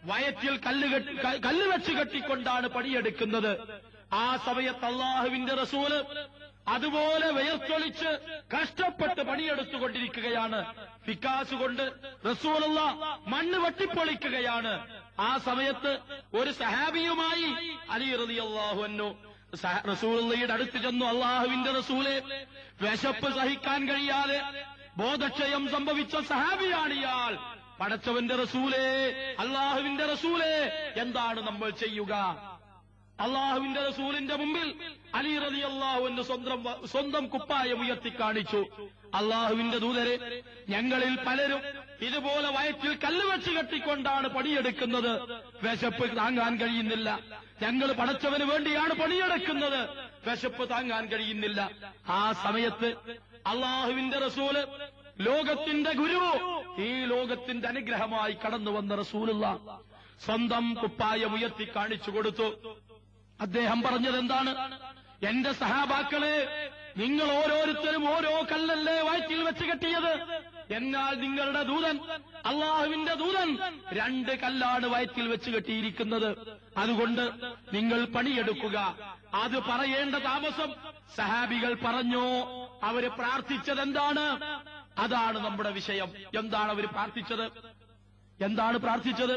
വയറ്റിൽ കല്ല് വെച്ച് കെട്ടിക്കൊണ്ടാണ് പണിയെടുക്കുന്നത്. ആ സമയത്ത് അള്ളാഹുവിന്റെ റസൂല് അതുപോലെ വിയർത്തൊളിച്ച് കഷ്ടപ്പെട്ട് പണിയെടുത്തുകൊണ്ടിരിക്കുകയാണ്. പിക്കാസ് കൊണ്ട് റസൂലുള്ള മണ്ണ് വെട്ടിപ്പൊളിക്കുകയാണ്. ആ സമയത്ത് ഒരു സഹാബിയുമായി അലി റളിയല്ലാഹു അൻഹു റസൂലുള്ളാഹിയുടെ അടുത്ത് ചെന്നു. അള്ളാഹുവിന്റെ റസൂലെ, വിശപ്പ് സഹിക്കാൻ കഴിയാതെ ബോധക്ഷയം സംഭവിച്ച സഹാബിയാണ് ഇയാൾ. പടച്ചവന്റെ റസൂലേ, അള്ളാഹുവിന്റെ റസൂലേ, എന്താണ് നമ്മൾ ചെയ്യുക? അള്ളാഹുവിന്റെ റസൂലിന്റെ മുമ്പിൽ അലി റളിയല്ലാഹു അൻഹു സ്വന്തം കുപ്പായം ഉയർത്തി കാണിച്ചു. അള്ളാഹുവിന്റെ ദൂതരെ, ഞങ്ങളിൽ പലരും ഇതുപോലെ വയറ്റിൽ കല്ലുവെച്ച് കെട്ടിക്കൊണ്ടാണ് പണിയെടുക്കുന്നത്. വിശപ്പ് താങ്ങാൻ കഴിയുന്നില്ല. ഞങ്ങൾ പടച്ചവന് വേണ്ടിയാണ് പണിയെടുക്കുന്നത്. വിശപ്പ് താങ്ങാൻ കഴിയുന്നില്ല. ആ സമയത്ത് അള്ളാഹുവിന്റെ റസൂല്, ലോകത്തിന്റെ ഗുരു, ഈ ലോകത്തിന്റെ അനുഗ്രഹമായി കടന്നു വന്ന റസൂലുള്ളാഹ് സ്വന്തം കുപ്പായം ഉയർത്തി കാണിച്ചു കൊടുത്തു. അദ്ദേഹം പറഞ്ഞത് എന്താണ്? എന്റെ സഹാബാക്കളെ, നിങ്ങൾ ഓരോരുത്തരും ഓരോ കല്ലല്ലേ വയറ്റിൽ വെച്ച് കെട്ടിയത്. എന്നാൽ നിങ്ങളുടെ ദൂതൻ, അള്ളാഹുവിന്റെ ദൂതൻ, 2 കല്ലാണ് വയറ്റിൽ വെച്ച് കെട്ടിയിരിക്കുന്നത്. അതുകൊണ്ട് നിങ്ങൾ പണിയെടുക്കുക. അത് പറയേണ്ട താമസം സഹാബികൾ പറഞ്ഞു. അവര് പ്രാർത്ഥിച്ചത് എന്താണ്? അതാണ് നമ്മുടെ വിഷയം. എന്താണ് അവർ പ്രാർത്ഥിച്ചത്? എന്താണ് പ്രാർത്ഥിച്ചത്?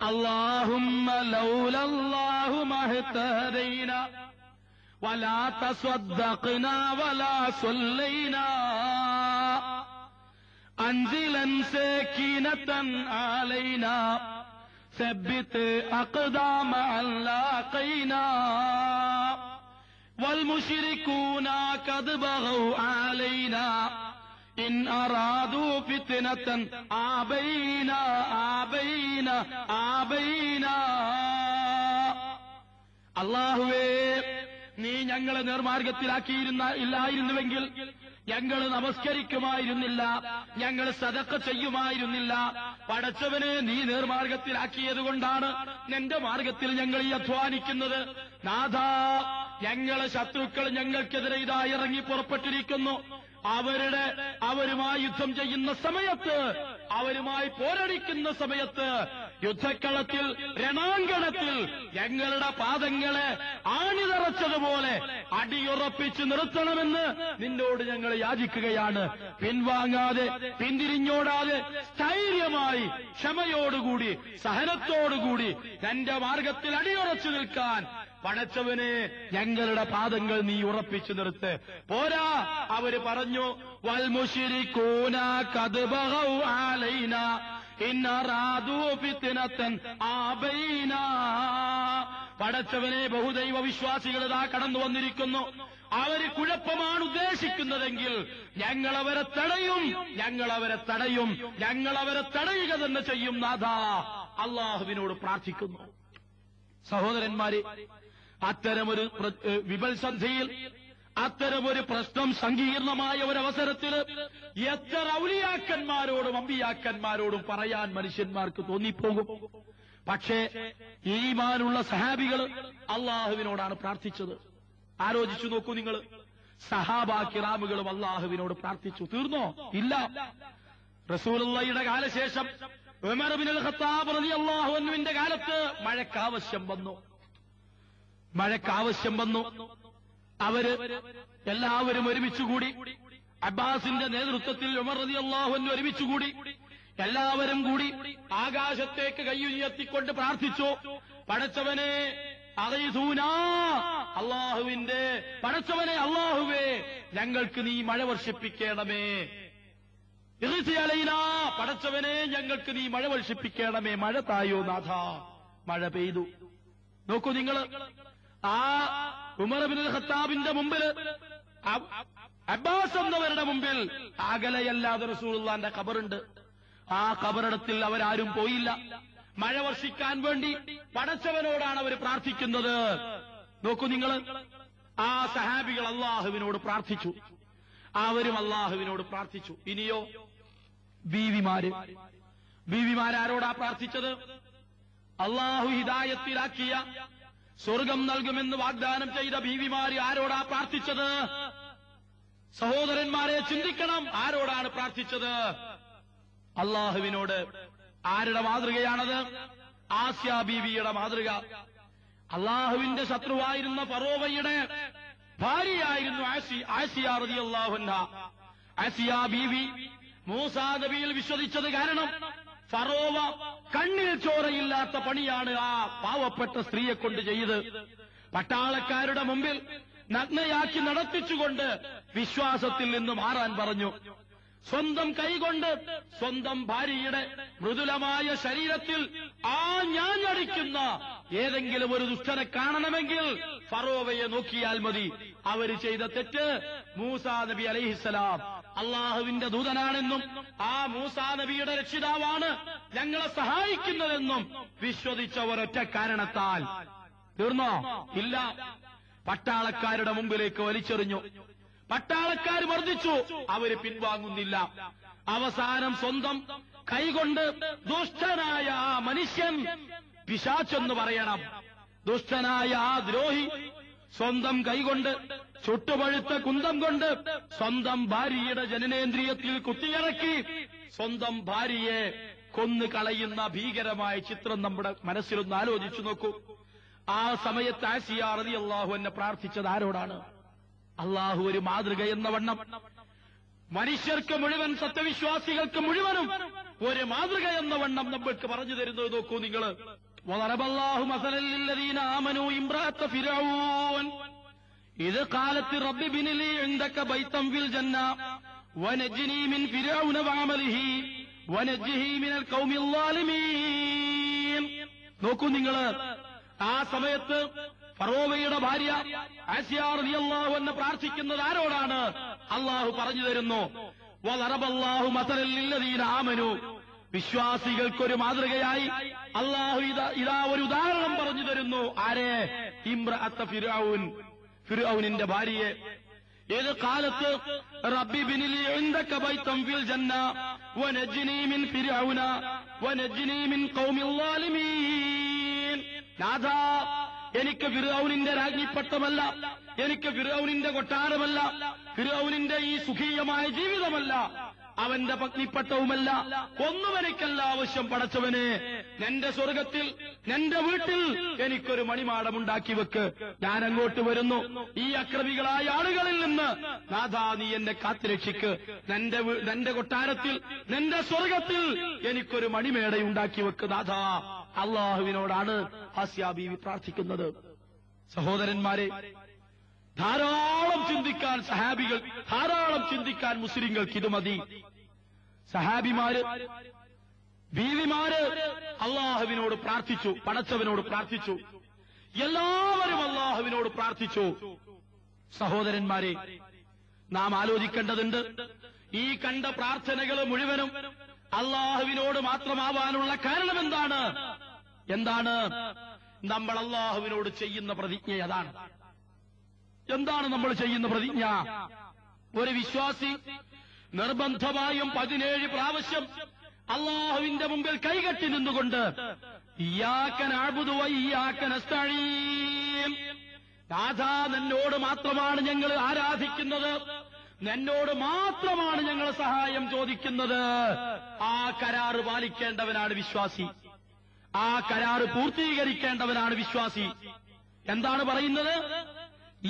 അല്ലാഹുമ്മ ലൗലല്ലാഹു മഹ്തദൈനാ വലാ തസദ്ദഖ്നാ വലാ സല്ലൈനാ അൻസിലൻ സകീനതൻ അലൈനാ സബ്ബിത് അഖദാമ അല്ലാഖൈനാ വൽ മുശ്രികൂന ഖദ് ബഗൗ അലൈനാ ഇൻ അറാദു ഫിത്നതൻ ആബൈന ആബൈന ആബൈന. അല്ലാഹുവേ, നീ ഞങ്ങളെ ഇല്ലായിരുന്നുവെങ്കിൽ ഞങ്ങൾ നമസ്കരിക്കുമായിരുന്നില്ല, ഞങ്ങൾ സദഖ ചെയ്യുമായിരുന്നില്ല. പടച്ചവനെ, നീ നേർമാർഗത്തിലാക്കിയതുകൊണ്ടാണ് നിന്റെ മാർഗത്തിൽ ഞങ്ങൾ ഈ അധ്വാനിക്കുന്നത്. നാഥാ, ഞങ്ങളെ ശത്രുക്കൾ ഞങ്ങൾക്കെതിരെ ഇതാ ഇറങ്ങി പുറപ്പെട്ടിരിക്കുന്നു. അവരുമായി യുദ്ധം ചെയ്യുന്ന സമയത്ത്, അവരുമായി പോരടിക്കുന്ന സമയത്ത്, യുദ്ധക്കളത്തിൽ രണാങ്കണത്തിൽ ഞങ്ങളുടെ പാദങ്ങളെ ആണിതറച്ചതുപോലെ അടിയുറപ്പിച്ച് നിർത്തണമെന്ന് നിന്നോട് ഞങ്ങൾ യാചിക്കുകയാണ്. പിൻവാങ്ങാതെ, പിന്തിരിഞ്ഞോടാതെ, സ്ഥൈര്യമായി, ക്ഷമയോടുകൂടി, സഹനത്തോടുകൂടി തന്റെ മാർഗത്തിൽ അടിയുറച്ചു നിൽക്കാൻ പടച്ചവനെ ഞങ്ങളുടെ പാദങ്ങൾ നീ ഉറപ്പിച്ചു നിർത്ത്. പോരാ, അവര് പറഞ്ഞു, വൽ മുശ്രികൂന ഖദ് ബഗൗ അലൈന ഇൻ അറാദു ഫിത്നതൻ ആബൈന. പടച്ചവനെ, ബഹുദൈവ വിശ്വാസികൾ ഇതാ കടന്നു വന്നിരിക്കുന്നു. അവര് കുഴപ്പമാണ് ഉദ്ദേശിക്കുന്നതെങ്കിൽ ഞങ്ങളവരെ തടയും, ഞങ്ങളവരെ തടയുക തന്നെ ചെയ്യും. നാഥാ, അള്ളാഹുവിനോട് പ്രാർത്ഥിക്കുന്നു. സഹോദരന്മാരെ, അത്തരമൊരു വിപൽസന്ധിയിൽ, അത്തരമൊരു പ്രശ്നം സങ്കീർണമായ ഒരവസരത്തിൽ എത്ര ഔലിയാക്കന്മാരോടും അമ്പിയാക്കന്മാരോടും പറയാൻ മനുഷ്യന്മാർക്ക് തോന്നിപ്പോകും. പക്ഷേ ഈമാനുള്ള സഹാബികൾ അള്ളാഹുവിനോടാണ് പ്രാർത്ഥിച്ചത്. ആലോചിച്ചു നോക്കൂ നിങ്ങൾ. സഹാബാ കിറാമുകളും അള്ളാഹുവിനോട് പ്രാർത്ഥിച്ചു. തീർന്നോ? ഇല്ല. റസൂലുള്ളാഹിയുടെ കാലശേഷം ഉമർ ഇബ്നുൽ ഖത്താബ് റളിയല്ലാഹു അൻഹുവിന്റെ കാലത്ത് മഴക്കാവശ്യം വന്നു. എല്ലാവരും ഒരുമിച്ചുകൂടി. അബ്ബാസിന്റെ നേതൃത്വത്തിൽ ഉമർ റളിയല്ലാഹു അൻഹു ഒരുമിച്ചുകൂടി. എല്ലാവരും കൂടി ആകാശത്തേക്ക് കൈയുയർത്തിക്കൊണ്ട് പ്രാർത്ഥിച്ചു. പടച്ചവനെ, അഗീസൂനാ, അല്ലാഹുവേ, ഞങ്ങൾക്ക് നീ മഴ വർഷിപ്പിക്കണമേ. പടച്ചവനെ, ഞങ്ങൾക്ക് നീ മഴ വർഷിപ്പിക്കണമേ. മഴ തായോ നാഥാ. മഴ പെയ്തു. നോക്കൂ നിങ്ങൾ, ആ ഉമർ ഇബ്നുൽ ഖത്താബിന്റെ മുമ്പിൽ, അബ്ബാസ് എന്നവരുടെ മുമ്പിൽ അകലെയല്ലാതെ റസൂലുള്ളാഹിന്റെ ഖബറുണ്ട്. ആ ഖബറിടത്തിൽ അവരാരും പോയില്ല. മഴ വർഷിക്കാൻ വേണ്ടി പടച്ചവനോടാണ് അവർ പ്രാർത്ഥിക്കുന്നത്. നോക്കൂ നിങ്ങൾ, ആ സഹാബികൾ അള്ളാഹുവിനോട് പ്രാർത്ഥിച്ചു. അവരും അള്ളാഹുവിനോട് പ്രാർത്ഥിച്ചു. ഇനിയോ ബീവിമാരാരോടാ പ്രാർത്ഥിച്ചത്? അള്ളാഹു ഹിദായത്തിലാക്കിയ, സ്വർഗം നൽകുമെന്ന് വാഗ്ദാനം ചെയ്ത ബീവിമാര് ആരോടാ പ്രാർത്ഥിച്ചത്? സഹോദരന്മാരെ, ചിന്തിക്കണം. ആരോടാണ് പ്രാർത്ഥിച്ചത്? അള്ളാഹുവിനോട്. ആരുടെ മാതൃകയാണത്? ആസിയ ബീവിയുടെ മാതൃക. അള്ളാഹുവിന്റെ ശത്രുവായിരുന്ന ഫറോവയുടെ ഭാര്യയായിരുന്നു ആസിയ റളിയല്ലാഹു അൻഹ. ആസിയ ബീവി മൂസാ നബിയിൽ വിശ്വസിച്ചത് കാരണം ഫറോവ കണ്ണിൽ ചോരയില്ലാത്ത പണിയാണ് ആ പാവപ്പെട്ട സ്ത്രീയെ കൊണ്ട് ചെയ്ത്. പട്ടാളക്കാരുടെ മുമ്പിൽ നഗ്നയാക്കി നടത്തിച്ചുകൊണ്ട് വിശ്വാസത്തിൽ നിന്ന് മാറാൻ പറഞ്ഞു. സ്വന്തം കൈകൊണ്ട് സ്വന്തം ഭാര്യയുടെ മൃദുലമായ ശരീരത്തിൽ ഞാഞ്ഞടിക്കുന്ന ഏതെങ്കിലും ഒരു ദുഷ്ടനെ കാണണമെങ്കിൽ ഫറോവയെ നോക്കിയാൽ മതി. അവര് ചെയ്ത തെറ്റ്, മൂസാ നബി അലൈഹിസ്സലാം അള്ളാഹുവിന്റെ ദൂതനാണെന്നും ആ മൂസാ നബിയുടെ രക്ഷിതാവാണ് ഞങ്ങളെ സഹായിക്കുന്നതെന്നും വിശ്വസിച്ച ഒരൊറ്റ കാരണത്താൽ. തീർന്നോ? ഇല്ല. പട്ടാളക്കാരുടെ മുമ്പിലേക്ക് വലിച്ചെറിഞ്ഞു. പട്ടാളക്കാർ മർദ്ദിച്ചു. അവര് പിൻവാങ്ങുന്നില്ല. അവസാനം സ്വന്തം കൈകൊണ്ട് ദുഷ്ടനായ ആ മനുഷ്യൻ, പിശാചെന്ന് പറയണം, ദുഷ്ടനായ ആ ദ്രോഹി സ്വന്തം കൈകൊണ്ട്, ചുട്ടുപഴുത്ത കുന്തം കൊണ്ട് സ്വന്തം ഭാര്യയുടെ ജനനേന്ദ്രിയത്തിൽ കുത്തിയിറക്കി സ്വന്തം ഭാര്യയെ കൊന്നു കളയുന്ന ഭീകരമായ ചിത്രം നമ്മുടെ മനസ്സിലൊന്ന് ആലോചിച്ചു നോക്കൂ. ആ സമയത്ത് ആസിയ റളിയല്ലാഹു അൻഹ പ്രാർത്ഥിച്ചത് ആരോടാണ്? അള്ളാഹു ഒരു മാതൃക എന്ന വണ്ണം മനുഷ്യർക്ക് മുഴുവൻ, സത്യവിശ്വാസികൾക്ക് മുഴുവനും ഒരു മാതൃക എന്ന വണ്ണം നമ്മൾക്ക് പറഞ്ഞു തരുന്നത് നോക്കൂ നിങ്ങൾ. വളറബല്ലാഹു മസലൻ ലില്ലദീന ആമനൂ ഇംറഅത ഫിർഔൻ ഇദ് ഖാലത് റബ്ബി ബിനി ലീ ഇൻദക ബൈതൻ ഫിൽ ജന്ന വനജ്നി മിൻ ഫിർഔന വഅമലിഹി വനജ്ഹി മിനൽ ഖൗമിൽ ളാലിമീൻ. നോക്കൂ നിങ്ങൾ, ആ സമയത്ത് ഫറോവയുടെ ഭാര്യ ആസിയ റളിയല്ലാഹു അൻഹ പ്രാർത്ഥിക്കുന്നത് ആരോടാണ്? അള്ളാഹു പറഞ്ഞു തരുന്നു, വദറബല്ലാഹു മസലൻ ലില്ലദീന ആമനു, വിശ്വാസികൾക്കൊരു മാതൃകയായി അല്ലാഹു ഇതാ ഒരു ഉദാഹരണം പറഞ്ഞു തരുന്നു. ആരെ? ഇംറഅത്ത ഫിർഔൻ, ഫിർഔനിന്റെ ഭാര്യയെ. ഏത് കാലത്ത് റബ്ബി ബിനിലി ഇൻദക ബൈതൻ ഫിൽ ജന്ന വനജ്നി മിൻ ഫിർഔന വനജ്നി മിൻ ഖൗമിൽ ളാലിമീൻ. നാഥാ, എനിക്ക് ഫിർഔനിന്റെ രാജ്ഞിപ്പട്ടമല്ല, എനിക്ക് ഫിർഔനിന്റെ കൊട്ടാരമല്ല, ഫിർഔനിന്റെ ഈ സുഖീയമായ ജീവിതമല്ല, അവന്റെ പത്നിപ്പട്ടവുമല്ല, ഒന്നും എനിക്കല്ല ആവശ്യം. പടച്ചവനെ, നിന്റെ സ്വർഗത്തിൽ, നിന്റെ വീട്ടിൽ എനിക്കൊരു മണിമാടമുണ്ടാക്കി വെക്ക്. ഞാൻ അങ്ങോട്ട് വരുന്നു. ഈ അക്രമികളായ ആളുകളിൽ നിന്ന് നാഥാ നീ എന്നെ കാത്തുരക്ഷിക്ക്. നിന്റെ കൊട്ടാരത്തിൽ, നിന്റെ സ്വർഗത്തിൽ എനിക്കൊരു മണിമേടയുണ്ടാക്കി വെക്ക് നാഥാ. അള്ളാഹുവിനോടാണ് ആസിയ ബീവി പ്രാർത്ഥിക്കുന്നത്. സഹോദരന്മാരെ, ധാരാളം ചിന്തിക്കാൻ സഹാബികൾ, ധാരാളം ചിന്തിക്കാൻ മുസ്ലിങ്ങൾക്ക് ഇത് മതി. സഹാബിമാര്, ബീവിമാര് അള്ളാഹുവിനോട് പ്രാർത്ഥിച്ചു, പടച്ചവനോട് പ്രാർത്ഥിച്ചു, എല്ലാവരും അള്ളാഹുവിനോട് പ്രാർത്ഥിച്ചു. സഹോദരന്മാരെ, നാം ആലോചിക്കേണ്ടതുണ്ട്, ഈ കണ്ട പ്രാർത്ഥനകൾ മുഴുവനും അള്ളാഹുവിനോട് മാത്രമാവാനുള്ള കാരണം എന്താണ്? എന്താണ് നമ്മൾ അള്ളാഹുവിനോട് ചെയ്യുന്ന പ്രതിജ്ഞ? അതാണ്. എന്താണ് നമ്മൾ ചെയ്യുന്ന പ്രതിജ്ഞ? ഒരു വിശ്വാസി നിർബന്ധമായും 17 പ്രാവശ്യം അള്ളാഹുവിന്റെ മുമ്പിൽ കൈകെട്ടി നിന്നുകൊണ്ട് ഇയ്യാക നഅ്ബുദു വ ഇയ്യാക നസ്തഈൻ, നാഥാ നിന്നോട് മാത്രമാണ് ഞങ്ങൾ ആരാധിക്കുന്നത്, നിന്നോട് മാത്രമാണ് ഞങ്ങൾ സഹായം ചോദിക്കുന്നത്. ആ കരാറ് പാലിക്കേണ്ടവനാണ് വിശ്വാസി, ആ കരാറ് പൂർത്തീകരിക്കേണ്ടവനാണ് വിശ്വാസി. എന്താണ് പറയുന്നത്?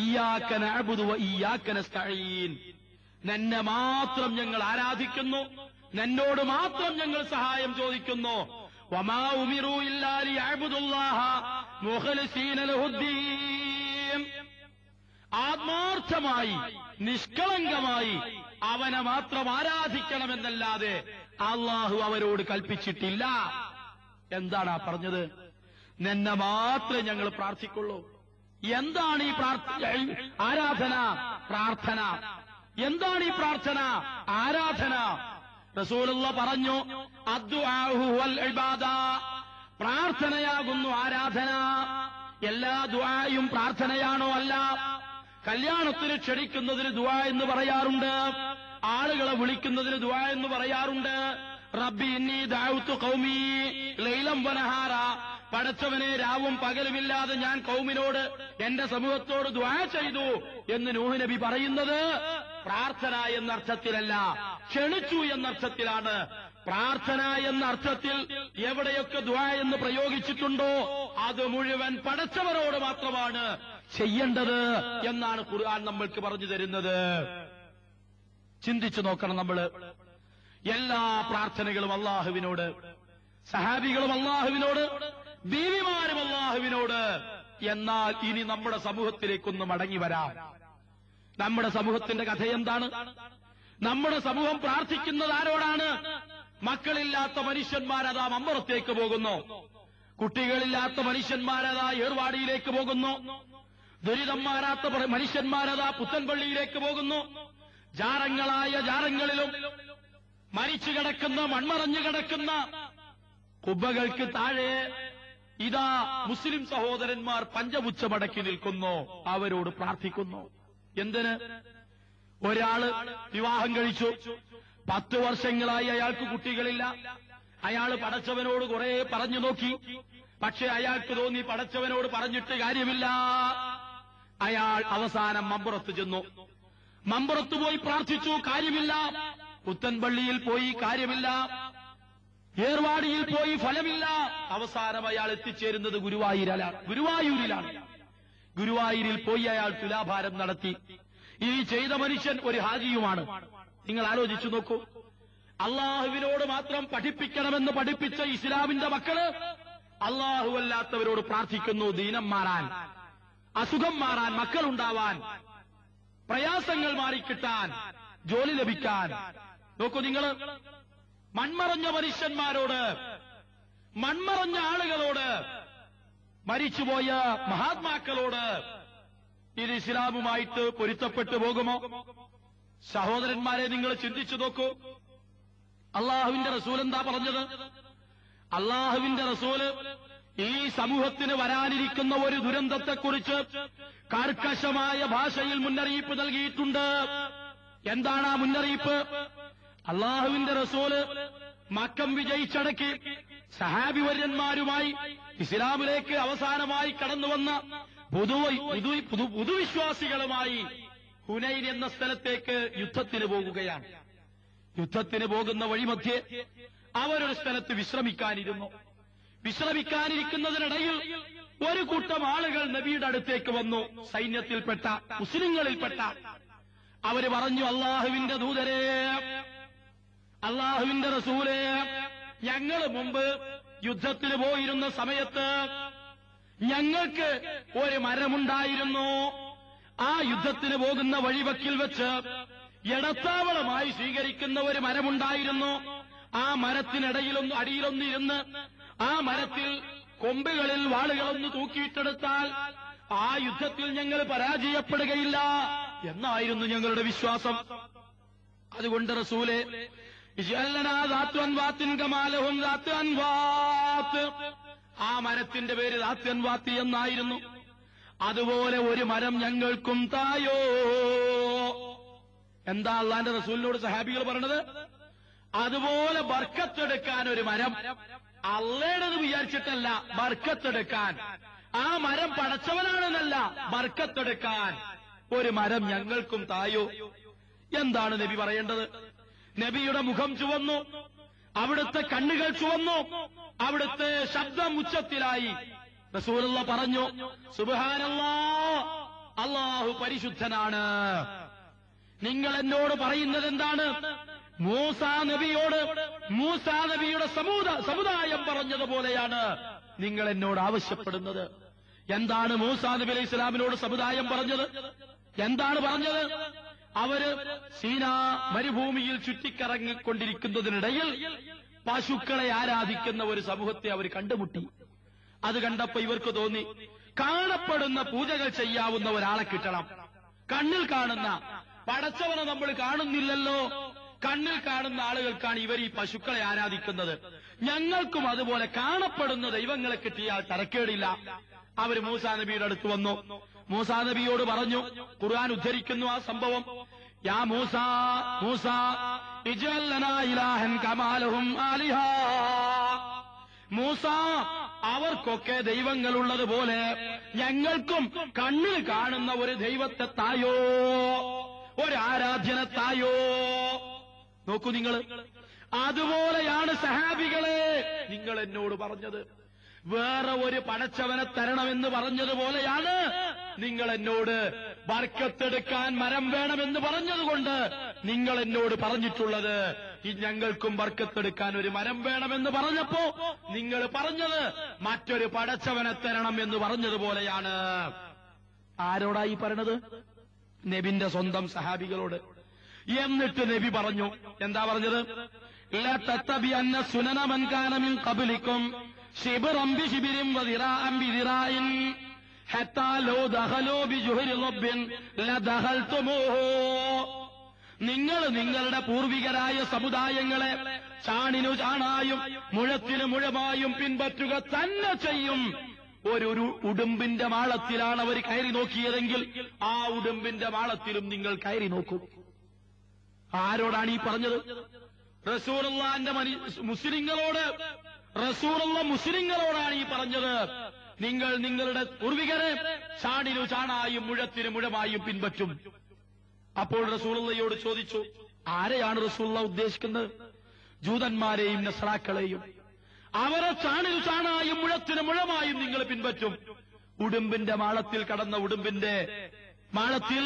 ഇയ്യാക നഅ്ബുദു വ ഇയ്യാക നസ്തഈൻ, നിന്നെ മാത്രം ഞങ്ങൾ ആരാധിക്കുന്നു, നിന്നോട് മാത്രം ഞങ്ങൾ സഹായം ചോദിക്കുന്നു. വമാ ഉമിറു ഇല്ലാ ലിയഅ്ബുദുല്ലാഹ മുഖ്ലിസീന ലഹുദ്ദീൻ, ആത്മാർത്ഥമായി നിഷ്കളങ്കമായി അവനെ മാത്രം ആരാധിക്കണമെന്നല്ലാതെ അള്ളാഹു അവരോട് കൽപ്പിച്ചിട്ടില്ല. എന്താണ് ആ പറഞ്ഞത്? നിന്നെ മാത്രമേ ഞങ്ങൾ പ്രാർത്ഥിക്കുള്ളൂ. എന്താണ് ഈ ആരാധന? പ്രാർത്ഥന. എന്താണ് ഈ പ്രാർത്ഥന? ആരാധന. റസൂലുള്ള പറഞ്ഞു, അദ്ദുആഉ വൽ ഇബാദ, പ്രാർത്ഥനയാകുന്നു ആരാധന. എല്ലാ ദുആയും പ്രാർത്ഥനയാണോ? അല്ല. കല്യാണത്തിന് ക്ഷണിക്കുന്നതിന് ദുആ എന്ന് പറയാറുണ്ട്, ആളുകളെ വിളിക്കുന്നതിന് ദുആ എന്ന് പറയാറുണ്ട്. റബ്ബി ഇന്നി ദഅഉതു ഖൗമി ലൈലൻ വനഹാര, പടച്ചവനെ രാവും പകലുമില്ലാതെ ഞാൻ കൗമിനോട്, എന്റെ സമൂഹത്തോട് ദുആ ചെയ്തു എന്ന് നൂഹ് നബി പറയുന്നത് പ്രാർത്ഥന എന്നർത്ഥത്തിലല്ല, ക്ഷണിച്ചു എന്നർത്ഥത്തിലാണ്. പ്രാർത്ഥന എന്ന അർത്ഥത്തിൽ എവിടെയൊക്കെ ദുആ എന്ന് പ്രയോഗിച്ചിട്ടുണ്ടോ അത് മുഴുവൻ പടച്ചവരോട് മാത്രമാണ് ചെയ്യേണ്ടത് എന്നാണ് ഖുർആൻ നമ്മൾക്ക് പറഞ്ഞു തരുന്നത്. ചിന്തിച്ചു നോക്കണം നമ്മള്. എല്ലാ പ്രാർത്ഥനകളും അള്ളാഹുവിനോട്, സഹാബികളും അള്ളാഹുവിനോട്, ബീവിമാരും അള്ളാഹുവിനോട്. എന്നാൽ ഇനി നമ്മുടെ സമൂഹത്തിലേക്കൊന്ന് മടങ്ങി വരാം. നമ്മുടെ സമൂഹത്തിന്റെ കഥ എന്താണ്? നമ്മുടെ സമൂഹം പ്രാർത്ഥിക്കുന്നത് ആരോടാണ്? മക്കളില്ലാത്ത മനുഷ്യന്മാരതാ മമ്പുറത്തേക്ക് പോകുന്നു, കുട്ടികളില്ലാത്ത മനുഷ്യന്മാരതാ ഏർവാടിയിലേക്ക് പോകുന്നു, ദുരിതം മാറാത്ത മനുഷ്യന്മാരതാ പുത്തൻപള്ളിയിലേക്ക് പോകുന്നു. ജാറങ്ങളായ ജാറങ്ങളിലും മരിച്ചു കിടക്കുന്ന, മൺമറഞ്ഞു കിടക്കുന്ന കുബ്ബകൾക്ക് താഴെ ഇതാ മുസ്ലിം സഹോദരന്മാർ പഞ്ചപുച്ഛമടക്കി നിൽക്കുന്നു, അവരോട് പ്രാർത്ഥിക്കുന്നു. എന്തിന്? ഒരാള് വിവാഹം കഴിച്ചു, 10 വർഷങ്ങളായി അയാൾക്ക് കുട്ടികളില്ല. അയാൾ പടച്ചവനോട് കുറെ പറഞ്ഞു നോക്കി, പക്ഷെ അയാൾക്ക് തോന്നി പടച്ചവനോട് പറഞ്ഞിട്ട് കാര്യമില്ല. അയാൾ അവസാനം മമ്പുറത്ത് ചെന്നു. മമ്പുറത്ത് പോയി പ്രാർത്ഥിച്ചു, കാര്യമില്ല. പുത്തൻപള്ളിയിൽ പോയി, കാര്യമില്ല. ഏർവാടിയിൽ പോയി, ഫലമില്ല. അവസാനം അയാൾ എത്തിച്ചേരുന്നത് ഗുരുവായൂരിലാണ്. ഗുരുവായൂരിൽ പോയി അയാൾ തുലാഭാരം നടത്തി. ഈ ചെയ്ത മനുഷ്യൻ ഒരു ഹാജിയുമാണ്. നിങ്ങൾ ആലോചിച്ചു നോക്കൂ. അള്ളാഹുവിനോട് മാത്രം പഠിപ്പിക്കണമെന്ന് പഠിപ്പിച്ച ഇസ്ലാമിന്റെ മക്കള് അള്ളാഹുവല്ലാത്തവരോട് പ്രാർത്ഥിക്കുന്നു. ദീനം മാറാൻ, അസുഖം മാറാൻ, മക്കളുണ്ടാവാൻ, പ്രയാസങ്ങൾ മാറിക്കിട്ടാൻ, ജോലി ലഭിക്കാൻ. നോക്കൂ നിങ്ങൾ, മൺമറഞ്ഞ മനുഷ്യന്മാരോട്, മൺമറഞ്ഞ ആളുകളോട്, മരിച്ചുപോയ മഹാത്മാക്കളോട് ഇത് ഇസ്ലാമുമായിട്ട് പൊരുത്തപ്പെട്ടു പോകുമോ? സഹോദരന്മാരെ, നിങ്ങൾ ചിന്തിച്ചു നോക്കൂ. അള്ളാഹുവിന്റെ റസൂൽ എന്താ പറഞ്ഞത്? അള്ളാഹുവിന്റെ റസൂല് ഈ സമൂഹത്തിന് വരാനിരിക്കുന്ന ഒരു ദുരന്തത്തെക്കുറിച്ച് കർക്കശമായ ഭാഷയിൽ മുന്നറിയിപ്പ് നൽകിയിട്ടുണ്ട്. എന്താണ് ആ മുന്നറിയിപ്പ്? അള്ളാഹുവിന്റെ റസൂല് മക്കം വിജയിച്ചടക്കി സഹാബിവര്യന്മാരുമായി ഇസ്ലാമിലേക്ക് അവസാനമായി കടന്നുവന്ന പുതുവിശ്വാസികളുമായി ഹുനൈൻ എന്ന സ്ഥലത്തേക്ക് യുദ്ധത്തിന് പോകുകയാണ്. യുദ്ധത്തിന് പോകുന്ന വഴിമധ്യേ അവരൊരു സ്ഥലത്ത് വിശ്രമിക്കാനിരുന്നു. വിശ്രമിക്കാനിരിക്കുന്നതിനിടയിൽ ഒരു കൂട്ടം ആളുകൾ നബിയുടെ അടുത്തേക്ക് വന്നു. സൈന്യത്തിൽപ്പെട്ട, മുസ്ലിങ്ങളിൽപ്പെട്ട. അവര് പറഞ്ഞു, അള്ളാഹുവിന്റെ ദൂതരെ, അള്ളാഹുവിന്റെ റസൂലേ, ഞങ്ങൾ മുമ്പ് യുദ്ധത്തിന് പോയിരുന്ന സമയത്ത് ഞങ്ങൾക്ക് ഒരു മരമുണ്ടായിരുന്നു. ആ യുദ്ധത്തിന് പോകുന്ന വഴിവക്കിൽ വെച്ച് ഇടത്താവളമായി സ്വീകരിക്കുന്ന ഒരു മരമുണ്ടായിരുന്നു. ആ മരത്തിനിടയിലൊന്ന് അടിയിലൊന്നിരുന്ന് ആ മരത്തിൽ കൊമ്പുകളിൽ വാളുകളൊന്ന് തൂക്കിയിട്ടെടുത്താൽ ആ യുദ്ധത്തിൽ ഞങ്ങൾ പരാജയപ്പെടുകയില്ല എന്നായിരുന്നു ഞങ്ങളുടെ വിശ്വാസം. അതുകൊണ്ട് റസൂലേ, ആ മരത്തിന്റെ പേര് ദാത്ത് അൻവാത്ത് എന്നായിരുന്നു. അതുപോലെ ഒരു മരം ഞങ്ങൾക്കും തായോ. എന്താ അള്ളാന്റെ റസൂലിനോട് സഹാബികൾ പറഞ്ഞത്? അതുപോലെ ബർക്കത്തെടുക്കാൻ ഒരു മരം, അള്ളേടത് വിചാരിച്ചിട്ടല്ല, ബർക്കത്തെടുക്കാൻ. ആ മരം പടച്ചവനാണെന്നല്ല, ബർക്കത്തെടുക്കാൻ ഒരു മരം ഞങ്ങൾക്കും തായോ. എന്താണ് നബി പറയേണ്ടത്? നബിയുടെ മുഖം ചുവന്നു, അവിടുത്തെ കണ്ണുകൾ ചുവന്നു, അവിടുത്തെ ശബ്ദം ഉച്ചത്തിലായി. റസൂലുള്ള പറഞ്ഞു, സുബ്ഹാനല്ലാഹ്, അല്ലാഹു പരിശുദ്ധനാണ്. നിങ്ങൾ എന്നോട് പറയുന്നത് എന്താണ്? മൂസാ നബിയോട് മൂസാ നബിയുടെ സമുദായം പറഞ്ഞതുപോലെയാണ് നിങ്ങൾ എന്നോട് ആവശ്യപ്പെടുന്നത്. എന്താണ് മൂസാ നബി അലൈഹി ഇസ്ലാമിനോട് സമുദായം പറഞ്ഞത്? എന്താണ് പറഞ്ഞത്? അവര് സീനാ മരുഭൂമിയിൽ ചുറ്റിക്കറങ്ങിക്കൊണ്ടിരിക്കുന്നതിനിടയിൽ പശുക്കളെ ആരാധിക്കുന്ന ഒരു സമൂഹത്തെ അവർ കണ്ടുമുട്ടി. അത് കണ്ടപ്പോ ഇവർക്ക് തോന്നി, കാണപ്പെടുന്ന പൂജകൾ ചെയ്യാവുന്ന ഒരാളെ കിട്ടണം. കണ്ണിൽ കാണുന്ന പടച്ചവനെ നമ്മൾ കാണുന്നില്ലല്ലോ, കണ്ണിൽ കാണുന്ന ആളുകൾക്കാണ് ഇവർ ഈ പശുക്കളെ ആരാധിക്കുന്നത്. ഞങ്ങൾക്കും അതുപോലെ കാണപ്പെടുന്ന ദൈവങ്ങളെ കിട്ടിയാൽ തരക്കേടില്ല. അവർ മൂസാ നബിയുടെ അടുത്ത് വന്നു. മൂസാ നബിയോട് പറഞ്ഞു, ഖുർആൻ ഉദ്ധരിക്കുന്നു ആ സംഭവം, യാ മൂസാ മൂസാ ഇജ്അൽ ലനാ ഇലാഹൻ കമാ ലഹും ആലിഹ. മൂസാ, അവർക്കൊക്കെ ദൈവങ്ങളുള്ളതുപോലെ ഞങ്ങൾക്കും കണ്ണിൽ കാണുന്ന ഒരു ദൈവത്തെ തായോ, ഒരു ആരാധ്യനെ തായോ. നോക്കൂ നിങ്ങൾ, അതുപോലെയാണ് സഹാബികളെ നിങ്ങൾ എന്നോട് പറഞ്ഞത്. വേറെ ഒരു പടച്ചവനെ തരണമെന്ന് പറഞ്ഞതുപോലെയാണ് നിങ്ങൾ എന്നോട് ബർക്കത്തെടുക്കാൻ മരം വേണമെന്ന് പറഞ്ഞതുകൊണ്ട് നിങ്ങൾ എന്നോട് പറഞ്ഞിട്ടുള്ളത്. ഞങ്ങൾക്കും ബർക്കത്തെടുക്കാൻ ഒരു മരം വേണമെന്ന് പറഞ്ഞപ്പോ നിങ്ങൾ പറഞ്ഞത് മറ്റൊരു പടച്ചവനെ തരണം എന്ന് പറഞ്ഞതുപോലെയാണ്. ആരോടായി പറഞ്ഞത്? നബിന്റെ സ്വന്തം സഹാബികളോട്. എന്നിട്ട് നബി പറഞ്ഞു, എന്താ പറഞ്ഞത്? ലാ തത്തബിഅന്ന സുനന മൻ കാന മിൻ ഖബ്ലികും ശിബ്റൻ ബിശിബ്രിൻ വദിറാഅൻ ബിദിറാഇൻ ഹത്താ ലൗ ദഖലൂ ബിജുഹരി റബ്ബിൻ ലദഖൽതുമൂഹു. നിങ്ങൾ നിങ്ങളുടെ പൂർവികരായ സമുദായങ്ങളെ ചാണിനു ചാണായും മുഴത്തിനു മുഴമായും പിൻപറ്റുക തന്നെ ചെയ്യും. ഒരു ഉടുമ്പിന്റെ മാളത്തിലാണ് അവർ കയറി നോക്കിയതെങ്കിൽ ആ ഉടുമ്പിന്റെ മാളത്തിലും നിങ്ങൾ കയറി നോക്കും. ആരോടാണ് ഈ പറഞ്ഞത്? റസൂലുള്ളാഹിന്റെ മുസ്ലിങ്ങളോട്. റസൂലുള്ള മുസ്ലിങ്ങളോടാണ് ഈ പറഞ്ഞത്. നിങ്ങൾ നിങ്ങളുടെ പൂർവികരെ ചാണിനു ചാണായും മുഴത്തിനു മുഴമായും പിൻപറ്റും. അപ്പോൾ റസൂലുള്ളയോട് ചോദിച്ചു, ആരെയാണ് റസൂലുള്ള ഉദ്ദേശിക്കുന്നത്? ജൂതന്മാരെയും നസ്രാക്കളെയും. അവരെ ചാണിനു ചാണായും മുഴത്തിനു മുഴമായും നിങ്ങൾ പിൻപറ്റും. ഉടുമ്പിന്റെ മാളത്തിൽ കടന്ന ഉടുമ്പിന്റെ മാളത്തിൽ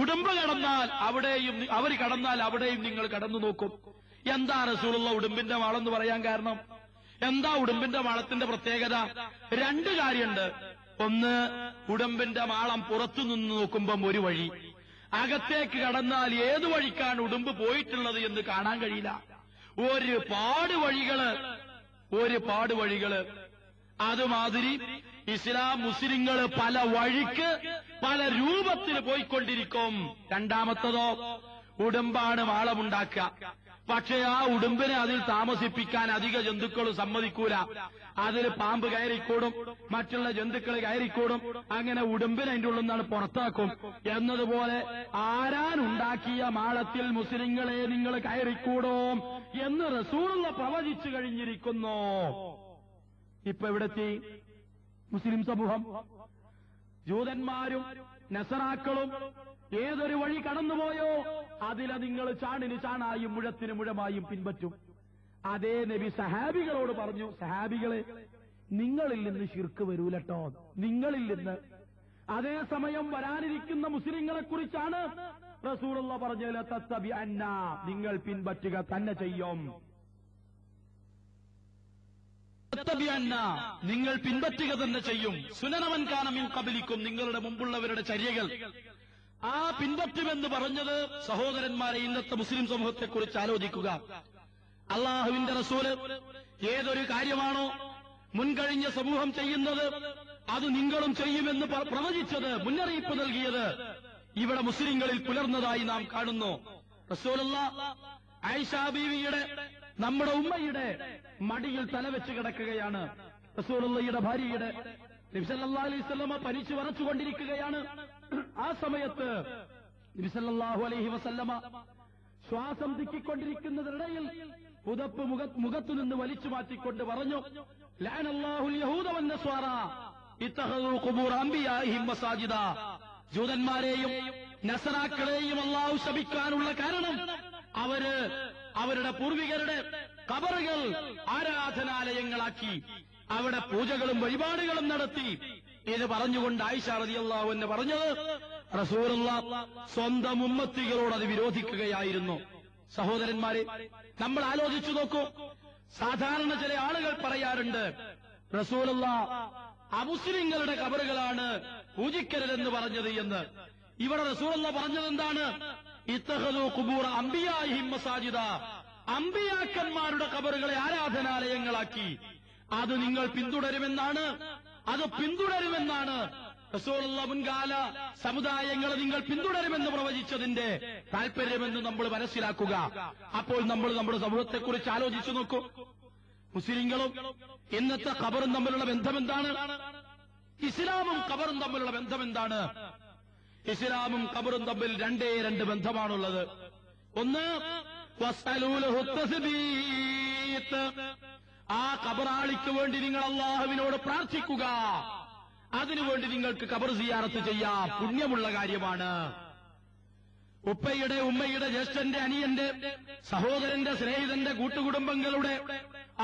ഉടുമ്പ് കടന്നാൽ അവിടെയും അവർ കടന്നാൽ അവിടെയും നിങ്ങൾ കടന്നു നോക്കും. എന്താ റസൂലുള്ള ഉടുമ്പിന്റെ മാളം എന്ന് പറയാൻ കാരണം? എന്താ ഉടുമ്പിന്റെ മാളത്തിന്റെ പ്രത്യേകത? രണ്ട് കാര്യമുണ്ട്. ഒന്ന്, ഉടുമ്പിന്റെ മാളം പുറത്തു നിന്ന് നോക്കുമ്പം ഒരു വഴി, അകത്തേക്ക് കടന്നാൽ ഏതു വഴിക്കാണ് ഉടുമ്പ് പോയിട്ടുള്ളത് എന്ന് കാണാൻ കഴിയില്ല. ഒരുപാട് വഴികള്. അതുമാതിരി ഇസ്ലാം മുസ്ലിങ്ങൾ പല വഴിക്ക് പല രൂപത്തിൽ പോയിക്കൊണ്ടിരിക്കും. രണ്ടാമത്തതോ ഉടുമ്പാണ് മാളമുണ്ടാക്കുക. പക്ഷേ ആ ഉടുമ്പിനെ അതിൽ താമസിപ്പിക്കാൻ അധിക ജന്തുക്കൾ സമ്മതിക്കൂല. അതിൽ പാമ്പ് കയറിക്കൂടും, മറ്റുള്ള ജന്തുക്കൾ കയറിക്കൂടും. അങ്ങനെ ഉടുമ്പിനെ അതിന്റെ ഉള്ളിൽ നിന്നാണ് പുറത്താക്കും. എന്നതുപോലെ ആരാനുണ്ടാക്കിയ മാളത്തിൽ മുസ്ലിങ്ങളെ നിങ്ങൾ കയറിക്കൂടും എന്ന് റസൂലുള്ള പ്രവചിച്ചു കഴിഞ്ഞിരിക്കുന്നു. ഇപ്പൊ എവിടെത്തി മുസ്ലിം സമൂഹം? ജൂതന്മാരും നസറാക്കളും ഏതൊരു വഴി കടന്നുപോയോ അതിലെ നിങ്ങൾ ചാണിന് ചാണായും മുഴത്തിന് മുഴമായും പിൻപറ്റും. അതേ നബി സഹാബികളോട് പറഞ്ഞു, സഹാബികളെ നിങ്ങളിൽ നിന്ന് ശിർക്ക് വരൂലട്ടോ, നിങ്ങളിൽ നിന്ന്. അതേസമയം വരാനിരിക്കുന്ന മുസ്ലിങ്ങളെ കുറിച്ചാണ് റസൂലുള്ള പറഞ്ഞത്, തത്തബി അന്ന, നിങ്ങൾ പിൻപറ്റുക തന്നെ ചെയ്യും. നിങ്ങൾ പിൻപറ്റുക തന്നെ ചെയ്യും. സുനനമൻ കാന മിൻ ഖബലിക്കും, നിങ്ങളുടെ മുമ്പുള്ളവരുടെ ചര്യകൾ ആ പിൻപറ്റുമെന്ന് പറഞ്ഞത്. സഹോദരന്മാരെ, ഇന്നത്തെ മുസ്ലിം സമൂഹത്തെക്കുറിച്ച് ആലോചിക്കുക. അള്ളാഹുവിന്റെ റസൂല് ഏതൊരു കാര്യമാണോ മുൻകഴിഞ്ഞ സമൂഹം ചെയ്യുന്നത് അത് നിങ്ങളും ചെയ്യുമെന്ന് പ്രവചിച്ചത്, മുന്നറിയിപ്പ് നൽകിയത് ഇവിടെ മുസ്ലിങ്ങളിൽ പുലർന്നതായി നാം കാണുന്നു. റസൂലുള്ള ആയിഷാ ബീവിയുടെ, നമ്മുടെ ഉമ്മയുടെ മടിയിൽ തലവെച്ച് കിടക്കുകയാണ്. റസൂലുള്ളയുടെ ഭാര്യയുടെ നബി സല്ലല്ലാഹു അലൈഹി വസല്ലമ പനിച്ചു വരച്ചുകൊണ്ടിരിക്കുകയാണ്. ആ സമയത്ത് നബി സല്ലല്ലാഹു അലൈഹി വസല്ലമ ശ്വാസം തിക്കിക്കൊണ്ടിരിക്കുന്നതിനിടയിൽ പുതപ്പ് മുഖത്തുനിന്ന് വലിച്ചു മാറ്റിക്കൊണ്ട് പറഞ്ഞു, ലഅനല്ലാഹുൽ യഹൂദ വന്നസ്വാറ ഇത്തഖദു ഖുബൂർ അംബിയാഇഹിം മസാജിദ. ജൂതന്മാരെയും നസറാക്കളെയും അല്ലാഹു ശപിക്കാനുള്ള കാരണം അവരുടെ പൂർവികരുടെ ഖബറുകൾ ആരാധനാലയങ്ങളാക്കി അവിടെ പൂജകളും വഴിപാടുകളും നടത്തി. ഇത് പറഞ്ഞുകൊണ്ട് ആയിഷ റളിയല്ലാഹു അൻഹ പറഞ്ഞത്, റസൂലുള്ളാഹ് സ്വന്തം ഉമ്മത്തികളോട് അത് വിരോധിക്കുകയായിരുന്നു. സഹോദരന്മാരെ, നമ്മൾ ആലോചിച്ചു നോക്കൂ. സാധാരണ ചില ആളുകൾ പറയാറുണ്ട്, റസൂലുള്ളാഹ് അമുസ്ലിങ്ങളുടെ ഖബറുകളാണ് പൂജിക്കരുതെന്ന് പറഞ്ഞത് എന്ന്. ഇവിടെ റസൂലുള്ളാഹ് പറഞ്ഞത് എന്താണ്? ഇത്തഖദു ഖുബൂറ അംബിയാഇഹിം മസാജിദ. അംബിയാക്കന്മാരുടെ ഖബറുകളെ ആരാധനാലയങ്ങളാക്കി. അത് നിങ്ങൾ പിന്തുടരുമെന്നാണ്, അത് പിന്തുടരുമെന്നാണ് റസൂലുള്ളാഹ് മുൻകാല സമുദായങ്ങളെ നിങ്ങൾ പിന്തുടരുമെന്ന് പ്രവചിച്ചതിന്റെ താല്പര്യമെന്ന് നമ്മൾ മനസ്സിലാക്കുക. അപ്പോൾ നമ്മൾ നമ്മുടെ സമൂഹത്തെക്കുറിച്ച് ആലോചിച്ചു നോക്കൂ. മുസ്ലിങ്ങളും ഇന്നത്തെ ഖബറും തമ്മിലുള്ള ബന്ധമെന്താണ്? ഇസ്ലാമും ഖബറും തമ്മിലുള്ള ബന്ധമെന്താണ്? ഇസ്ലാമും ഖബറും തമ്മിൽ രണ്ട് ബന്ധമാണുള്ളത്. ഒന്ന്, വസ്അലൂലഹു തസ്ബീത്ത്. ആ ഖബറാളിക്ക് വേണ്ടി നിങ്ങൾ അല്ലാഹുവിനോട് പ്രാർത്ഥിക്കുക. അതിനുവേണ്ടി നിങ്ങൾക്ക് ഖബർ സിയാറത്ത് ചെയ്യാം, പുണ്യമുള്ള കാര്യമാണ്. ഉപ്പയുടെ, ഉമ്മയുടെ, ജ്യേഷ്ഠന്റെ, അനിയന്റെ, സഹോദരന്റെ, സ്നേഹിതന്റെ, കൂട്ടുകുടുംബങ്ങളുടെ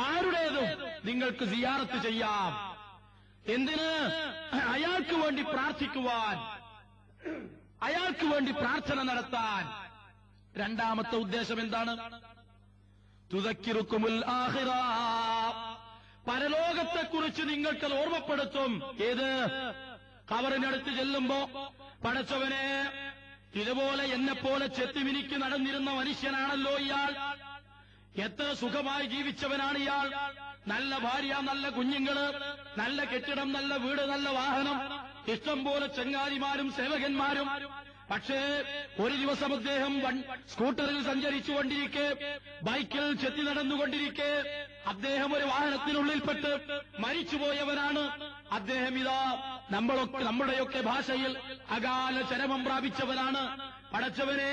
ആരുടേതും നിങ്ങൾക്ക് സിയാറത്ത് ചെയ്യാം. എന്തിന്? അയാൾക്ക് വേണ്ടി പ്രാർത്ഥിക്കുവാൻ, അയാൾക്ക് വേണ്ടി പ്രാർത്ഥന നടത്താൻ. രണ്ടാമത്തെ ഉദ്ദേശം എന്താണ്? തുദക്കിറുക്കുമുൽ ആഖിറ. പരലോകത്തെക്കുറിച്ച് നിങ്ങൾക്കത് ഓർമ്മപ്പെടുത്തും. ഏത്? ഖബറിനടുത്ത് ചെല്ലുമ്പോ, പടച്ചവനെ, ഇതുപോലെ എന്നെപ്പോലെ ചെത്തിമിനിക്ക് നടന്നിരുന്ന മനുഷ്യനാണല്ലോ ഇയാൾ, എത്ര സുഖമായി ജീവിച്ചവനാണ് ഇയാൾ, നല്ല ഭാര്യ, നല്ല കുഞ്ഞുങ്ങള്, നല്ല കെട്ടിടം, നല്ല വീട്, നല്ല വാഹനം, ഇഷ്ടം പോലെ ചങ്ങാതിമാരും സേവകന്മാരും. പക്ഷേ ഒരു ദിവസം അദ്ദേഹം സ്കൂട്ടറിൽ സഞ്ചരിച്ചുകൊണ്ടിരിക്കെ, ബൈക്കിൽ ചെത്തി നടന്നുകൊണ്ടിരിക്കെ അദ്ദേഹം ഒരു വാഹനത്തിനുള്ളിൽപ്പെട്ട് മരിച്ചുപോയവനാണ്. അദ്ദേഹം ഇതാ നമ്മുടെയൊക്കെ ഭാഷയിൽ അകാല ചരമം പ്രാപിച്ചവനാണ്. പടച്ചവനെ,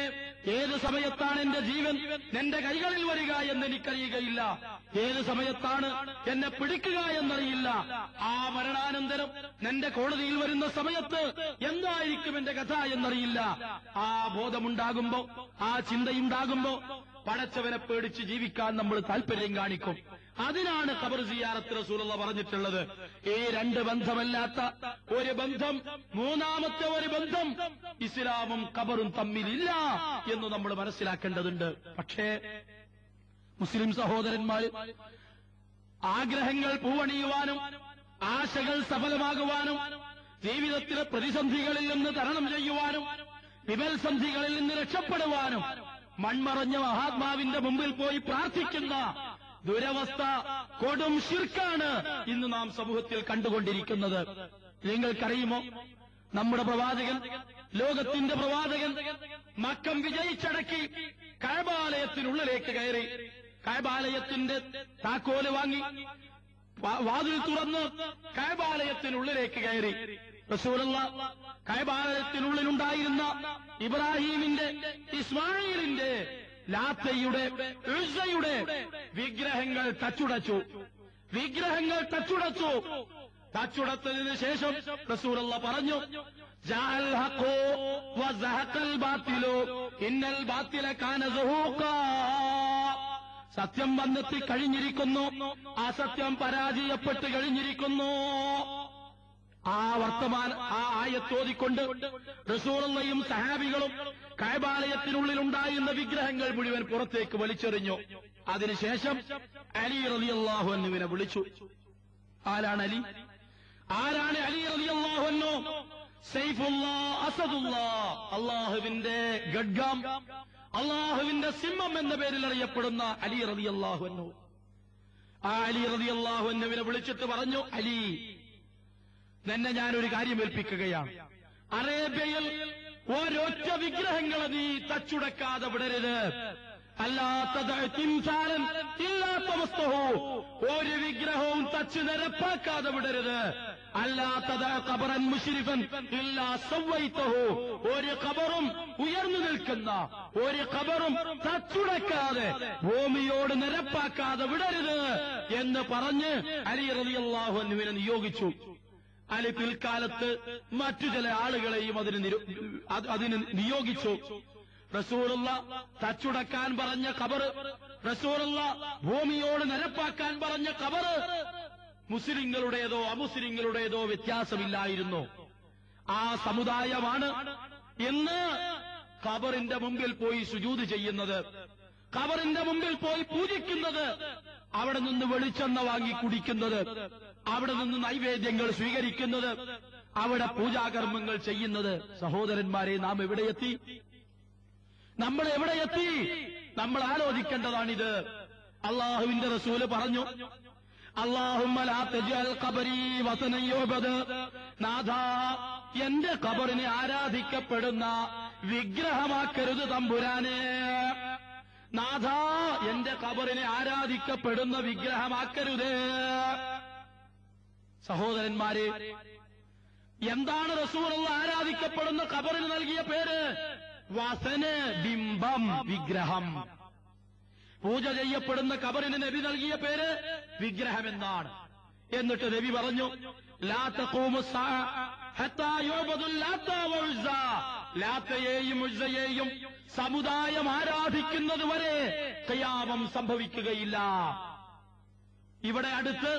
ഏത് സമയത്താണ് എന്റെ ജീവൻ എന്റെ കൈകളിൽ വരിക എന്ന് എനിക്കറിയുകയില്ല, ഏത് സമയത്താണ് എന്നെ പിടിക്കുക എന്നറിയില്ല. ആ മരണാനന്തരം എന്റെ കോടതിയിൽ വരുന്ന സമയത്ത് എന്തായിരിക്കും എന്റെ കഥ എന്നറിയില്ല. ആ ബോധമുണ്ടാകുമ്പോ, ആ ചിന്തയുണ്ടാകുമ്പോ പടച്ചവനെ പേടിച്ച് ജീവിക്കാൻ നമ്മൾ താല്പര്യം കാണിക്കും. അതിനാണ് ഖബർ സിയാറത്ത് റസൂലുള്ളാഹ് പറഞ്ഞിട്ടുള്ളത്. ഈ രണ്ട് ബന്ധമല്ലാത്ത ഒരു ബന്ധം, മൂന്നാമത്തെ ഒരു ബന്ധം ഇസ്ലാമും ഖബറും തമ്മിലില്ല എന്ന് നമ്മൾ മനസ്സിലാക്കേണ്ടതുണ്ട്. പക്ഷേ മുസ്ലിം സഹോദരന്മാർ ആഗ്രഹങ്ങൾ പൂവണിയുവാനും ആശകൾ സഫലമാകുവാനും ജീവിതത്തിലെ പ്രതിസന്ധികളിൽ നിന്ന് തരണം ചെയ്യുവാനും വിമൽസന്ധികളിൽ നിന്ന് രക്ഷപ്പെടുവാനും മൺമറഞ്ഞ മഹാത്മാവിന്റെ മുമ്പിൽ പോയി പ്രാർത്ഥിക്കുന്ന ദുരവസ്ഥ, കൊടും ശിർക്കാണ് ഇന്ന് നാം സമൂഹത്തിൽ കണ്ടുകൊണ്ടിരിക്കുന്നത്. നിങ്ങൾക്കറിയുമോ, നമ്മുടെ പ്രവാചകൻ, ലോകത്തിന്റെ പ്രവാചകൻ മക്കം വിജയിച്ചടക്കി കഅബാലയത്തിനുള്ളിലേക്ക് കയറി. കഅബാലയത്തിന്റെ താക്കോല് വാങ്ങി വാതിൽ തുറന്ന് കഅബാലയത്തിനുള്ളിലേക്ക് കയറി. റസൂലുള്ളാഹ് കഅബാലയത്തിനുള്ളിലുണ്ടായിരുന്ന ഇബ്രാഹീമിന്റെ, ഇസ്മായിലിന്റെ, ലാത്തയുടെ, ഉസ്സയുടെ വിഗ്രഹങ്ങൾ തച്ചുടച്ചു. തച്ചുടച്ചതിന് ശേഷം റസൂലുള്ളാഹ് പറഞ്ഞു, ജഅൽ ഹഖു വസഹഖൽ ബാത്തിലു ഇന്നൽ ബാത്തില കാന സഹൂഖാ. സത്യം വന്നെത്തി കഴിഞ്ഞിരിക്കുന്നു, അസത്യം പരാജയപ്പെട്ട് കഴിഞ്ഞിരിക്കുന്നു. ആ ആയത്തോതിക്കൊണ്ട് റസൂലുള്ളാഹിയും സഹാബികളും കഅബാലയത്തിനുള്ളിലുണ്ടായിരുന്ന വിഗ്രഹങ്ങൾ മുഴുവൻ പുറത്തേക്ക് വലിച്ചെറിഞ്ഞു. അതിനുശേഷം അലി റളിയല്ലാഹു അൻഹുവിനെ വിളിച്ചു. ആരാണ് അലി? അലി റളിയല്ലാഹു അൻഹു? സൈഫുല്ലാഹ്, അസദുല്ലാഹ്, അല്ലാഹുവിന്റെ ഖഡ്ഗം, അല്ലാഹുവിന്റെ സിംഹം എന്ന പേരിൽ അറിയപ്പെടുന്ന അലി റളിയല്ലാഹു അൻഹു. ആ അലി റളിയല്ലാഹു അൻഹുവിനെ വിളിച്ചിട്ട് പറഞ്ഞു, അലി, നിന്നെ ഞാനൊരു കാര്യം ഏൽപ്പിക്കുകയാണ്. അറേബ്യയിൽ ഒരൊറ്റ വിഗ്രഹങ്ങളെ നീ തച്ചുടക്കാതെ വിടരുത്. ഒരു വിഗ്രഹവും തച്ച് നിരപ്പാക്കാതെ വിടരുത്. ഒരു ഖബറും ഉയർന്നു നിൽക്കുന്ന ഒരു ഖബറും തച്ചുടക്കാതെ ഭൂമിയോട് നിരപ്പാക്കാതെ വിടരുത് എന്ന് പറഞ്ഞ് അലി റളിയല്ലാഹു അൻഹുവിനെ നിയോഗിച്ചു. അലി പിൽക്കാലത്ത് മറ്റു ചില ആളുകളെയും അതിന് നിയോഗിച്ചു. റസൂലുള്ളാഹ് തച്ചുടക്കാൻ പറഞ്ഞ ഖബർ, റസൂലുള്ളാഹ് ഭൂമിയോട് നിരപ്പാക്കാൻ പറഞ്ഞ ഖബർ മുസ്ലിങ്ങളുടേതോ അമുസ്ലിങ്ങളുടേതോ വ്യത്യാസമില്ലായിരുന്നു. ആ സമുദായമാണ് ഇന്ന് ഖബറിന്റെ മുമ്പിൽ പോയി സുജൂദ് ചെയ്യുന്നത്, ഖബറിന്റെ മുമ്പിൽ പോയി പൂജിക്കുന്നത്, അവിടെ നിന്ന് വെളിച്ചെണ്ണ വാങ്ങി കുടിക്കുന്നത്, അവിടെ നിന്ന് നൈവേദ്യങ്ങൾ സ്വീകരിക്കുന്നത്, അവിടെ പൂജാകർമ്മങ്ങൾ ചെയ്യുന്നത്. സഹോദരന്മാരെ, നാം എവിടെയെത്തി? നമ്മൾ എവിടെയെത്തി? നമ്മൾ ആലോചിക്കേണ്ടതാണിത്. അള്ളാഹുവിന്റെ റസൂല് പറഞ്ഞു, അല്ലാഹുമ്മ ലാ തജ്അൽ ഖബരി വസനൻ യുഅബദ്. നാഥാ, എന്റെ ഖബറിനെ ആരാധിക്കപ്പെടുന്ന വിഗ്രഹമാക്കരുത് തമ്പുരാനെ. നാഥാ, എന്റെ ഖബറിനെ ആരാധിക്കപ്പെടുന്ന വിഗ്രഹമാക്കരുതേ. സഹോദരന്മാരെ, എന്താണ് റസൂലുള്ളാഹ് ആരാധിക്കപ്പെടുന്ന ഖബറിന് നൽകിയ പേര്? വസന്, ബിംബം, വിഗ്രഹം. പൂജ ചെയ്യപ്പെടുന്ന ഖബറിന് നബി നൽകിയ പേര് വിഗ്രഹം എന്നാണ്. എന്നിട്ട് നബി പറഞ്ഞു, ലാ തഖൂമു സ്സാഅ ഹത്താ യുഅബദുൽ ലാത്ത വഉസ്സ. ലാത്തയെയും ഉസ്സയെയും സമുദായം ആരാധിക്കുന്നത് വരെ ഖിയാമം സംഭവിക്കുകയില്ല. ഇവിടെ അടുത്ത്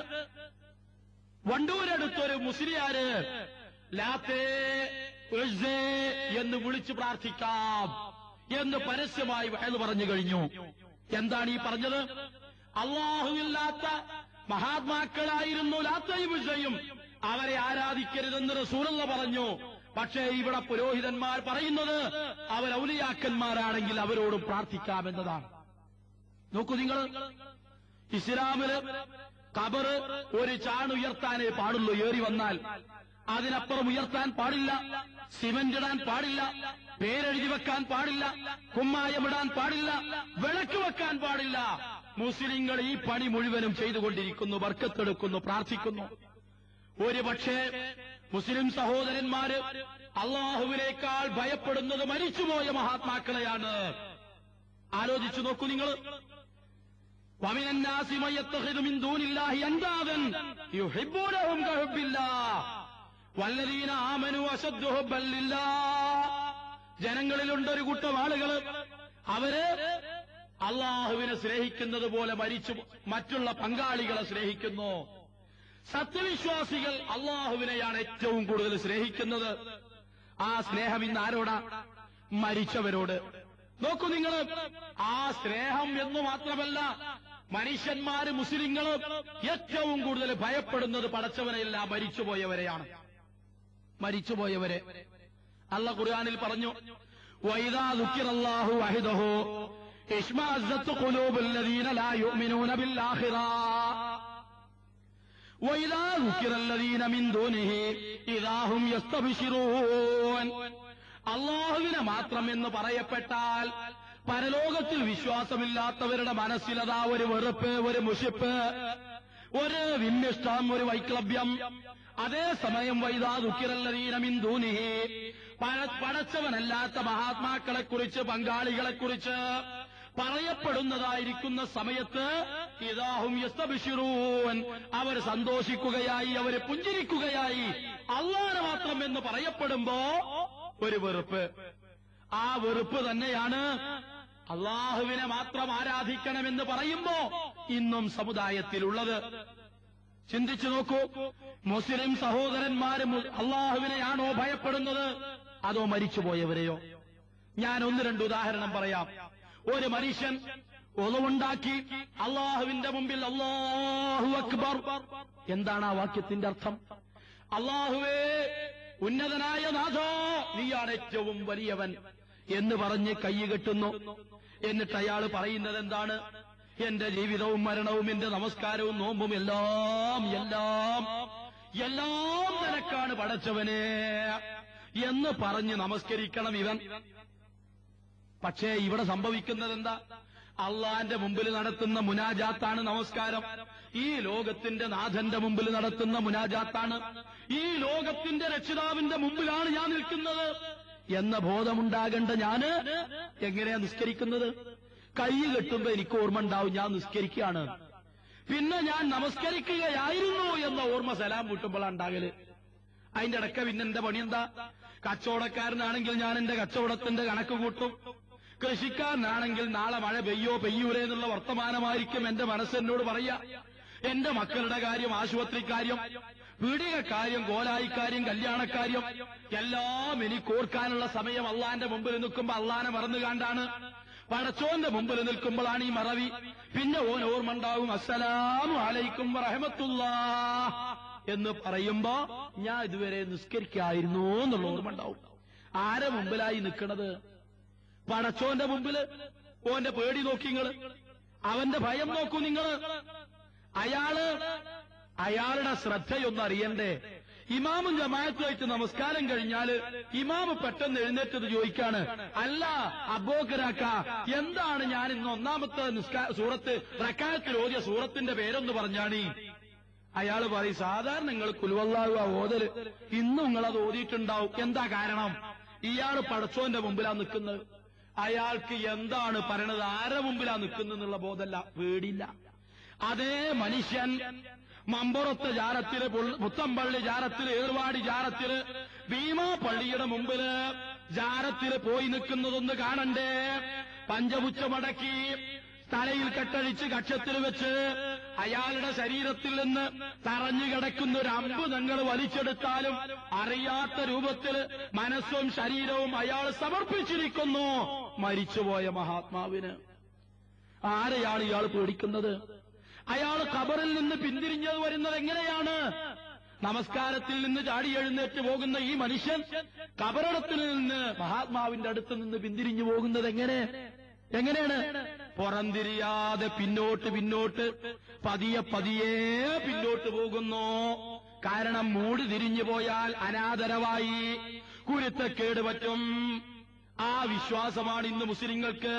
വണ്ടൂരടുത്തൊരു മുസ്ലിയാര് ലാത്തേ ഉസ്സേ എന്ന് വിളിച്ചു പ്രാർത്ഥിക്കാം എന്ന് പരസ്യമായി വഅദ് പറഞ്ഞു കഴിഞ്ഞു. എന്താണ് ഈ പറഞ്ഞത്? അല്ലാഹുവില്ലാത്ത മഹാത്മാക്കളായിരുന്നു ലാത്തയും ഉസ്സയും, അവരെ ആരാധിക്കരുതെന്ന് റസൂലുള്ളാഹ് പറഞ്ഞു. പക്ഷേ ഇവിടെ പുരോഹിതന്മാർ പറയുന്നത് അവർ ഔലിയാക്കന്മാരാണെങ്കിൽ അവരോടും പ്രാർത്ഥിക്കാമെന്നതാണ്. നോക്കൂ നിങ്ങൾ, ഇസ്ലാമില് ഖബർ ഒരു ചാണുയർത്താനേ പാടുള്ളൂ. ഏറി വന്നാൽ അതിനപ്പുറം ഉയർത്താൻ പാടില്ല, സിമന്റ് ഇടാൻ പാടില്ല, പേരെഴുതി വെക്കാൻ പാടില്ല, കുമ്മായമിടാൻ പാടില്ല, വിളക്ക് വെക്കാൻ പാടില്ല. മുസ്ലിങ്ങൾ ഈ പണി മുഴുവനും ചെയ്തുകൊണ്ടിരിക്കുന്നു, ബർക്കത്തെടുക്കുന്നു, പ്രാർത്ഥിക്കുന്നു. ഒരു പക്ഷേ മുസ്ലിം സഹോദരന്മാര് അള്ളാഹുവിനേക്കാൾ ഭയപ്പെടുന്നത് മരിച്ചുപോയ മഹാത്മാക്കളെയാണ്. ആലോചിച്ചു നോക്കൂ നിങ്ങൾ. وَمِنَ النَّاسِ مَن يَتَّخِذُ مِن دُونِ اللَّهِ أَندَادًا يُحِبُّونَهُمْ كَحُبِّ اللَّهِ وَالَّذِينَ آمَنُوا أَشَدُّ حُبًّا لِلَّهِ. ജനങ്ങളിലുണ്ടൊരു കൂട്ടം ആളുകൾ, അവര് അള്ളാഹുവിനെ സ്നേഹിക്കുന്നത് പോലെ മറ്റുള്ള പങ്കാളികളെ സ്നേഹിക്കുന്നു. സത്യവിശ്വാസികൾ അള്ളാഹുവിനെയാണ് ഏറ്റവും കൂടുതൽ സ്നേഹിക്കുന്നത്. ആ സ്നേഹം ഇന്ന് ആരോടാ? മരിച്ചവരോട്. നോക്കൂ നിങ്ങൾ, ആ സ്നേഹം എന്ന് മാത്രമല്ല, മനുഷ്യന്മാര് മുസ്ലിങ്ങളും ഏറ്റവും കൂടുതൽ ഭയപ്പെടുന്നത് പടച്ചവനെയല്ല, മരിച്ചുപോയവരെയാണ്. മരിച്ചുപോയവരെ അല്ലാഹു ഖുർആനിൽ പറഞ്ഞു, വഇദാ ദുക്കിറല്ലാഹു വഹദഹു ഇശ്മഅസ്സത്ത് ഖുലൂബുൽ ലദീന ലാ യുഅ്മിനൂന ബിൽ ആഖിറ വഇദാ ദുകിറൽ ലദീന മിൻ ദൂനിഹി ഇദാ ഹും യസ്തബ്ശിറൂൻ. അല്ലാഹുവിനെ മാത്രം എന്ന് പറയപ്പെട്ടാൽ പരലോകത്തിൽ വിശ്വാസമില്ലാത്തവരുടെ മനസ്സിലതാ ഒരു വെറുപ്പ്, ഒരു മുഷിപ്പ്, ഒരു വിമ്മിഷ്ടം, ഒരു വൈക്ലഭ്യം. അതേസമയം വൈദാ ദുകിറൽ ലദീന മിൻ ദൂനിഹി, പടച്ചവനല്ലാത്ത മഹാത്മാക്കളെക്കുറിച്ച്, പങ്കാളികളെക്കുറിച്ച് പറയപ്പെടുന്നതായിരിക്കുന്ന സമയത്ത് ഇദാഹും യസ്തബ്ശിറൂൻ, അവർ സന്തോഷിക്കുകയായി, അവർ പുഞ്ചിരിക്കുകയായി. അല്ലാഹുവിനെ മാത്രം എന്ന് പറയപ്പെടുമ്പോ ഒരു വെറുപ്പ്. ആ വെറുപ്പ് തന്നെയാണ് അള്ളാഹുവിനെ മാത്രം ആരാധിക്കണമെന്ന് പറയുമ്പോ ഇന്നും സമുദായത്തിലുള്ളത്. ചിന്തിച്ചു നോക്കൂ, മുസ്ലിം സഹോദരന്മാര് അള്ളാഹുവിനെയാണോ ഭയപ്പെടുന്നത്, അതോ മരിച്ചുപോയവരെയോ? ഞാൻ ഒന്ന് രണ്ട് ഉദാഹരണം പറയാം. ഒരു മനുഷ്യൻ ഒളവുണ്ടാക്കി അള്ളാഹുവിന്റെ മുമ്പിൽ അല്ലാഹു അക്ബർ, എന്താണ് ആ വാക്യത്തിന്റെ അർത്ഥം? അള്ളാഹുവേ, ഉന്നതനായ നാഥാ, നീയാണ് ഏറ്റവും വലിയവൻ എന്ന് പറഞ്ഞ് കൈകെട്ടുന്നു. എന്നിട്ട് അയാൾ പറയുന്നത് എന്താണ്? എന്റെ ജീവിതവും മരണവും എന്റെ നമസ്കാരവും നോമ്പും എല്ലാം എല്ലാം എല്ലാം നിനക്കാണ് പടച്ചവനെ എന്ന് പറഞ്ഞ് നമസ്കരിക്കണം ഇവൻ. പക്ഷേ ഇവിടെ സംഭവിക്കുന്നത് എന്താ? അള്ളാന്റെ മുമ്പിൽ നടത്തുന്ന മുനാജാത്താണ് നമസ്കാരം. ഈ ലോകത്തിന്റെ നാഥന്റെ മുമ്പിൽ നടത്തുന്ന മുനാജാത്താണ്. ഈ ലോകത്തിന്റെ രക്ഷിതാവിന്റെ മുമ്പിലാണ് ഞാൻ നിൽക്കുന്നത് എന്ന ബോധമുണ്ടാകേണ്ട ഞാന് എങ്ങനെയാ നിസ്കരിക്കുന്നത്? കൈ കെട്ടുമ്പോ എനിക്ക് ഓർമ്മ ഉണ്ടാവും ഞാൻ നിസ്കരിക്കുകയാണ്. പിന്നെ ഞാൻ നമസ്കരിക്കുകയായിരുന്നു എന്ന ഓർമ്മ സലാം കൂട്ടുമ്പോഴാണ് ഉണ്ടാകല്. അതിന്റെ ഇടയ്ക്ക് പിന്നെ എന്റെ പണി എന്താ? കച്ചവടക്കാരനാണെങ്കിൽ ഞാൻ എന്റെ കച്ചവടത്തിന്റെ കണക്ക് കൂട്ടും. കൃഷിക്കാരനാണെങ്കിൽ നാളെ മഴ പെയ്യോ പെയ്യൂലേ എന്നുള്ള വർത്തമാനമായിരിക്കും എന്റെ മനസ്സെന്നോട് പറയാ. എന്റെ മക്കളുടെ കാര്യം, ആശുപത്രിക്കാര്യം, പീഡികക്കാര്യം, കോലായിക്കാര്യം, കല്യാണക്കാര്യം എല്ലാം എനിക്ക് ഓർക്കാനുള്ള സമയം അള്ളാന്റെ മുമ്പിൽ നിൽക്കുമ്പോ അള്ളാനെ മറന്നു കണ്ടാണ്. പടച്ചോന്റെ മുമ്പിൽ നിൽക്കുമ്പോഴാണ് ഈ മറവി. പിന്നെ ഓൻ ഓർമ്മ ഉണ്ടാവും അസ്സലാമു അലൈക്കും വറഹ്മത്തുള്ളാഹ് എന്ന് പറയുമ്പോ ഞാൻ ഇതുവരെ നിസ്കരിക്കായിരുന്നു എന്നുള്ള ഓർമ്മ ഉണ്ടാവും. ആരെ മുമ്പിലായി നിൽക്കണത്? പടച്ചോന്റെ മുമ്പില്. ഓന്റെ പേടി നോക്കി നിങ്ങള്, അവന്റെ ഭയം നോക്കൂ നിങ്ങള്. അയാളുടെ ശ്രദ്ധയൊന്നറിയണ്ടേ? ഇമാമും ജമാഅത്തുമായിട്ട് നമസ്കാരം കഴിഞ്ഞാല് ഇമാമ് പെട്ടെന്ന് എഴുന്നേറ്റത് ചോദിക്കാണ്, അല്ല അബൂബക്കറാക്ക, എന്താണ് ഞാൻ ഇന്ന് ഒന്നാമത്തെ സൂറത്ത് റക്അത്തിൽ ഓതിയ സൂറത്തിന്റെ പേരൊന്ന് പറഞ്ഞാണീ? അയാള് പറയും, സാധാരണ നിങ്ങൾ കുൽവല്ലാഹു ഓതല്, ഇന്നും നിങ്ങളത് ഓതിയിട്ടുണ്ടാവും. എന്താ കാരണം? ഇയാള് പടച്ചോന്റെ മുമ്പിലാ നിൽക്കുന്നത്. അയാൾക്ക് എന്താണ് പറയണത്, ആരെ മുമ്പിലാ നിൽക്കുന്നുള്ള ബോധമല്ല, പേടിയില്ല. അതേ മനുഷ്യൻ മമ്പുറത്ത് ജാരത്തില്, പുത്തമ്പള്ളി ജാരത്തില്, ഏർവാടി ജാരത്തില്, ഭീമാ പള്ളിയുടെ മുമ്പില് ജാരത്തില് പോയി നിൽക്കുന്നതൊന്ന് കാണണ്ടേ? പഞ്ചപുച്ഛമടക്കി തലയിൽ കെട്ടഴിച്ച് കക്ഷത്തിൽ വെച്ച് അയാളുടെ ശരീരത്തിൽ നിന്ന് തറഞ്ഞു കിടക്കുന്ന ഒരു അമ്പ് നിങ്ങൾ വലിച്ചെടുത്താലും അറിയാത്ത രൂപത്തിൽ മനസ്സും ശരീരവും അയാൾ സമർപ്പിച്ചിരിക്കുന്നു മരിച്ചുപോയ മഹാത്മാവിന്. ആരെയാണ് ഇയാൾ പേടിക്കുന്നത്? അയാൾ ഖബറിൽ നിന്ന് പിന്തിരിഞ്ഞത് വരുന്നത് എങ്ങനെയാണ്? നമസ്കാരത്തിൽ നിന്ന് ചാടി എഴുന്നേറ്റ് പോകുന്ന ഈ മനുഷ്യൻ ഖബറടത്തിൽ നിന്ന് മഹാത്മാവിന്റെ അടുത്ത് നിന്ന് പിന്തിരിഞ്ഞു പോകുന്നത് എങ്ങനെയാണ്? പുറംതിരിയാതെ പിന്നോട്ട് പിന്നോട്ട് പതിയെ പതിയെ പിന്നോട്ട് പോകുന്നു. കാരണം മൂടി തിരിഞ്ഞു പോയാൽ അനാദരവായി കുരുത്തക്കേട് പറ്റും. ആ വിശ്വാസമാണ് ഇന്ന് മുസ്ലിങ്ങൾക്ക്.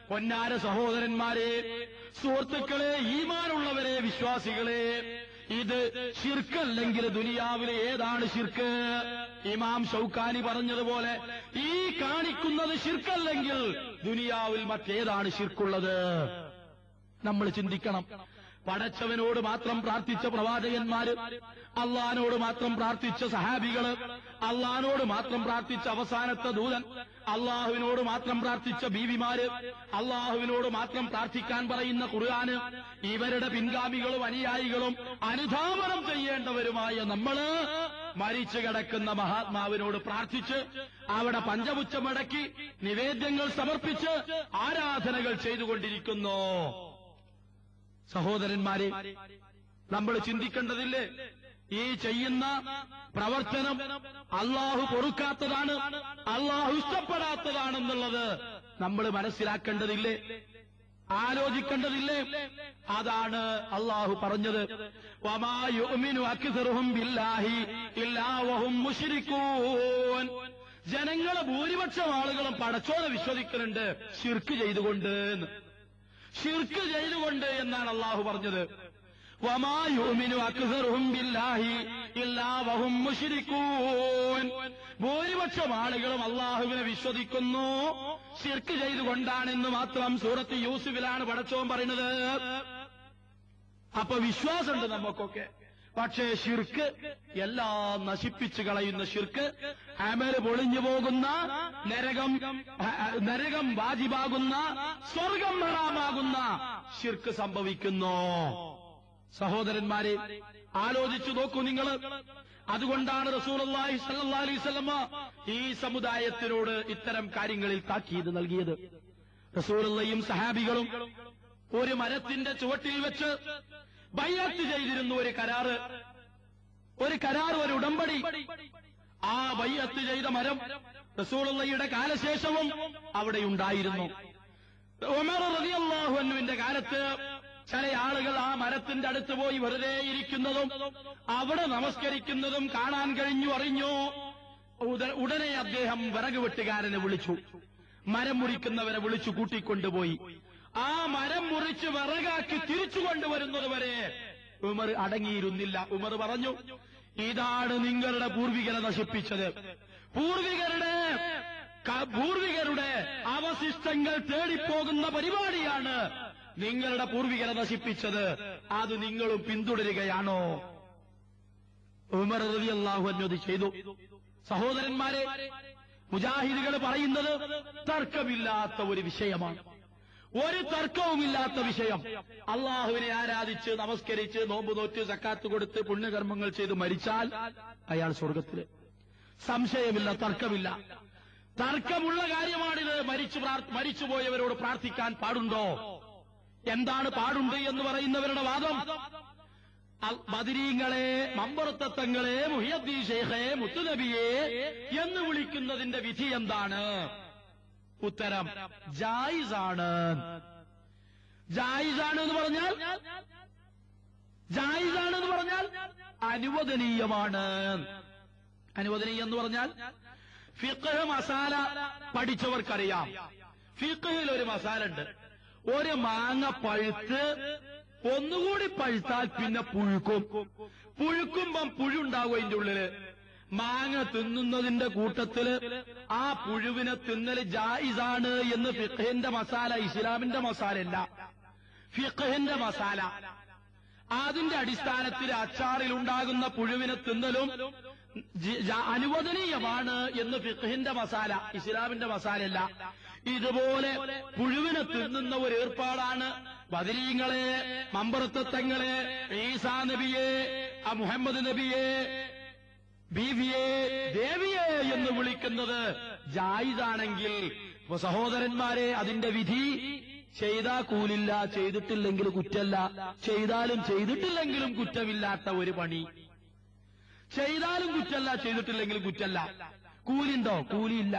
പൊന്നാര സഹോദരന്മാരെ, സുഹൃത്തുക്കളെ, ഈമാനുള്ളവരെ, വിശ്വാസികളെ, ഇത് ശിർക്കല്ലെങ്കിൽ ദുനിയാവിലെ ഏതാണ് ശിർക്ക്? ഇമാം ഷൗക്കാനി പറഞ്ഞതുപോലെ ഈ കാണിക്കുന്നത് ശിർക്കല്ലെങ്കിൽ ദുനിയാവിൽ മറ്റേതാണ് ശിർക്കുള്ളത്? നമ്മൾ ചിന്തിക്കണം. പടച്ചവനോട് മാത്രം പ്രാർത്ഥിച്ച പ്രവാചകന്മാര്, അള്ളാഹിനോട് മാത്രം പ്രാർത്ഥിച്ച സഹാബികള്, അള്ളാഹിനോട് മാത്രം പ്രാർത്ഥിച്ച അവസാനത്തെ ദൂതൻ, അള്ളാഹുവിനോട് മാത്രം പ്രാർത്ഥിച്ച ബീവിമാര്, അള്ളാഹുവിനോട് മാത്രം പ്രാർത്ഥിക്കാൻ പറയുന്ന ഖുർആന്, ഇവരുടെ പിൻഗാമികളും അനുയായികളും അനുധാവനം ചെയ്യേണ്ടവരുമായ നമ്മള് മരിച്ചു കിടക്കുന്ന മഹാത്മാവിനോട് പ്രാർത്ഥിച്ച് അവിടെ പഞ്ചപുച്ഛമടക്കി നിവേദ്യങ്ങൾ സമർപ്പിച്ച് ആരാധനകൾ ചെയ്തുകൊണ്ടിരിക്കുന്നു. സഹോദരന്മാരെ, നമ്മൾ ചിന്തിക്കേണ്ടതില്ലേ? ഈ ചെയ്യുന്ന പ്രവർത്തനം അള്ളാഹു പൊറുക്കാത്തതാണ്, അള്ളാഹു ഇഷ്ടപ്പെടാത്തതാണെന്നുള്ളത്. നമ്മൾ മനസ്സിലാക്കേണ്ടതില്ലേ, ആലോചിക്കേണ്ടതില്ലേ? അതാണ് അള്ളാഹു പറഞ്ഞത്, വമാ യുഅ്മിനു അക്സറുഹും ബില്ലാഹി ഇല്ലാ വഹും മുശ്രികൂൻ. ജനങ്ങളെ ഭൂരിപക്ഷം ആളുകളും പടച്ചോനെ വിശ്വസിക്കുന്നുണ്ട് ശിർക്ക് ചെയ്തുകൊണ്ട്. ശിർക്ക് ചെയ്തുകൊണ്ട് എന്നാണ് അള്ളാഹു പറഞ്ഞത്. വമാ യുഅ്മിനു അക്സറുഹും ബില്ലാഹി ഇല്ലാ വഹും മുശ്രികൂൻ. ഭൂരിപക്ഷം ആളുകളും അള്ളാഹുവിനെ വിശ്വസിക്കുന്നു ശിർക്ക് ചെയ്തുകൊണ്ടാണെന്ന് മാത്രം. സൂറത്ത് യൂസുഫിലാണ് പടച്ചോൻ പറയുന്നത്. അപ്പൊ വിശ്വാസമുണ്ട് നമുക്കൊക്കെ, പക്ഷേ ശിർക്ക് എല്ലാം നശിപ്പിച്ചു കളയുന്ന ശിർക്ക്, അമല് പൊളിഞ്ഞു പോകുന്ന, നരകം വാജിബാകുന്ന, സ്വർഗം ഹറാമാകുന്ന ശിർക്ക് സംഭവിക്കുന്നു. സഹോദരന്മാരെ, ആലോചിച്ചു നോക്കൂ നിങ്ങൾ. അതുകൊണ്ടാണ് റസൂലുള്ളാഹി സ്വല്ലല്ലാഹു അലൈഹി വസല്ലമ ഈ സമുദായത്തിനോട് ഇത്തരം കാര്യങ്ങളിൽ താക്കീത് നൽകിയത്. റസൂലുള്ളാഹിയും സഹാബികളും ഒരു മരത്തിന്റെ ചുവട്ടിൽ വെച്ച് ബൈഅത്ത് ചെയ്തിരുന്നു. ഒരു കരാർ, ഒരു ഉടമ്പടി. ആ ബൈഅത്ത് ചെയ്ത മരം റസൂലുള്ളാഹിയുടെ കാലശേഷവും അവിടെ ഉണ്ടായിരുന്നു. ഉമർ റളിയല്ലാഹു അൻഹുവിന്റെ കാലത്ത് ചില ആളുകൾ ആ മരത്തിന്റെ അടുത്ത് പോയി വെറുതെ ഇരിക്കുന്നതും അവിടെ നമസ്കരിക്കുന്നതും കാണാൻ അറിഞ്ഞു. ഉടനെ അദ്ദേഹം വിറക് വെട്ടുകാരനെ വിളിച്ചു, മരം മുറിക്കുന്നവരെ വിളിച്ചു കൂട്ടിക്കൊണ്ടുപോയി. ആ മരം മുറിച്ച് വിറകാക്കി തിരിച്ചു കൊണ്ടുവരുന്നത് വരെ ഉമർ അടങ്ങിയിരുന്നില്ല. ഉമർ പറഞ്ഞു, ഇതാണ് നിങ്ങളുടെ പൂർവികരെ നശിപ്പിച്ചത്. പൂർവികരുടെ അവശിഷ്ടങ്ങൾ തേടിപ്പോകുന്ന പരിപാടിയാണ് നിങ്ങളുടെ പൂർവികരെ നശിപ്പിച്ചത്. അത് നിങ്ങളും പിന്തുടരുകയാണോ? ഉമർ റളിയല്ലാഹു അൻഹു ചെയ്തു. സഹോദരന്മാരെ, മുജാഹിദുകൾ പറയുന്നത് തർക്കമില്ലാത്ത ഒരു വിഷയമാണ്, ഒരു തർക്കവുമില്ലാത്ത വിഷയം. അള്ളാഹുവിനെ ആരാധിച്ച് നമസ്കരിച്ച് നോമ്പ് നോറ്റ് സക്കാത്ത് കൊടുത്ത് പുണ്യകർമ്മങ്ങൾ ചെയ്ത് മരിച്ചാൽ അയാൾ സ്വർഗത്തില്. സംശയമില്ല, തർക്കമില്ല. തർക്കമുള്ള കാര്യമാണിത്. മരിച്ചുപോയവരോട് പ്രാർത്ഥിക്കാൻ പാടുണ്ടോ? എന്താണ് പാടുണ്ട് എന്ന് പറയുന്നവരുടെ വാദം? ബദരീങ്ങളെ, മമ്പറത്തങ്ങളെ, മുഹിയുദ്ദീൻ ശൈഖെ, മുത്തുനബിയെ എന്ന് വിളിക്കുന്നതിന്റെ വിധി എന്താണ്? ഉത്തരം ജായിസാണ്. ജായിസാണെന്ന് പറഞ്ഞാൽ അനുവദനീയമാണ്. അനുവദനീയം എന്ന് പറഞ്ഞാൽ ഫിഖ് മസാല പഠിച്ചവർക്കറിയാം. ഫിഖിൽ ഒരു മസാല ഉണ്ട്. ഒരു മാങ്ങ പഴുത്ത് ഒന്നുകൂടി പഴുത്താൽ പിന്നെ പുഴുക്കുമ്പം പുഴുണ്ടാവും അതിന്റെ ഉള്ളില്. മാങ്ങ തിന്നുന്നതിന്റെ കൂട്ടത്തില് ആ പുഴുവിനെ തിന്നല് ജായിസാണ് എന്ന് ഫിഖിന്റെ മസാല, ഇസ്ലാമിന്റെ മസാലയല്ല, ഫിഖിന്റെ മസാല. അതിന്റെ അടിസ്ഥാനത്തിൽ അച്ചാറിൽ ഉണ്ടാകുന്ന പുഴുവിനെ തിന്നലും അനുവദനീയമാണ് എന്ന് ഫിഖിന്റെ മസാല, ഇസ്ലാമിന്റെ മസാലയല്ല. ഇതുപോലെ പുഴുവിനെ തിന്നുന്ന ഒരു ഏർപ്പാടാണ് ബദരീങ്ങളെ, മമ്പറത്തങ്ങളെ, ഈസാ നബിയെ, മുഹമ്മദ് നബിയെ, ബീവിയെ, ദേവിയെ എന്ന് വിളിക്കുന്നത് ജായിസാണെങ്കിൽ സഹോദരന്മാരെ, അതിന്റെ വിധി ചെയ്താ കൂലില്ല, ചെയ്തിട്ടില്ലെങ്കിൽ കുറ്റല്ല. ചെയ്താലും ചെയ്തിട്ടില്ലെങ്കിലും കുറ്റമില്ലാത്ത ഒരു പണി. ചെയ്താലും കുറ്റല്ല, ചെയ്തിട്ടില്ലെങ്കിലും കുറ്റല്ല. കൂലിണ്ടോ? കൂലിയില്ല.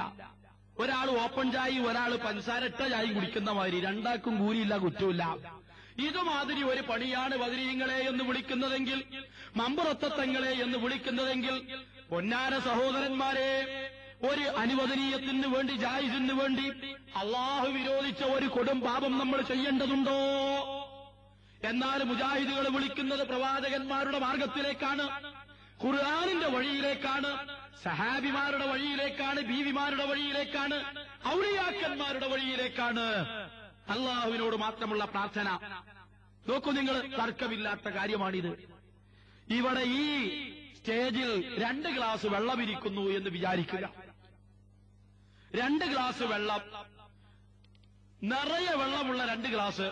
ഒരാൾ ഓപ്പൺ ചായയും ഒരാൾ പഞ്ചസാരട്ട ചായയും കുടിക്കുന്ന മാതിരി രണ്ടാൾക്കും കൂലിയില്ല, കുറ്റമില്ല. ഇതുമാതിരി ഒരു പണിയാണ് ബദരീങ്ങളെ എന്ന് വിളിക്കുന്നതെങ്കിൽ, മമ്പുറത്തങ്ങളെ എന്ന് വിളിക്കുന്നതെങ്കിൽ, പൊന്നാര സഹോദരന്മാരെ, ഒരു അനുവദനീയത്തിന് വേണ്ടി, ജായിസിന് വേണ്ടി അള്ളാഹു വിരോധിച്ച ഒരു കൊടും പാപം നമ്മൾ ചെയ്യേണ്ടതുണ്ടോ? എന്നാൽ മുജാഹിദുകൾ വിളിക്കുന്നത് പ്രവാചകന്മാരുടെ മാർഗത്തിലേക്കാണ്, ഖുർആനിന്റെ വഴിയിലേക്കാണ്, സഹാബിമാരുടെ വഴിയിലേക്കാണ്, ബീവിമാരുടെ വഴിയിലേക്കാണ്, ഔലിയാക്കന്മാരുടെ വഴിയിലേക്കാണ്, അള്ളാഹുവിനോട് മാത്രമുള്ള പ്രാർത്ഥന. നോക്കൂ നിങ്ങൾ, തർക്കമില്ലാത്ത കാര്യമാണിത്. ഇവിടെ ഈ സ്റ്റേജിൽ 2 ഗ്ലാസ് വെള്ളമിരിക്കുന്നു എന്ന് വിചാരിക്കുക. 2 ഗ്ലാസ് വെള്ളം, നിറയെ വെള്ളമുള്ള 2 ഗ്ലാസ്.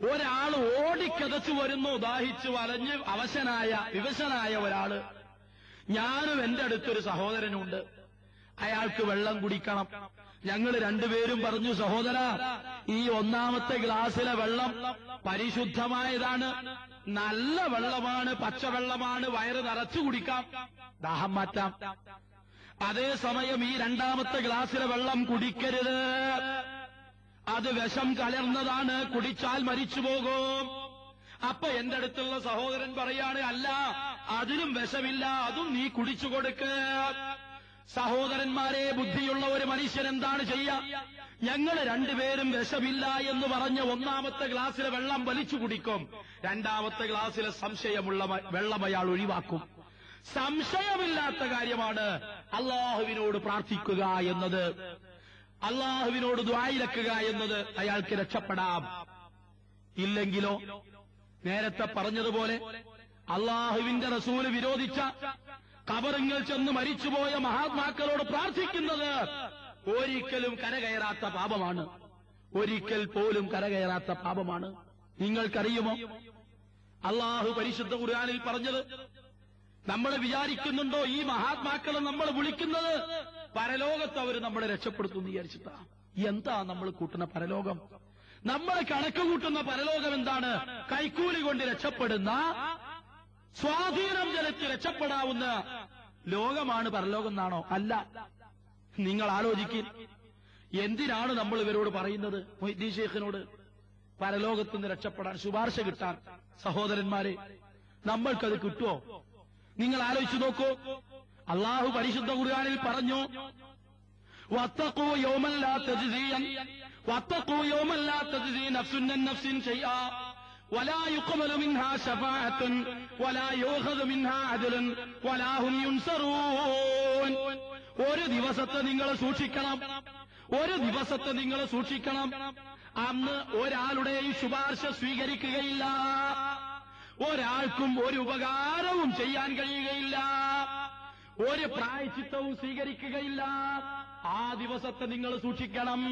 ഒരാൾ ഓടിക്കതച്ചു വരുന്നു, ദാഹിച്ചു വലഞ്ഞ് വിവശനായ ഒരാള്. ഞാനും എന്റെ അടുത്തൊരു സഹോദരനുണ്ട്, അയാൾക്ക് വെള്ളം കുടിക്കണം. ഞങ്ങൾ രണ്ടുപേരും പറഞ്ഞു, സഹോദര, ഈ 1ാമത്തെ ഗ്ലാസ്സിലെ വെള്ളം പരിശുദ്ധമായതാണ്, നല്ല വെള്ളമാണ്, പച്ചവെള്ളമാണ്, വയറ് നിറച്ചു കുടിക്കാം, ദാഹം മാറ്റാം. അതേസമയം ഈ രണ്ടാമത്തെ ഗ്ലാസ്സിലെ വെള്ളം കുടിക്കരുത്. അത് വിഷം കലർന്നതാണ്, കുടിച്ചാൽ മരിച്ചു പോകും. അപ്പൊ എന്റെ അടുത്തുള്ള സഹോദരൻ പറയാണ്, അല്ല അതിലും വിഷമില്ല, അതും നീ കുടിച്ചു കൊടുക്ക്. സഹോദരന്മാരെ, ബുദ്ധിയുള്ള ഒരു മനുഷ്യൻ എന്താണ് ചെയ്യാ? ഞങ്ങൾ രണ്ടുപേരും വിഷമില്ല എന്ന് പറഞ്ഞ് ഒന്നാമത്തെ ഗ്ലാസ്സിലെ വെള്ളം വലിച്ചു കുടിക്കും. രണ്ടാമത്തെ ഗ്ലാസ്സിലെ സംശയമുള്ള വെള്ളം അയാൾ ഒഴിവാക്കും. സംശയമില്ലാത്ത കാര്യമാണ് അള്ളാഹുവിനോട് പ്രാർത്ഥിക്കുക എന്നത്, അള്ളാഹുവിനോട് ദുആയിരക്കുക എന്നത്. അയാൾക്ക് രക്ഷപ്പെടാം. ഇല്ലെങ്കിലോ നേരത്തെ പറഞ്ഞതുപോലെ അള്ളാഹുവിന്റെ റസൂല് വിരോധിച്ച ഖബറിൽ ചെന്ന് മരിച്ചുപോയ മഹാത്മാക്കളോട് പ്രാർത്ഥിക്കുന്നത് ഒരിക്കലും കരകയറാത്ത പാപമാണ്. ഒരിക്കൽ പോലും കരകയറാത്ത പാപമാണ്. നിങ്ങൾക്കറിയുമോ അള്ളാഹു പരിശുദ്ധ ഖുർആനിൽ പറഞ്ഞത്? നമ്മൾ വിചാരിക്കുന്നുണ്ടോ ഈ മഹാത്മാക്കളെ നമ്മൾ വിളിക്കുന്നത് പരലോകത്ത് അവർ നമ്മളെ രക്ഷപ്പെടുത്തുമെന്ന് വിചാരിച്ചിട്ടാ? എന്താ നമ്മൾ കൂട്ടുന്ന പരലോകം? നമ്മൾ കണക്ക് കൂട്ടുന്ന പരലോകം എന്താണ്? കൈക്കൂലി കൊണ്ട് രക്ഷപ്പെടുന്ന, സ്വാധീനം ചെലുത്തി രക്ഷപ്പെടാവുന്ന ലോകമാണ് പരലോകം എന്നാണോ? അല്ല. നിങ്ങൾ ആലോചിക്കും, എന്തിനാണ് നമ്മൾ ഇവരോട് പറയുന്നത്, മൊയ്തീൻ ശൈഖിനോട് പരലോകത്തുനിന്ന് രക്ഷപ്പെടാൻ, ശുപാർശ കിട്ടാൻ? സഹോദരന്മാരെ, നമ്മൾക്കത് കിട്ടുമോ? നിങ്ങൾ ആലോചിച്ചു നോക്കൂ. അള്ളാഹു പരിശുദ്ധ ഖുർആനിൽ പറഞ്ഞു, വത്തഖൂ യൗമൻ ലാ തജ്സി നഫ്സുൻ അൻ നഫ്സിൻ ശൈആ വലാ യുഖ്ബലു മിൻഹാ ശഫാഅത്തുൻ വലാ യുഖദു മിൻഹാ അദ്ലുൻ വലാ ഹും യുൻസറൂൻ. ഒരു ദിവസത്തെ നിങ്ങൾ സൂക്ഷിക്കണം, ഒരു ദിവസത്തെ നിങ്ങൾ സൂക്ഷിക്കണം. അന്ന് ഒരാളുടെയും ശുപാർശ സ്വീകരിക്കുകയില്ല, ഒരാൾക്കും ഒരു ഉപകാരവും ചെയ്യാൻ കഴിയുകയില്ല, ഒരു പ്രായശ്ചിത്തവും സ്വീകരിക്കുകയില്ല. ആ ദിവസത്തെ നിങ്ങൾ സൂക്ഷിക്കണം.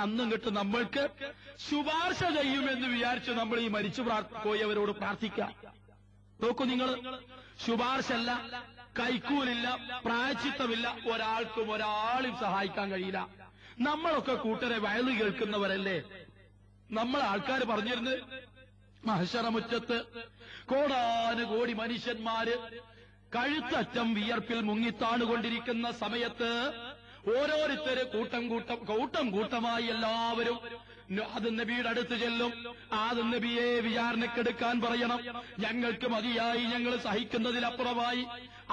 അന്നും കിട്ടും നമ്മൾക്ക് ശുപാർശ ചെയ്യുമെന്ന് വിചാരിച്ച് നമ്മൾ ഈ മരിച്ചു പോയവരോട് പ്രാർത്ഥിക്കാം. നോക്കൂ നിങ്ങൾ, ശുപാർശല്ല, കൈക്കൂലില്ല, പ്രായശ്ചിത്തമില്ല, ഒരാൾക്കും ഒരാളും സഹായിക്കാൻ കഴിയില്ല. നമ്മളൊക്കെ കൂട്ടരെ വയലു കേൾക്കുന്നവരല്ലേ? നമ്മൾ ആൾക്കാർ പറഞ്ഞിരുന്നത് മഹ്ശറമുറ്റത്ത് കോടാനുകോടി മനുഷ്യന്മാര് കഴുത്തറ്റം വിയർപ്പിൽ മുങ്ങിത്താണുകൊണ്ടിരിക്കുന്ന സമയത്ത് ഓരോരുത്തര് കൂട്ടം കൂട്ടമായി എല്ലാവരും ആദം നബിയുടെ അടുത്ത് ചെല്ലും. ആദം നബിയെ വിചാരണക്കെടുക്കാൻ പറയണം, ഞങ്ങൾക്ക് മതിയായി, ഞങ്ങൾ സഹിക്കുന്നതിലപ്പുറമായി.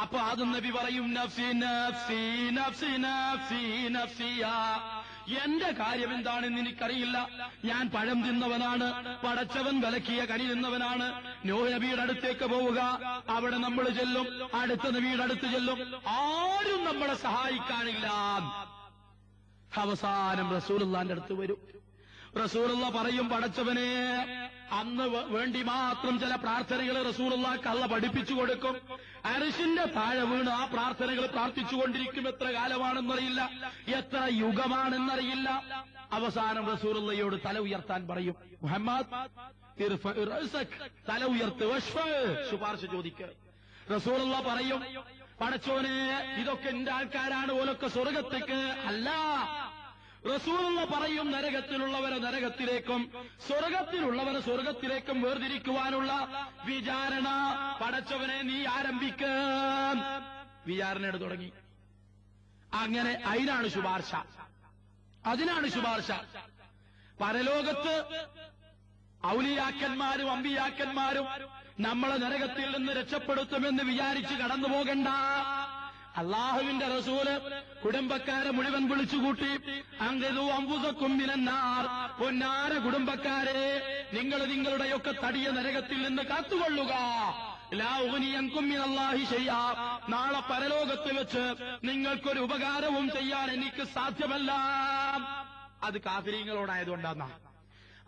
അപ്പൊ ആദം നബി പറയും, നഫ്സി നഫ്സി നഫ്സി നഫ്സി നഫ്സിയാ. എന്റെ കാര്യം എന്താണെന്ന് എനിക്കറിയില്ല, ഞാൻ പഴം തിന്നവനാണ്, പടച്ചവൻ വിലക്കിയ കനി തിന്നവനാണ്. നൂഹ് നബിയുടെ അടുത്തേക്ക് പോവുക, അവിടെ നമ്മൾ ചെല്ലും, അടുത്ത നബിയുടെ അടുത്ത് ചെല്ലും, ആരും നമ്മളെ സഹായിക്കാനില്ല. അവസാനം റസൂലുള്ളാന്റെ അടുത്ത് വരും. റസൂലുള്ള പറയും, പടച്ചവനെ, അന്ന് വേണ്ടി മാത്രം ചില പ്രാർത്ഥനകൾ റസൂലുള്ളാഹ്ക്ക് അല്ലാഹു പഠിപ്പിച്ചു കൊടുക്കും. അർശിന്റെ താഴെ വീണ് ആ പ്രാർത്ഥനകൾ പ്രാർത്ഥിച്ചുകൊണ്ടിരിക്കും. എത്ര കാലമാണെന്നറിയില്ല, എത്ര യുഗമാണെന്നറിയില്ല. അവസാനം റസൂലുള്ളാഹിയോട് തല ഉയർത്താൻ പറയും, മുഹമ്മദ് തല ഉയർത്ത്, ശുപാർശ ചോദിക്കുക. റസൂലുള്ളാഹി പറയും, പടച്ചോനെ, ഇതൊക്കെ എന്റെ ആൾക്കാരാണ്, ഓലൊക്കെ സ്വർഗത്തേക്ക് അല്ല. റസൂലുള്ള പറയും, നരകത്തിലുള്ളവരെ നരകത്തിലേക്കും സ്വർഗത്തിലുള്ളവരെ സ്വർഗത്തിലേക്കും വേർതിരിക്കുവാനുള്ള വിചാരണ പടച്ചവനെ നീ ആരംഭിക്കാൻ. വിചാരണയുടെ തുടങ്ങി. അങ്ങനെ അതിനാണ് ശുപാർശ, അതിനാണ് ശുപാർശ. പരലോകത്ത് ഔലിയാക്കന്മാരും അമ്പിയാക്കന്മാരും നമ്മളെ നരകത്തിൽ നിന്ന് രക്ഷപ്പെടുത്തുമെന്ന് വിചാരിച്ച് കടന്നു പോകണ്ട. അള്ളാഹുവിന്റെ റസൂല് കുടുംബക്കാരെ മുഴുവൻ വിളിച്ചുകൂട്ടി, അങ്കും അമ്പുസക്കും മിനന്നാർ, പൊന്നാര കുടുംബക്കാരെ, നിങ്ങൾ നിങ്ങളുടെയൊക്കെ തടിയ നരകത്തിൽ നിന്ന് കാത്തുകൊള്ളുക. ലാ ഉഗ്നിയൻകും മിനല്ലാഹി ശൈആ, നാളെ പരലോകത്ത് വെച്ച് നിങ്ങൾക്കൊരു ഉപകാരവും ചെയ്യാൻ എനിക്ക് സാധ്യമല്ല. അത് കാഫിരീങ്ങളോടായതുകൊണ്ടാന്നാ,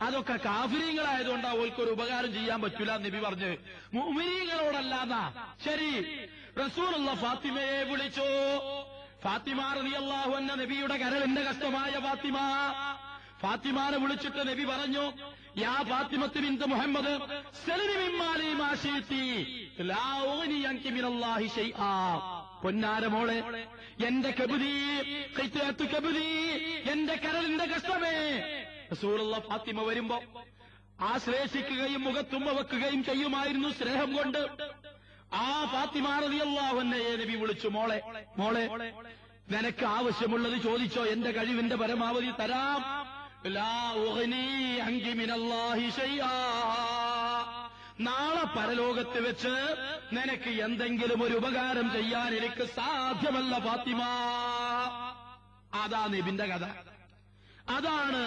അതൊക്കെ കാഫിരീങ്ങളായതുകൊണ്ടാ ഓൽക്കൊരു ഉപകാരം ചെയ്യാൻ പറ്റൂല നബി പറഞ്ഞ്. മുഅ്മിനീങ്ങളോടല്ലാന്നാ. ശരി, റസൂലുള്ള ഫാത്തിമയെ വിളിച്ചു. ഫാത്തിമ റളിയല്ലാഹു അൻഹ, നബിയുടെ കരളിന്റെ കഷ്ടമായ ഫാത്തിമ. ഫാത്തിമാനെ വിളിച്ചിട്ട് നബി പറഞ്ഞു, യാ ഫാത്തിമത്ത് ബിൻത് മുഹമ്മദ്, സൽനി മിമ്മാലി മാ ശിഅതി ലാ ഉഗ്നി അൻകി മിനല്ലാഹി ശൈആ. പൊന്നാര മോളെ, എന്റെ കബുദി, ഖിത്അത്തു കബുദി, എന്റെ കരളിന്റെ കഷ്ടമേ. റസൂലുള്ള ഫാത്തിമ വരുമ്പോ ആശ്ലേഷിക്കുകയും മുഖത്തുമ്മ വെക്കുകയും ചെയ്യുമായിരുന്നു സ്നേഹം കൊണ്ട്. ആ ഫാത്തിമ റളിയല്ലാഹു അൻഹയെ നബി വിളിച്ചു, മോളെ മോളെ നിനക്ക് ആവശ്യമുള്ളത് ചോദിച്ചോ, എന്റെ കഴിവിന്റെ പരമാവധി തരാം. ലാ ഉഗ്നി അൻകി മിനല്ലാഹി ശൈആ, നാളെ പരലോകത്ത് വെച്ച് നിനക്ക് എന്തെങ്കിലും ഒരു ഉപകാരം ചെയ്യാൻ എനിക്ക് സാധ്യമല്ല ഫാത്തിമ. അതാ നബിന്റെ കഥ. അതാണ്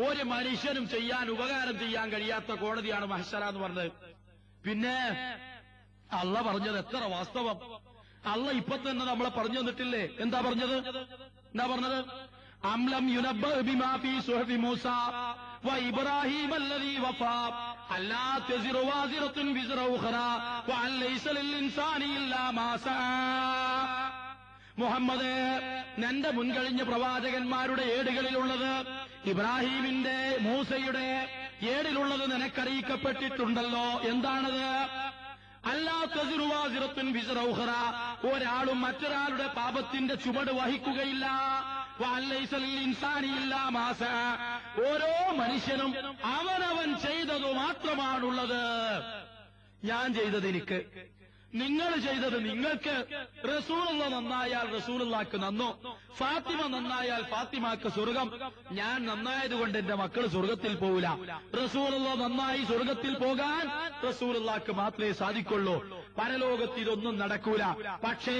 ഒരു മനുഷ്യനും ചെയ്യാൻ ഉപകാരം ചെയ്യാൻ കഴിയാത്ത കോടതിയാണ് മഹ്ശറ എന്ന് പറഞ്ഞത്. പിന്നെ അള്ള പറഞ്ഞത് എത്ര വാസ്തവം. അള്ള ഇപ്പൊ തന്നെ നമ്മളെ പറഞ്ഞു തന്നിട്ടില്ലേ? എന്താ പറഞ്ഞത്? അംലം യുനബ്ബ ബിമാ ഫീ സുഹഫി മൂസ വ ഇബ്രാഹീം അല്ലദീ വഫാ അല്ലാ തസിറു വാസിറത്തുൻ വിസ്റ ഉഖറാ വ അൻ ലൈസ ലിൽ ഇൻസാനി ഇല്ലാ മാ സഅ. മുഹമ്മദ്, നിന്റെ മുൻകഴിഞ്ഞ പ്രവാചകന്മാരുടെ ഏടുകളിലുള്ളത്, ഇബ്രാഹീമിന്റെ മൂസയുടെ ഏടിലുള്ളത് നിനക്കറിയിക്കപ്പെട്ടിട്ടുണ്ടല്ലോ. എന്താണത്? അല്ലാ തസിറു വാസിറത്തുൻ വിസ്റ ഉഖറാ, ഒരാളും മറ്റൊരാളുടെ പാപത്തിന്റെ ചുമട് വഹിക്കുകയില്ല. വ അൻ ലൈസ ലിൽ ഇൻസാനി ഇല്ലാ മാ സഅ, ഓരോ മനുഷ്യനും അവനവൻ ചെയ്തതു മാത്രമാണുള്ളത്. ഞാൻ ചെയ്തത് എനിക്ക്, നിങ്ങൾ ചെയ്തത് നിങ്ങൾക്ക്. റസൂലുള്ള നന്നായാൽ റസൂലുള്ളാക്ക് നന്നോ, ഫാത്തിമ നന്നായാൽ ഫാത്തിമാക്ക് സ്വർഗം. ഞാൻ നന്നായതുകൊണ്ട് എന്റെ മക്കൾ സ്വർഗത്തിൽ പോവില്ല. റസൂലുള്ള നന്നായി സ്വർഗത്തിൽ പോകാൻ റസൂലുള്ളാക്ക് മാത്രമേ സാധിക്കുള്ളൂ. പരലോകത്ത് ഇതൊന്നും നടക്കൂല. പക്ഷേ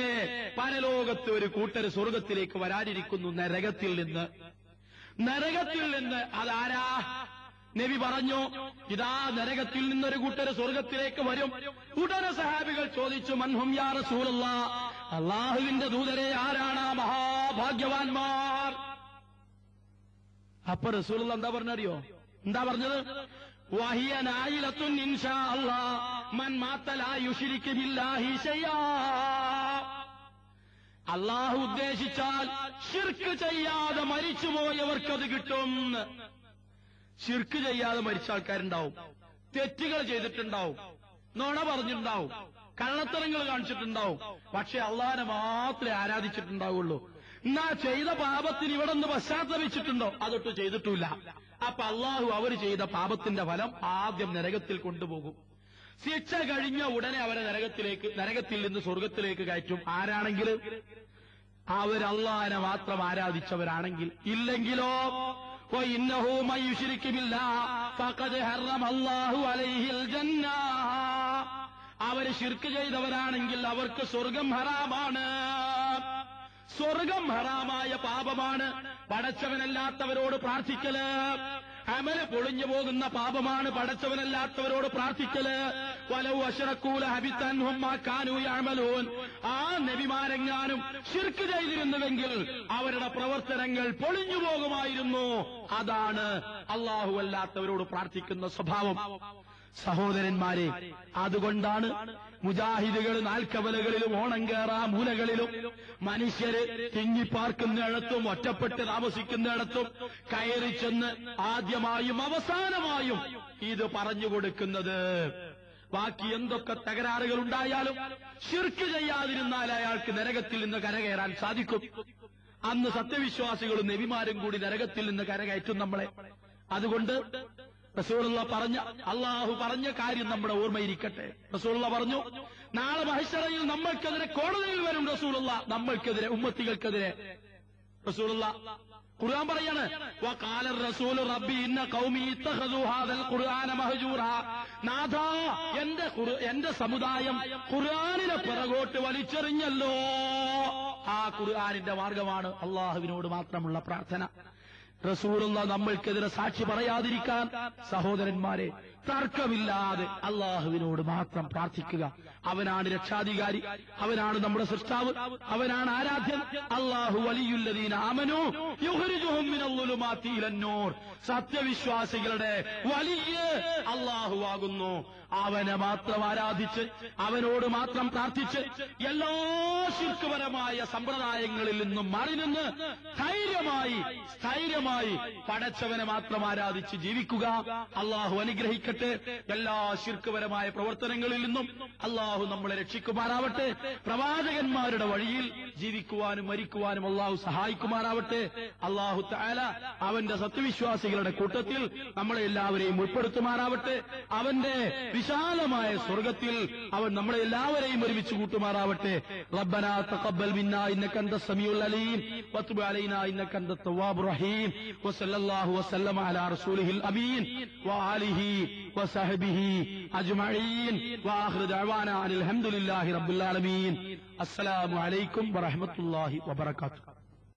പരലോകത്ത് ഒരു കൂട്ടർ സ്വർഗത്തിലേക്ക് വരാനിരിക്കുന്നു, നരകത്തിൽ നിന്ന്. അതാരാ? നബി പറഞ്ഞു, ഇതാ നരകത്തിൽ നിന്നൊരു കൂട്ടര് സ്വർഗത്തിലേക്ക് വരും. ഉടനെ സഹാബികൾ ചോദിച്ചു, മൻഹും യാ റസൂലല്ലാഹ്, അല്ലാഹുവിന്റെ ദൂതരെ ആരാണ് ആ മഹാഭാഗ്യവാന്മാർ? അപ്പൊ റസൂലുള്ളാഹ് എന്താ പറഞ്ഞറിയോ? എന്താ പറഞ്ഞത്? വഹിയ നായിലത്തുൻ ഇൻഷാ അല്ലാഹ് മൻ മാത ലാ യുശ്രികു ബില്ലാഹി ശൈആ. അല്ലാഹു ഉദ്ദേശിച്ചാൽ ശിർക്ക് ചെയ്യാതെ മരിച്ചുപോയവർക്കത് കിട്ടും. ശിർക്ക് ചെയ്യാതെ മരിച്ച ആൾക്കാരുണ്ടാവും, തെറ്റുകൾ ചെയ്തിട്ടുണ്ടാവും, നുണ പറഞ്ഞിട്ടുണ്ടാവും, കള്ളത്തരങ്ങൾ കാണിച്ചിട്ടുണ്ടാവും. പക്ഷെ അള്ളാഹനെ മാത്രമേ ആരാധിച്ചിട്ടുണ്ടാവുള്ളൂ. എന്നാ ചെയ്ത പാപത്തിന് ഇവിടെ നിന്ന് പശ്ചാത്തപിച്ചിട്ടുണ്ടോ? അതൊട്ട് ചെയ്തിട്ടില്ല. അപ്പൊ അള്ളാഹു അവർ ചെയ്ത പാപത്തിന്റെ ഫലം ആദ്യം നരകത്തിൽ കൊണ്ടുപോകും. ശിക്ഷ കഴിഞ്ഞ ഉടനെ അവരെ നരകത്തിൽ നിന്ന് സ്വർഗത്തിലേക്ക് കയറ്റും. ആരാണെങ്കിൽ അവർ അള്ളാഹനെ മാത്രം ആരാധിച്ചവരാണെങ്കിൽ. ഇല്ലെങ്കിലോ وَإِنَّهُ مَن يُشْرِكْ بِاللَّهِ فَقَدْ حَرَّمَ اللَّهُ عَلَيْهِ الْجَنَّةَ. അവർ ശിർക്ക് ചെയ്തവരാണെങ്കിൽ അവർക്ക് സ്വർഗം ഹറാമാണ്. സ്വർഗം ഹറാമായ പാപമാണ്. പടച്ചവനല്ലാത്തവരോട് പ്രാർത്ഥിക്കല്, അമല് പൊളിഞ്ഞു പോകുന്ന പാപമാണ് പടച്ചവനല്ലാത്തവരോട് പ്രാർത്ഥിക്കല്. വലൗ അശ്റകൂ ലഹബിത അൻഹും മാ കാനൂ യഅമലൂൻ. ആ നബിമാരെങ്ങാനും ശിർക്ക് ചെയ്തിരുന്നുവെങ്കിൽ അവരുടെ പ്രവർത്തനങ്ങൾ പൊളിഞ്ഞു പോകുമായിരുന്നു. അതാണ് അല്ലാഹു അല്ലാത്തവരോട് പ്രാർത്ഥിക്കുന്ന സ്വഭാവം. സഹോദരന്മാരെ, അതുകൊണ്ടാണ് മുജാഹിദുകൾ നാൽക്കവലകളിലും ഓണങ്കേറാ മൂലകളിലും മനുഷ്യര് തിങ്ങിപ്പാർക്കുന്നിടത്തും ഒറ്റപ്പെട്ട് താമസിക്കുന്നിടത്തും കയറി ചെന്ന് ആദ്യമായും അവസാനമായും ഇത് പറഞ്ഞു കൊടുക്കുന്നത്. ബാക്കി എന്തൊക്കെ തകരാറുകൾ ഉണ്ടായാലും ശിർക്ക് ചെയ്യാതിരുന്നാൽ അയാൾക്ക് നരകത്തിൽ നിന്ന് കരകയറാൻ സാധിക്കും. അന്ന് സത്യവിശ്വാസികളും നബിമാരും കൂടി നരകത്തിൽ നിന്ന് കരകയറ്റും നമ്മളെ. അതുകൊണ്ട് റസൂലുള്ളാഹ് പറഞ്ഞ, അള്ളാഹു പറഞ്ഞ കാര്യം നമ്മുടെ ഓർമ്മയിരിക്കട്ടെ. റസൂലുള്ളാഹ് പറഞ്ഞു, നാളെ മഹ്ശറയിൽ നമ്മൾക്കെതിരെ കോടതിയിൽ വരും റസൂലുള്ളാഹ്, നമ്മൾക്കെതിരെ, ഉമ്മത്തികൾക്കെതിരെ. റസൂലുള്ളാഹ് ഖുർആൻ പറയാണ്, വഖാല റസൂലു റബ്ബി ഇന്ന ഖൗമി ഇത്തഖദു ഹാദൽ ഖുർആന മഹ്ജൂറാ. നാഥാ, എന്റെ സമുദായം ഖുർആനിനെ പിറകോട്ട് വലിച്ചെറിഞ്ഞല്ലോ. ആ ഖുർആനിന്റെ മാർഗമാണ് അള്ളാഹുവിനോട് മാത്രമുള്ള പ്രാർത്ഥന. റസൂലുള്ളാഹ് നമ്മൾക്കെതിരെ സാക്ഷി പറയാതിരിക്കാൻ സഹോദരന്മാരെ തർക്കമില്ലാതെ അള്ളാഹുവിനോട് മാത്രം പ്രാർത്ഥിക്കുക. അവനാണ് രക്ഷാധികാരി, അവനാണ് നമ്മുടെ സൃഷ്ടാവ്, അവനാണ് ആരാധ്യൻ. അല്ലാഹു വലിയുല്ലദീന ആമനൂ യുഖ്രിജുഹും മിനൽ-ളുലുമാത്തി ഇലൻ-നൂർ. സത്യവിശ്വാസികളുടെ വലിയ അല്ലാഹു ആകുന്നു. അവനെ മാത്രം ആരാധിച്ച് അവനോട് മാത്രം പ്രാർത്ഥിച്ച് എല്ലാ ശിർക്ക്പരമായ സമ്പ്രദായങ്ങളിൽ നിന്നും മാറി നിന്ന് സ്ഥൈര്യമായി പടച്ചവനെ മാത്രം ആരാധിച്ച് ജീവിക്കുക. അല്ലാഹു അനുഗ്രഹിക്കട്ടെ. അനുഗ്രഹിക്കട്ടെ. എല്ലാ ശിർക്കുപരമായ പ്രവർത്തനങ്ങളിൽ നിന്നും അള്ളാഹു നമ്മളെ രക്ഷിക്കുമാറാവട്ടെ. പ്രവാചകന്മാരുടെ വഴിയിൽ ജീവിക്കുവാനും മരിക്കുവാനും അള്ളാഹു സഹായിക്കുമാറാവട്ടെ. അള്ളാഹു തആല അവന്റെ സത്യവിശ്വാസികളുടെ കൂട്ടത്തിൽ നമ്മളെ എല്ലാവരെയും ഉൾപ്പെടുത്തുമാറാവട്ടെ. അവന്റെ വിശാലമായ സ്വർഗത്തിൽ അവൻ നമ്മളെ എല്ലാവരെയും ഒരുമിച്ച് കൂട്ടുമാറാവട്ടെ. റബ്ബനാ തഖബ്ബൽ മിന്നാ ഇന്നക അൻതസ് സമീഉൽ അലീം വതുബ് അലൈനാ ഇന്നക അൻതത് തവ്വാബുർ റഹീം വസല്ലല്ലാഹു വസല്ലമ അലാ റസൂലിഹിൽ അമീൻ വആലിഹി വസഹ്ബിഹി അജ്മഈൻ വആഖിറു ദഅവാനാ അനിൽ ഹംദുലില്ലാഹി റബ്ബിൽ ആലമീൻ. അസ്സലാമു അലൈക്കും വറഹ്മത്തുള്ളാഹി വബറകാതുഹു.